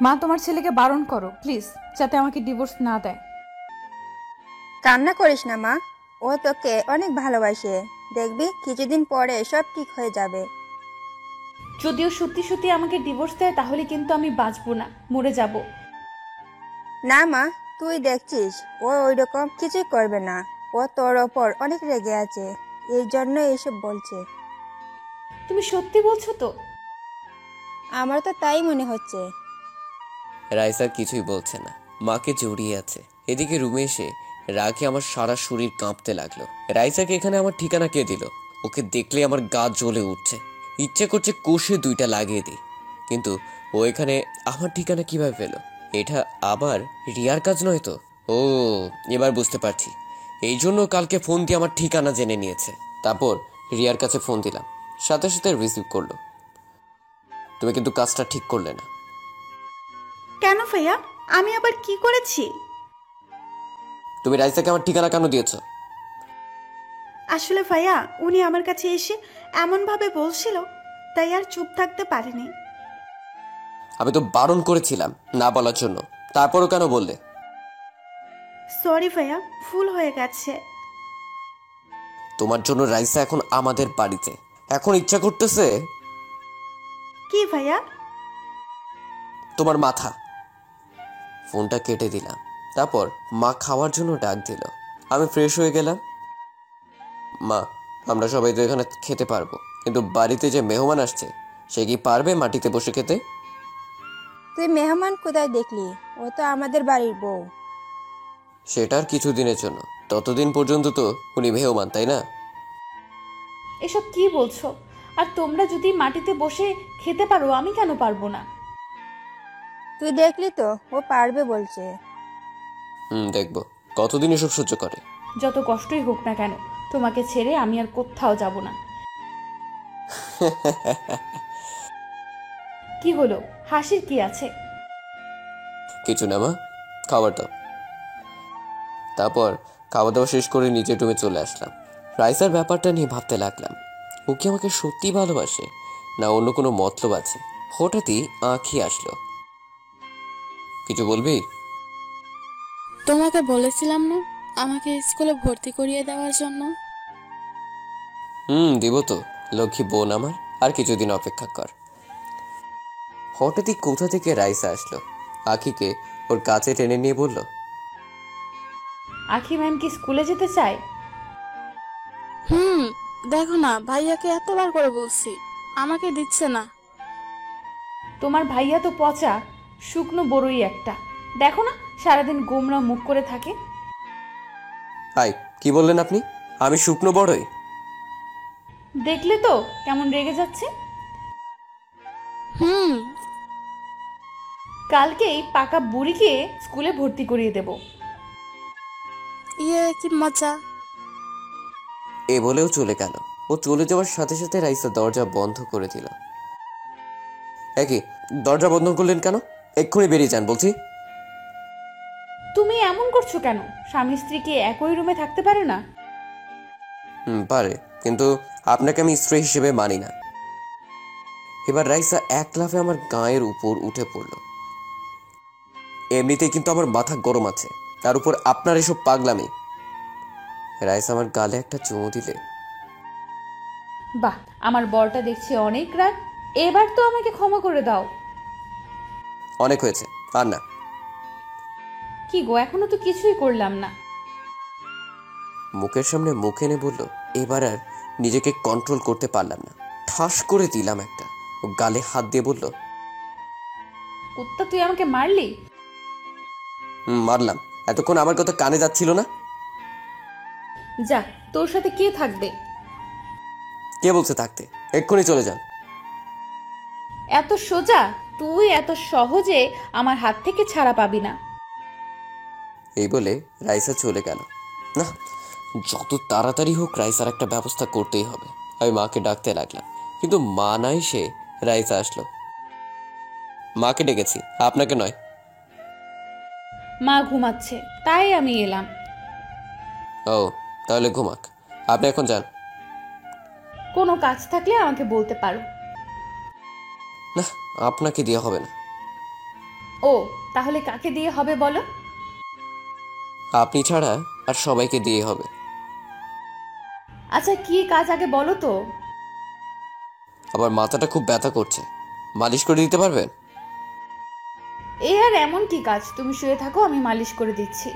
মা, তোমার ছেলেকে বারণ করো প্লিজ, যাতে আমাকে ডিভোর্স না দেয়। কান্না করিস না মা, ও তোকে অনেক ভালোবাসে। দেখবি কিছুদিন পরে সব ঠিক হয়ে যাবে। যদিও সত্যি সত্যি আমাকে ডিভোর্স দেয় তাহলে কিন্তু আমি বাঁচবো না, মরে যাব। না মা, তুই দেখছিস ও ওইরকম কিছুই করবে না। ও তোর ওপর অনেক রেগে আছে, এই জন্য এইসব বলছে। তুমি সত্যি বলছো তো? আমার তো তাই মনে হচ্ছে। রাইসা কিছুই বলছে না, মাকে জড়িয়ে আছে। এদিকে রুমে এসে রাগে আমার সারা শরীর কাঁপতে লাগলো। রাইসাকে এখানে আমার ঠিকানা কে দিল? ওকে দেখলে আমার গা জ্বলে উঠছে, ইচ্ছে করছে কষে দুইটা লাগিয়ে দিই। কিন্তু ও এখানে আমার ঠিকানা কিভাবে পেলো? এটা আবার রিয়ার কাজ নয় তো? ও, এবার বুঝতে পারছি, এই জন্য কালকে ফোন দিয়ে আমার ঠিকানা জেনে নিয়েছে। তারপর রিয়ার কাছে ফোন দিলাম, সাথে সাথে রিসিভ করলো। তুমি কিন্তু কাজটা ঠিক করলে না। কেন ভাইয়া, আমি আবার কি করেছি? তুমি রাইসাকে আমার ঠিকানা কেন দিয়েছো? আসলে ভাইয়া, উনি আমার কাছে এসে এমন ভাবে বলছিল, তাই আর চুপ থাকতে পারিনি। আমি তো বারণ করেছিলাম না বলার জন্য, তারপরও কেন বললে? সরি ভাইয়া, ভুল হয়ে গেছে। তোমার জন্য রাইসা এখন আমাদের বাড়িতে। এখন ইচ্ছা করতেছে কি ভাইয়া? তোমার মাথা। ফোনটা কেটে দিলাম। তারপর মা খাওয়ার জন্য ডাক দিল। আমি ফ্রেশ হয়ে গেলাম। মা, আমরা সবাই তো এখানে খেতে পারবো, কিন্তু বাড়িতে যে মেহমান আসছে সে কি পারবে মাটিতে বসে খেতে? তুই মেহমান কোথায় দেখলি? ও তো আমাদের বাড়ির বউ। সেটার কিছুদিনের জন্য, ততদিন পর্যন্ত তো উনি মেহমান, তাই না? এসব কি বলছো? আর তোমরা যদি মাটিতে বসে খেতে পারো, আমি কেন পারবো না? তুই দেখলি তো, ও পারবে বলছে। দেখবো কতদিন এসব সহ্য করে। যত কষ্টই হোক না কেন, তোমাকে ছেড়ে আমি আর কোথাও যাব না। কি হলো, হাসির কি আছে? কিছু না মা, খাবার দাও। তারপর খাওয়া দাওয়া শেষ করে নিজের রুমে চলে আসলাম। রাইসার ব্যাপারটা নিয়ে ভাবতে লাগলাম। ও কি আমাকে সত্যি ভালোবাসে, না অন্য কোনো মতলব আছে? হঠাৎই আঁখি আসলো। কিছু বলবি? তোমাকে বলেছিলাম না আমাকে স্কুলে ভর্তি করিয়ে দেওয়ার জন্য? দিব তো, লক্ষ্মী বোন আমার, আর কিছুদিন অপেক্ষা কর। হঠাৎই কোথা থেকে রাইসা আসলো, আঁখিকে ওর কাছে টেনে নিয়ে বলল, আখি ম্যাম কি স্কুলে যেতে চায়? দেখো না, ভাইয়াকে এতবার করে বলছি, আমাকে দিচ্ছে না। তোমার ভাইয়া তো পচা শুকনো বড়ই একটা, দেখো না সারাদিন গোমরা মুখ করে থাকে। হাই, কি বললেন আপনি? আমি শুকনো বড়ই? দেখলে তো কেমন রেগে যাচ্ছে। কালকেই পাকা বুড়িকে স্কুলে ভর্তি করিয়ে দেব। ইয়ে কি মজা। এ বলেও চলে গেল। ও চলে যাওয়ার সাথে সাথে রাইসা দরজা বন্ধ করে দিল। একই দরজা বন্ধ করলেন কেন? এক্ষুনি বেরিয়ে যান বলছি। তুমি এমন করছো কেন? স্বামী স্ত্রী কি একই রুমে থাকতে পারে না? পারে, কিন্তু আপনাকে আমি স্ত্রী হিসেবে মানি না। এবার রাইসা এক লাফে আমার গায়ের উপর উঠে পড়ল। এমনিতেই কিন্তু আমার মাথা গরম আছে, তার উপর আপনার এসব পাগলামি। রাইসা আমার গালে একটা চুমু দিলে। বাহ, আমার বরটা দেখছি অনেক রাগ। এবার তো আমাকে ক্ষমা করে দাও। অনেক হয়েছে, আর না। কি গো, এখনো তো কিছুই করলাম না। মুখের সামনে মুখ এনে বলল। এবার আর নিজেকে কন্ট্রোল করতে পারলাম না, ঠাস করে দিলাম একটা। ও গালে হাত দিয়ে বলল, কুত্তা তুই আমাকে মারলি? মারলাম। এতক্ষণ আমার কথা কানে যাচ্ছিল না? যা, তোর সাথে কে থাকবে? কে বলছে থাকতে? এক্ষুনি চলে যান। এত সোজা? তুই এত সহজে আমার হাত থেকে ছাড়া পাবি না। এই বলে রাইসা চলে গেল। না, যত তাড়াতাড়ি হোক রাইসার একটা ব্যবস্থা করতেই হবে। আমি মাকে ডাকতে লাগলাম, কিন্তু মা নাই, সে রাইসা আসলো। মাকে ডেকেছি, আপনাকে নয়। মা ঘুমাচ্ছে, তাই আমি এলাম। ও, তাহলে ঘুমাক। আপনি এখন যান। কোনো কাজ থাকলে আমাকে বলতে পারো। না, আপনাকে দিয়ে হবে না। ও, তাহলে কাকে দিয়ে হবে বলো? আপনি ছাড়া আর সবাইকে দিয়ে হবে। আচ্ছা, কি কাজ আগে বলো তো। আবার মাথাটা খুব ব্যথা করছে, মালিশ করে দিতে পারবেন? এ আর এমন কি কাজ? তুমি শুয়ে থাকো, আমি মালিশ করে দিচ্ছি।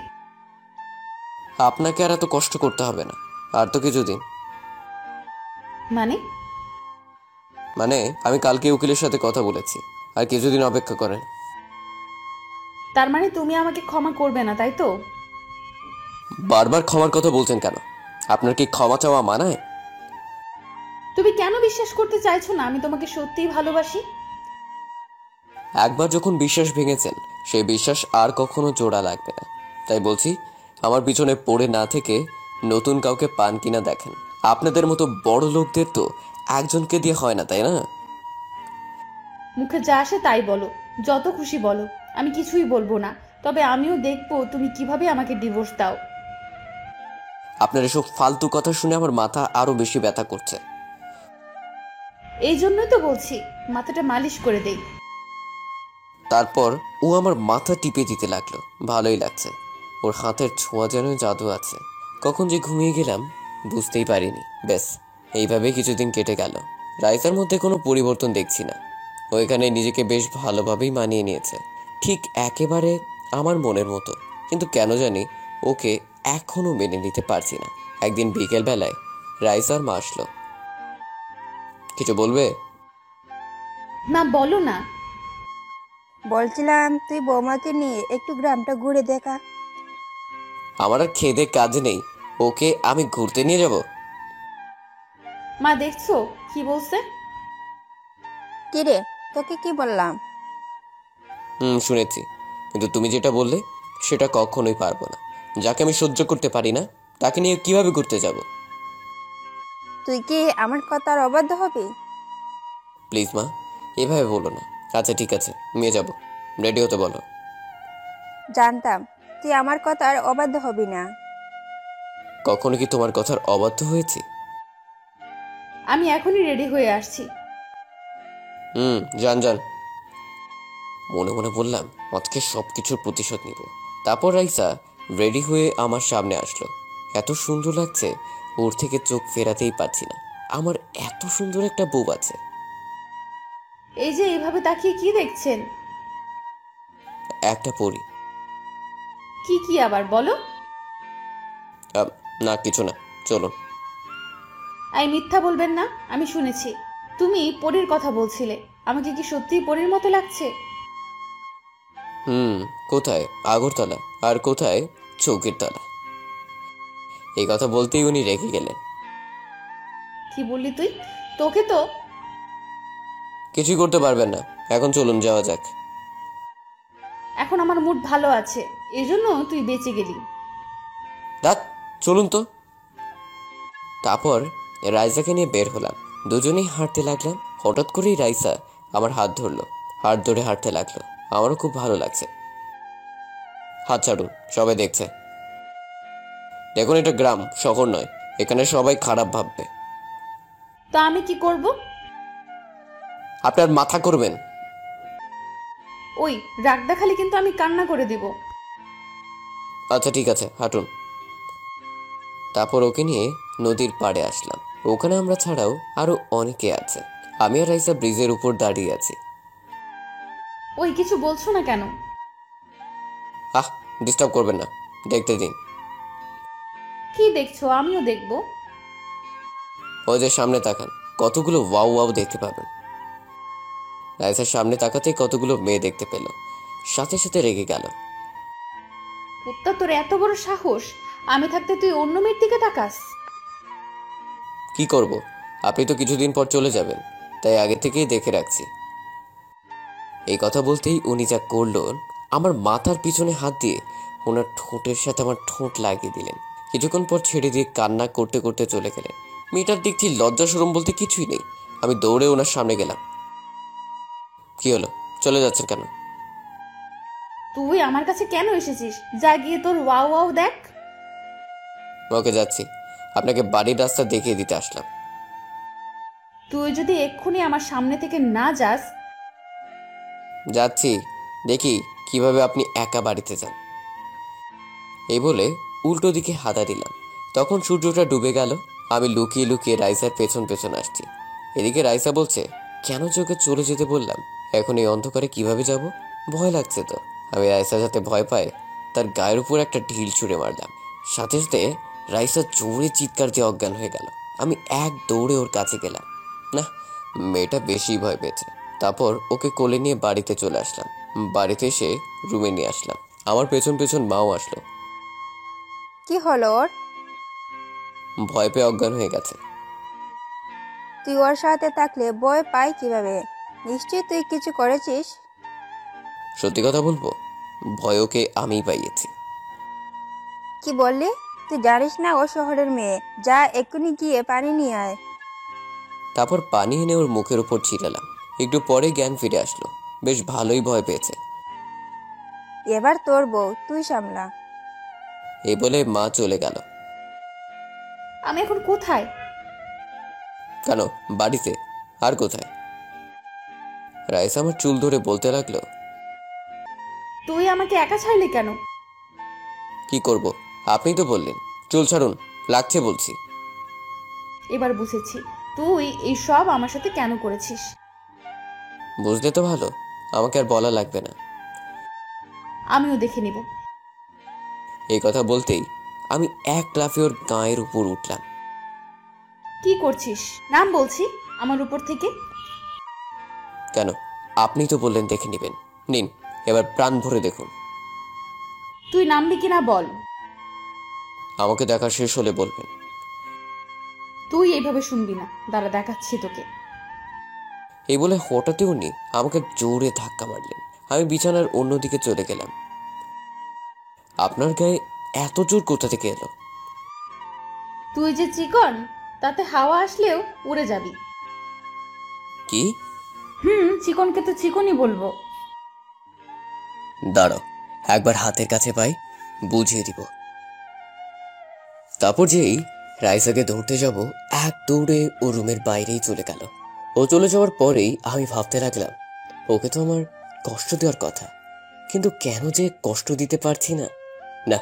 আপনাকে আর এত কষ্ট করতে হবে না, আর তো কিছুদিন। মানে? মানে আমি কালকে উকিলের সাথে কথা বলেছি, আর কিছুদিন অপেক্ষা করেন। তার মানে তুমি আমাকে ক্ষমা করবে না, তাই তো? বারবার ক্ষমার কথা বলছেন কেন? আপনার কি ক্ষমা চাওয়া মানায়? তুমি কেন বিশ্বাস করতে চাইছো না আমি তোমাকে সত্যিই ভালোবাসি? একবার যখন বিশ্বাস ভেঙেছেন, সেই বিশ্বাস আর কখনো জোড়া লাগবে না। তাই বলছি, আমার পিছনে পড়ে না থেকে নতুন কাউকে পান কিনা দেখেন। আপনাদের মতো বড় লোকদের তো একজনকে দিয়ে হয় না, তাই না? মুখে যা আসে তাই বলো, যত খুশি বলো, আমি কিছুই বলবো না। তবে আমিও দেখবো তুমি কিভাবে আমাকে ডিভোর্স দাও। আপনার এসব ফালতু কথা শুনে আমার মাথা আরো বেশি ব্যথা করছে। এই জন্যই তো বলছি মাথাটা মালিশ করে দেই। তারপর ও আমার মাথা টিপে দিতে লাগলো। ভালোই লাগছে, ওর হাতের ছোঁয়া যেন জাদু আছে। কখন যে ঘুমিয়ে গেলাম বুঝতেই পারিনি। ব্যাস, এইভাবে কিছুদিন কেটে গেল। রাইসার মধ্যে কোনো পরিবর্তন দেখছি না। ওইখানে নিজেকে বেশ ভালোভাবেই মানিয়ে নিয়েছে, ঠিক একেবারে আমার মনের মতো। কিন্তু কেন জানি ওকে এখনো মেনে নিতে পারছি না। একদিন বিকেল বেলায় রাইসার মা আসলো। কিছু বলবে? না, বলো না। বলছিলাম তুই বৌমাকে নিয়ে একটু গ্রামটা ঘুরে দেখা। আমার আর খেদে কাজ নেই, ওকে আমি ঘুরতে নিয়ে যাব? মা দেখছো কি বলছে? কিরে, তোকে কি বললাম? শুনেছি, কিন্তু তুমি যেটা বললে সেটা কখনোই পারবো না। যাকে আমি সহ্য করতে পারি না তাকে নিয়ে কিভাবে ঘুরতে যাব? তুই কি আমার কথার অবাধ্য হবি? প্লিজ মা, এভাবে বলো না। আচ্ছা ঠিক আছে, নিয়ে যাব। রেডি হতে বলো। জানতাম তুই আমার কথার অবাধ্য হবি না। কখনো কি তোমার কথার অবাধ্য হয়েছি? আমি এখনই রেডি হয়ে আসছি। যান যান। মনে মনে বললাম আজকে সবকিছুর প্রতিশোধ নিব। তারপর রাইসা রেডি হয়ে আমার সামনে আসলো। এত সুন্দর লাগছে, ওর থেকে চোখ ফেরাতেই পারছি না। আমার এত সুন্দর একটা বউ আছে। এই যে এইভাবে তাকিয়ে কি দেখছেন? একটা পরি। কি কি আবার বলো? না কিছু না, চলো। আই মিথ্যা বলবেন না, আমি শুনেছি তুমি পরীর কথা বলছিলে। আমাকে কি সত্যিই পরীর মতো লাগছে? কোথায় আগরতলা আর কোথায় চৌকির তলা? এই কথা বলতেই উনি রেগে গেলেন। কি বললি তুই? তোকে তো কিছুই করতে পারবেন না। এখন চলুন, যাওয়া যাক। এখন আমার মুড ভালো আছে, এজন্য তুই বেঁচে গেলি। রাত, চলুন তো। তারপর রাইসাকে নিয়ে বের হলাম। দুজনেই হাঁটতে লাগলাম। হঠাৎ করেই রাইসা আমার হাত ধরলো, হাত ধরে হাঁটতে লাগলো। আমারও খুব ভালো লাগছে। হাত ছাড়ুন, সবাই দেখছে। দেখুন, এটা গ্রাম, শহর নয়। এখানে সবাই খারাপ ভাববে। তো আমি কি করব? আপনার মাথা করবেন। ওই রাগ দেখালে কিন্তু আমি কান্না করে দিব। আচ্ছা ঠিক আছে, হাঁটুন। তারপর ওকে নিয়ে নদীর পাড়ে আসলাম। ওখানে আমরা ছাড়াও আরো অনেকে আছে। আমি আর রাইসা ব্রিজের উপর দাঁড়িয়ে আছি। ওই কিছু বলছো না কেন? ডিস্টার্ব করবেন না, দেখতে দিন। কি দেখছো? আমিও দেখব। ওই যে সামনে তাকান, কতগুলো ওয়াও ওয়াও দেখতে পাবেন। রাইসার সামনে তাকাতেই কতগুলো মেয়ে দেখতে পেল, সাথে সাথে রেগে গেল। কুত্তা, তোর এত বড় সাহস! আমি থাকতে তুই অন্য মেয়ের দিকে তাকাস? কি করব, আপনি তো কিছুদিন পর চলে যাবেন, তাই আগে থেকেই দেখে রাখছি। এই কথা বলতেই উনি যা করল, আমার মাথার পিছনে হাত দিয়ে ওনার ঠোঁটের সাথে আমার ঠোঁট লাগিয়ে দিলেন। কিছুক্ষণ পর ছেড়ে দিয়ে কান্না করতে করতে চলে গেলেন। মেয়েটার দেখছি লজ্জা শরম বলতে কিছুই নেই। আমি দৌড়ে ওনার সামনে গেলাম। কি হলো, চলে যাচ্ছেন কেন? তুই আমার কাছে কেন এসেছিস? যা গিয়ে তোর ওয়াও ওয়াও দেখ। ওকে, যাচ্ছি। আপনাকে বাড়ির রাস্তা দেখিয়ে দিতে আসলাম। তুই যদি এক্ষুনি আমার সামনে থেকে না যাস। যাচ্ছি, দেখি কিভাবে আপনি একা বাড়িতে যান। এই বলে উল্টো দিকে হাঁটা দিলাম। তখন সূর্যটা ডুবে গেল। আমি লুকিয়ে লুকিয়ে রাইসার পেছন পেছন আসছি। এদিকে রাইসা বলছে, কেন চোখে চলে যেতে বললাম, এখন এই অন্ধকারে কিভাবে যাব? ভয় লাগছে তো। আমি রাইসা যাতে ভয় পায় তার গায়ের উপর একটা ঢিল ছুঁড়ে মারলাম। সাথে সাথে রাইসা জোরে চিৎকার দিয়ে অজ্ঞান হয়ে গেল। আমি এক দৌড়ে ওর কাছে গেলাম। না, মেয়েটা বেশি ভয় পেয়েছে। তারপর ওকে কোলে নিয়ে বাড়িতে চলে আসলাম। বাড়িতে এসে রুমে নিয়ে আসলাম। আমার পেছন পেছন মাও আসলো। কি হলো ওর? ভয় পেয়ে অজ্ঞান হয়ে গেছে। তুই ওর সাথে থাকলে ভয় পাই কিভাবে? নিশ্চয়ই তুই কিছু করেছিস। সত্যি কথা বলবো, ভয় ওকে আমিই পাইয়েছি। কি বললি? তুই জানিস না ও শহরের মেয়ে? যা এক্ষুনি গিয়ে পানি নিয়ে আয়। তারপর পানি এনে ওর মুখের উপর ছিটালাম। একটু পরে জ্ঞান ফিরে আসলো। বেশ ভালোই ভয় পেয়েছে। এবার তোর বউ, তুই সামলা। এই বলে মা চলে গেল। আমি এখন কোথায়? কেন, বাড়িতে। আর কোথায়? রাইসা আমার চুল ধরে বলতে লাগলো, তুই আমাকে একা ছাড়লি কেন? কি করব, আপনি তো বললেন। চুল ছাড়ুন, লাগছে বলছি। এবার বুঝেছি তুই এই সব আমার সাথে কেন করেছিস। বুঝলে তো ভালো, আমাকে আর বলা লাগবে না। আমিও দেখে নিব। এই কথা বলতেই আমি এক লাফে ওর গায়ের উপর উঠলাম। কি করছিস? নাম বলছি আমার উপর থেকে। কেন, আপনি তো বললেন দেখে নেবেন। নিন, এবার প্রাণ ভরে দেখুন। তুই নামবি কিনা বল। আমাকে দেখা শেষ হলে বলবেন। তুই এইভাবে শুনবি না, দাঁড়া দেখাচ্ছি তোকে। এই বলে হঠাৎই উনি আমাকে জোরে ধাক্কা মারলেন। আমি বিছানার অন্যদিকে চলে গেলাম। আপনার গায়ে এত জোর কোথা থেকে এলো? তুই যে চিকন, তাতে হাওয়া আসলেও উড়ে যাবি। কি? চিকনকে তো চিকনই বলবো। দাঁড়াও, একবার হাতের কাছে পাই, বুঝিয়ে দিব। তারপর যেই রাইসাকে ধরতে যাব, এক দৌড়ে ও রুমের বাইরেই চলে গেল। ও চলে যাওয়ার পরেই আমি ভাবতে লাগলাম, ওকে তো আমার কষ্ট দেওয়ার কথা, কিন্তু কেন যে কষ্ট দিতে পারছি না। না,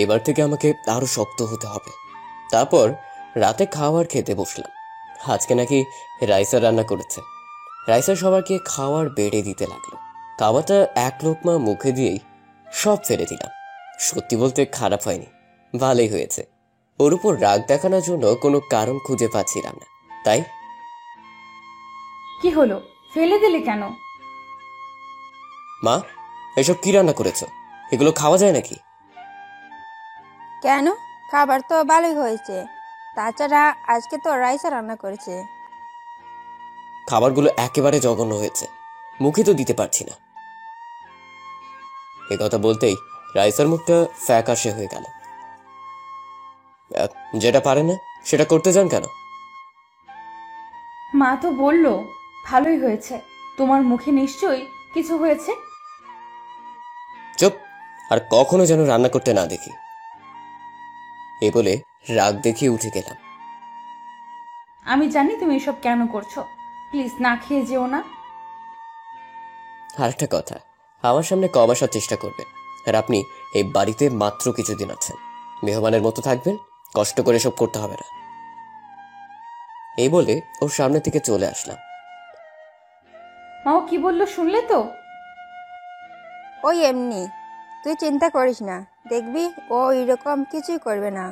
এবার থেকে আমাকে আরো শক্ত হতে হবে। তারপর রাতে খাবার খেতে বসলাম। আজকে নাকি রাইসা রান্না করেছে। রাইসা সবাইকে খাওয়ার বেড়ে দিতে লাগলো। খাবারটা এক লোকমা মুখে দিয়েই সব ফেলে দিলাম। সত্যি বলতে খারাপ হয়নি, ভালোই হয়েছে। ওর উপর রাগ দেখানোর জন্য কোনো কারণ খুঁজে পাচ্ছিলাম না, তাই। কি হলো, ফেলে দিলে কেন? মা, এসব কি রান্না করেছো? এগুলো খাওয়া যায় নাকি? কেন, খাবার তো ভালোই হয়েছে। তাছাড়া আজকে তো রাইসা রান্না করেছে। খাবারগুলো একেবারে জঘন্য হয়েছে, মুখে তো দিতে পারছি না। কথা বলতেই রাইসার মুখটা ফ্যাকাশে হয়ে গেল। যেটা পারে না সেটা করতে যান কেন? মা তো বলল ভালোই হয়েছে, তোমার মুখে নিশ্চয়ই কিছু হয়েছে। চুপ, আর কখনো যেন রান্না করতে না দেখি। এই বলে রাগ দেখিয়ে উঠে গেলাম। আমি জানি তুমি এসব কেন করছো, প্লিজ না খেয়ে যেও না। আর একটা কথা, আমার সামনে কম আসার চেষ্টা করবেন। আর আপনি এই বাড়িতে মাত্র কিছুদিন আছেন, মেহমানের মতো থাকবেন, কষ্ট করে সব করতে হবে না। এই বলে ওর সামনে থেকে চলে আসলাম। মাও কি বললো শুনলে তো? ওই এমনি, তুই চিন্তা করিস না, দেখবি ও এরকম কিছুই করবে না।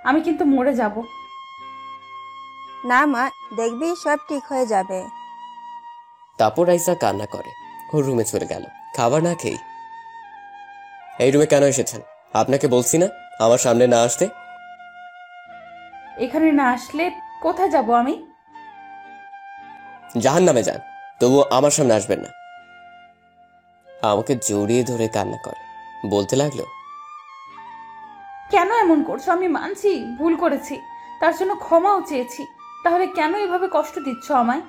আমি কিন্তু মরে যাব। না মা, দেখবি সব ঠিক হয়ে যাবে। তারপর রাইসা কান্না করে ওর রুমে চলে গেল খাবার না খেয়ে। এই রুমে কেন এসেছেন? আপনাকে বলছি না আমার সামনে না আসতে? এখানে না আসলে কোথায় যাব আমি? জাহান্নামে যান, তবুও আমার সামনে আসবেন না। আমাকে জড়িয়ে ধরে কান্না করে বলতে লাগলো, কেন এমন করছো? আমি মানছি ভুল করেছি, তার জন্য ক্ষমাও চেয়েছি, তাহলে কেন এভাবে কষ্ট দিচ্ছ আমায়?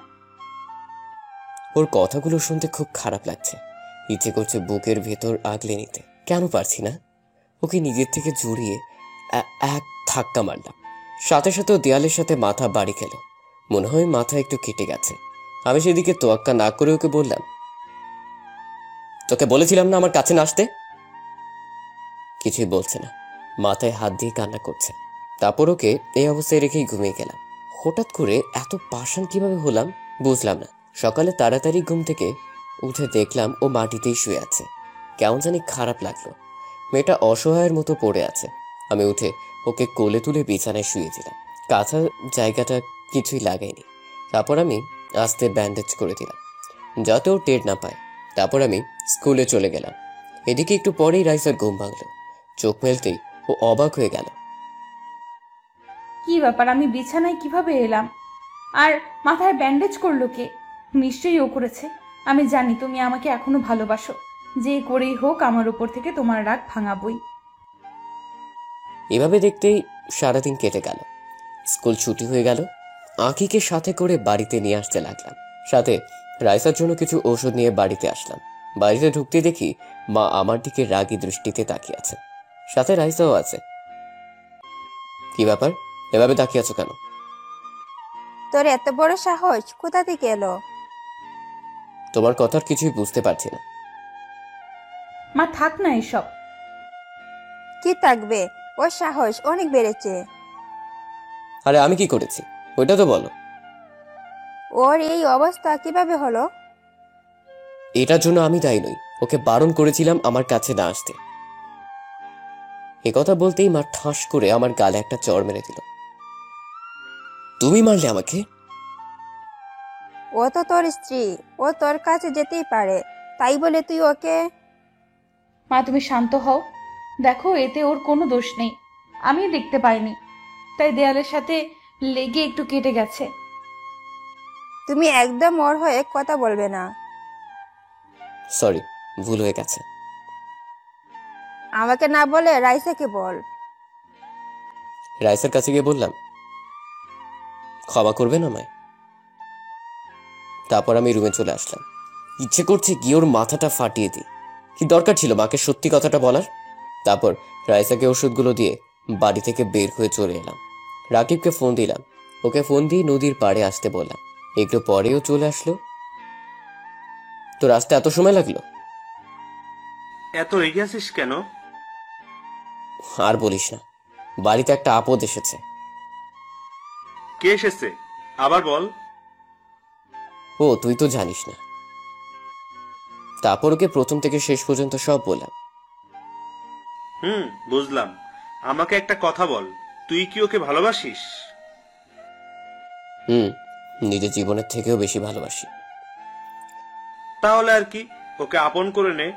ওর কথাগুলো শুনতে খুব খারাপ লাগছে, ইচ্ছে করছে বুকের ভেতর আগলে নিতে, কেন পারছি না। ওকে নিজের থেকে জড়িয়ে এক ধাক্কা মারলাম, সাথে সাথে ও দেয়ালের সাথে মাথা বাড়ি খেল, মনে হয় মাথা একটু কেটে গেছে। আমি সেদিকে তোয়াক্কা না করে ওকে বললাম, তোকে বলেছিলাম না আমার কাছে না আসতে। কিছুই বলছে না, মাথায় হাত দিয়ে কান্না করছে। তারপর ওকে এই অবস্থায় রেখেই ঘুমিয়ে গেলাম। হঠাৎ করে এত পাষাণ কিভাবে হলাম বুঝলাম না। সকালে তাড়াতাড়ি ঘুম থেকে উঠে দেখলাম ও মাটিতেই শুয়ে আছে। কেমন জানি খারাপ লাগলো, মেয়েটা অসহায়ের মতো পড়ে আছে। আমি উঠে ওকে কোলে তুলে বিছানায় শুয়ে দিলাম, কাঁথা জায়গাটা কিছুই লাগাইনি। তারপর আমি আস্তে ব্যান্ডেজ করে দিলাম যাতে ও টের না পায়। তারপর আমি স্কুলে চলে গেলাম। এদিকে একটু পরেই রাইসার ঘুম ভাঙলো, চোখ মেলতেই ও অবাক হয়ে গেল। কি ব্যাপার, আমি বিছানায় কিভাবে এলাম? আর মাথায় ব্যান্ডেজ করলো কে? নিশ্চয়ই ও করেছে। আমি জানি তুমি আমাকে এখনো ভালোবাসো, যে করেই হোক আমার উপর থেকে তোমার রাগ ভাঙাবই। এভাবে দেখতেই সারাদিন কেটে গেল। স্কুল ছুটি হয়ে গেল। আঁকিকে সাথে করে বাড়িতে নিয়ে আসতে লাগলাম, সাথে রাইসার জন্য কিছু ওষুধ নিয়ে বাড়িতে আসলাম। বাড়িতে ঢুকতে দেখি মা আমার দিকে রাগী দৃষ্টিতে তাকিয়ে আছে, সাথে রাইসাও আছে। কি ব্যাপার, এভাবে তাকিয়ে আছো কেন? তোর এত বড় সাহস কোথা থেকে এলো? তোমার কথার কিছুই বুঝতে পারছি না। মা থাক না এসব। কি থাকবে, ওর সাহস অনেক বেড়েছে। আরে আমি কি করেছি ওইটা তো বলো। ওর এই অবস্থা কিভাবে হলো? এটার জন্য আমি দায়ী নই, ওকে বারণ করেছিলাম আমার কাছে না আসতে। কথা বলতেই মা ঠাস করে আমার গালে একটা চড় মেরে দিল। তুমি মারলে আমাকে? ও তো তোর স্ত্রী, ও তোর কাছে যেতেই পারে, তাই বলে তুই ওকে? মা তুমি শান্ত হও, দেখো এতে ওর কোনো দোষ নেই, আমি দেখতে পাইনি, তাই দেয়ালের সাথে লেগে একটু কেটে গেছে। তুমি একদম ওর হয়ে কথা বলবে না। সরি, ভুল হয়ে গেছে। আমাকে না বলে রাইসাকে বল। রাইসার কাছে গিয়ে বললাম, ক্ষমা করবেন আমায়। তারপর আমি রুমে চলে আসলাম। ইচ্ছে করছে গিয়ে ওর মাথাটা ফাটিয়ে দিই, কি দরকার ছিল মাকে সত্যি কথাটা বলার। তারপর রাইসাকে ওষুধগুলো দিয়ে বাড়ি থেকে বের হয়ে চলে এলাম। রাকিবকে ফোন দিলাম, ওকে ফোন দিয়ে নদীর পাড়ে আসতে বললাম। একটু পরেও চলে আসলো। তো রাস্তা এত সময় লাগলো? এত রেগে আছিস কেন? আর বলিস না, বাড়িতে একটা আপদ এসেছে। কে এসেছে আবার বল। ও তুই তো জানিস না। তারপর ওকে প্রথম থেকে শেষ পর্যন্ত সব বললাম। বুঝলাম। আমাকে একটা কথা বল, তুই কি ওকে ভালোবাসিস? নিজের জীবনের থেকেও বেশি ভালোবাসি। তাহলে আর কি, ওকে আপন করে নে।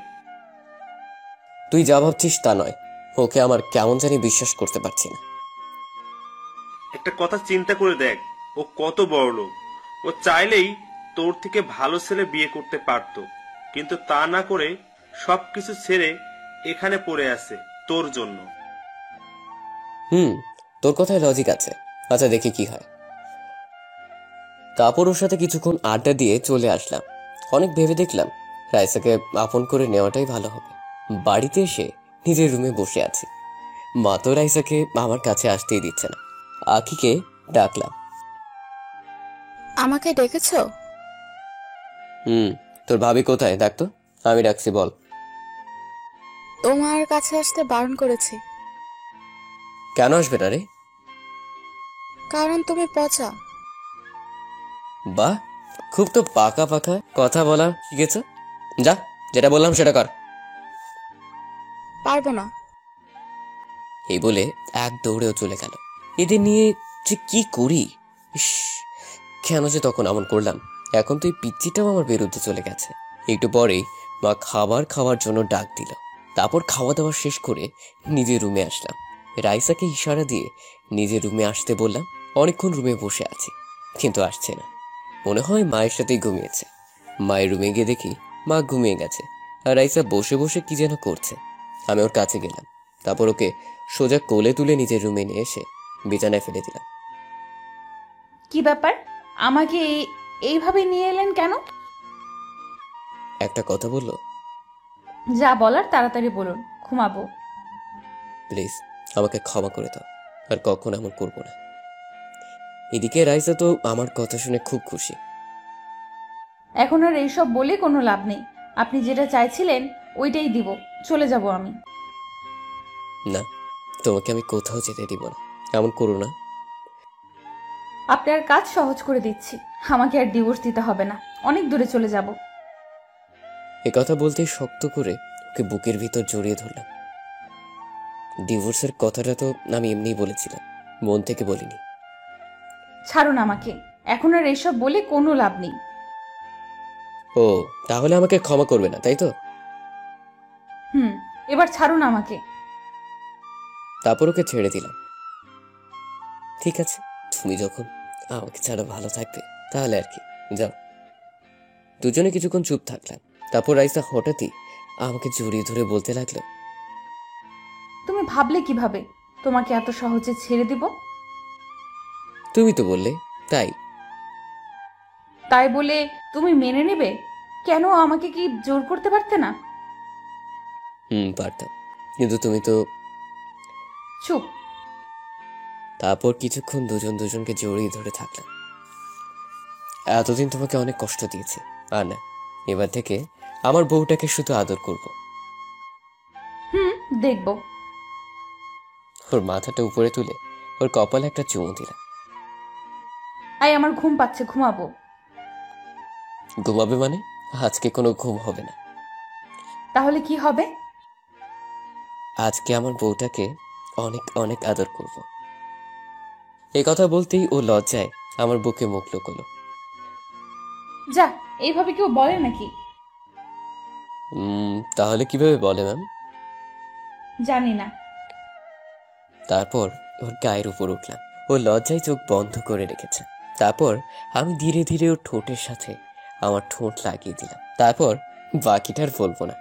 তুই যা ভাবছিস তা নয়, ওকে আমার কেমন জানি বিশ্বাস করতে পারছি না। একটা কথা চিন্তা করে দেখ, ও কত বড় লোক। ও চাইলেই তোর থেকে ভালো ছেলে বিয়ে করতে পারতো, কিন্তু তা না করে সবকিছু ছেড়ে এখানে পড়ে আছে তোর জন্য। তোর কথায় লজিক আছে। আচ্ছা দেখি কি হয়। তারপর ওর সাথে কিছুক্ষণ আড্ডা দিয়ে চলে আসলাম। অনেক ভেবে দেখলাম রাইসাকে আপন করে নেওয়াটাই ভালো হবে। বাড়িতে এসে নিজের রুমে বসে আছি। মা তো রাইসাকে আমার কাছে আসতেই দিচ্ছে না। আখিকে ডাকলাম। আমাকে ডেকেছো? তোর ভাবি কোথায় দেখ তো। আমি ডাকছি, বল। তোমার কাছে আসতে বারণ করেছি। কেন আসবে না রে? কারণ তুমি পচা। বাহ, খুব তো পাকা পাকা কথা বলা শিখেছ। যা, যেটা বললাম সেটা কর। পারবো না। এই বলে এক দৌড়েও চলে গেল। এদের নিয়ে যে কি করি, ইস, কেন যে তখন এমন করলাম। এখন তো এই পিচ্চিটাও আমার বিরুদ্ধে চলে গেছে। একটু পরেই মা খাবার খাওয়ার জন্য ডাক দিল। তারপর খাওয়া দাওয়া শেষ করে নিজের রুমে আসলাম। রাইসাকে ইশারা দিয়ে নিজের রুমে আসতে বললাম। অনেকক্ষণ রুমে বসে আছি, কিন্তু আসছে না। মনে হয় মায়ের সাথেই ঘুমিয়েছে। মায়ের রুমে গিয়ে দেখি মা ঘুমিয়ে গেছে, আর রাইসা বসে বসে কি যেন করছে। আমি ওর কাছে গেলাম। তারপর ওকে সোজা কোলে তুলে নিজের রুমে নিয়ে এসে বিছানায় ফেলে দিলাম। কি ব্যাপার, আমাকে এইভাবে নিয়ে এলেন কেন? একটা কথা বললো। যা বলার তাড়াতাড়ি বলুন, ঘুমাবো। প্লিজ আমাকে ক্ষমা করে দাও, আর কখন এমন করবো না। এদিকে রাইসা তো আমার কথা শুনে খুব খুশি। এখন আর এইসব বলে কোনো লাভ নেই। আপনি যেটা চাইছিলেন ওইটাই দিব। চলে যাব আমি। না, তোমাকে আমি কোথাও যেতে দিব না। এমন করো না। আপনার কাজ সহজ করে দিচ্ছি। আমাকে আর ডিভোর্স দিতে হবে না। অনেক দূরে চলে যাব। এ কথা বলতেই শক্ত করে ওকে বুকের ভিতর জড়িয়ে ধরলাম। ডিভোর্সের কথাটা তো আমি এমনিই বলেছিলাম, মন থেকে বলিনি। ছাড়ুন আমাকে। এখন আর এইসব বলে কোনো লাভ নেই। ও, তাহলে আমাকে ক্ষমা করবে না, তাই তো? এবার ছাড়ুন আমাকে। তারপর ওকে ছেড়ে দিলাম। ঠিক আছে, তুমি যখন আমাকে ছাড়া ভালো থাকবে তাহলে আর কি, যাও। দুজনে কিছুক্ষণ চুপ থাকলাম। তারপর রাইসা হঠাৎই আমাকে জড়িয়ে ধরে বলতে লাগলো, তুমি ভাবলে কিভাবে তোমাকে এত সহজে ছেড়ে দিব? তুমি তো বললে তাই। তাই বলে তুমি মেনে নেবে? কেন, আমাকে কি জোর করতে পারতে না? পারতাম, কিন্তু তুমি তো। চুপ। তারপর কিছুক্ষণ দুজনকে জড়িয়ে ধরে থাকলাম। এতদিন তোমাকে অনেক কষ্ট দিয়েছি, আর না, এবার থেকে আমার বউটাকে শুধু আদর করব। দেখব। ওর মাথাটা উপরে তুলে ওর কপালে একটা চুমু দিলাম। আমার ঘুম পাচ্ছে, ঘুমাবো। ঘুমাবে মানে? আজকে কোনো ঘুম হবে না। তাহলে কি হবে? আজকে আমার বউটাকে অনেক অনেক আদর করব। এই কথা বলতেই ও লজ্জায় আমার বুকে মুখ লুকোলো। যা, এইভাবে কেউ বলে নাকি? তাহলে কিভাবে বলে ম্যাম? জানি না। তারপর ওর গায়ের উপর উঠলাম। ও লজ্জায় চোখ বন্ধ করে রেখেছে। তারপর আমি ধীরে ধীরে ওর ঠোঁটের সাথে আমার ঠোঁট লাগিয়ে দিলাম। তারপর বাকিটা আর বলবো না।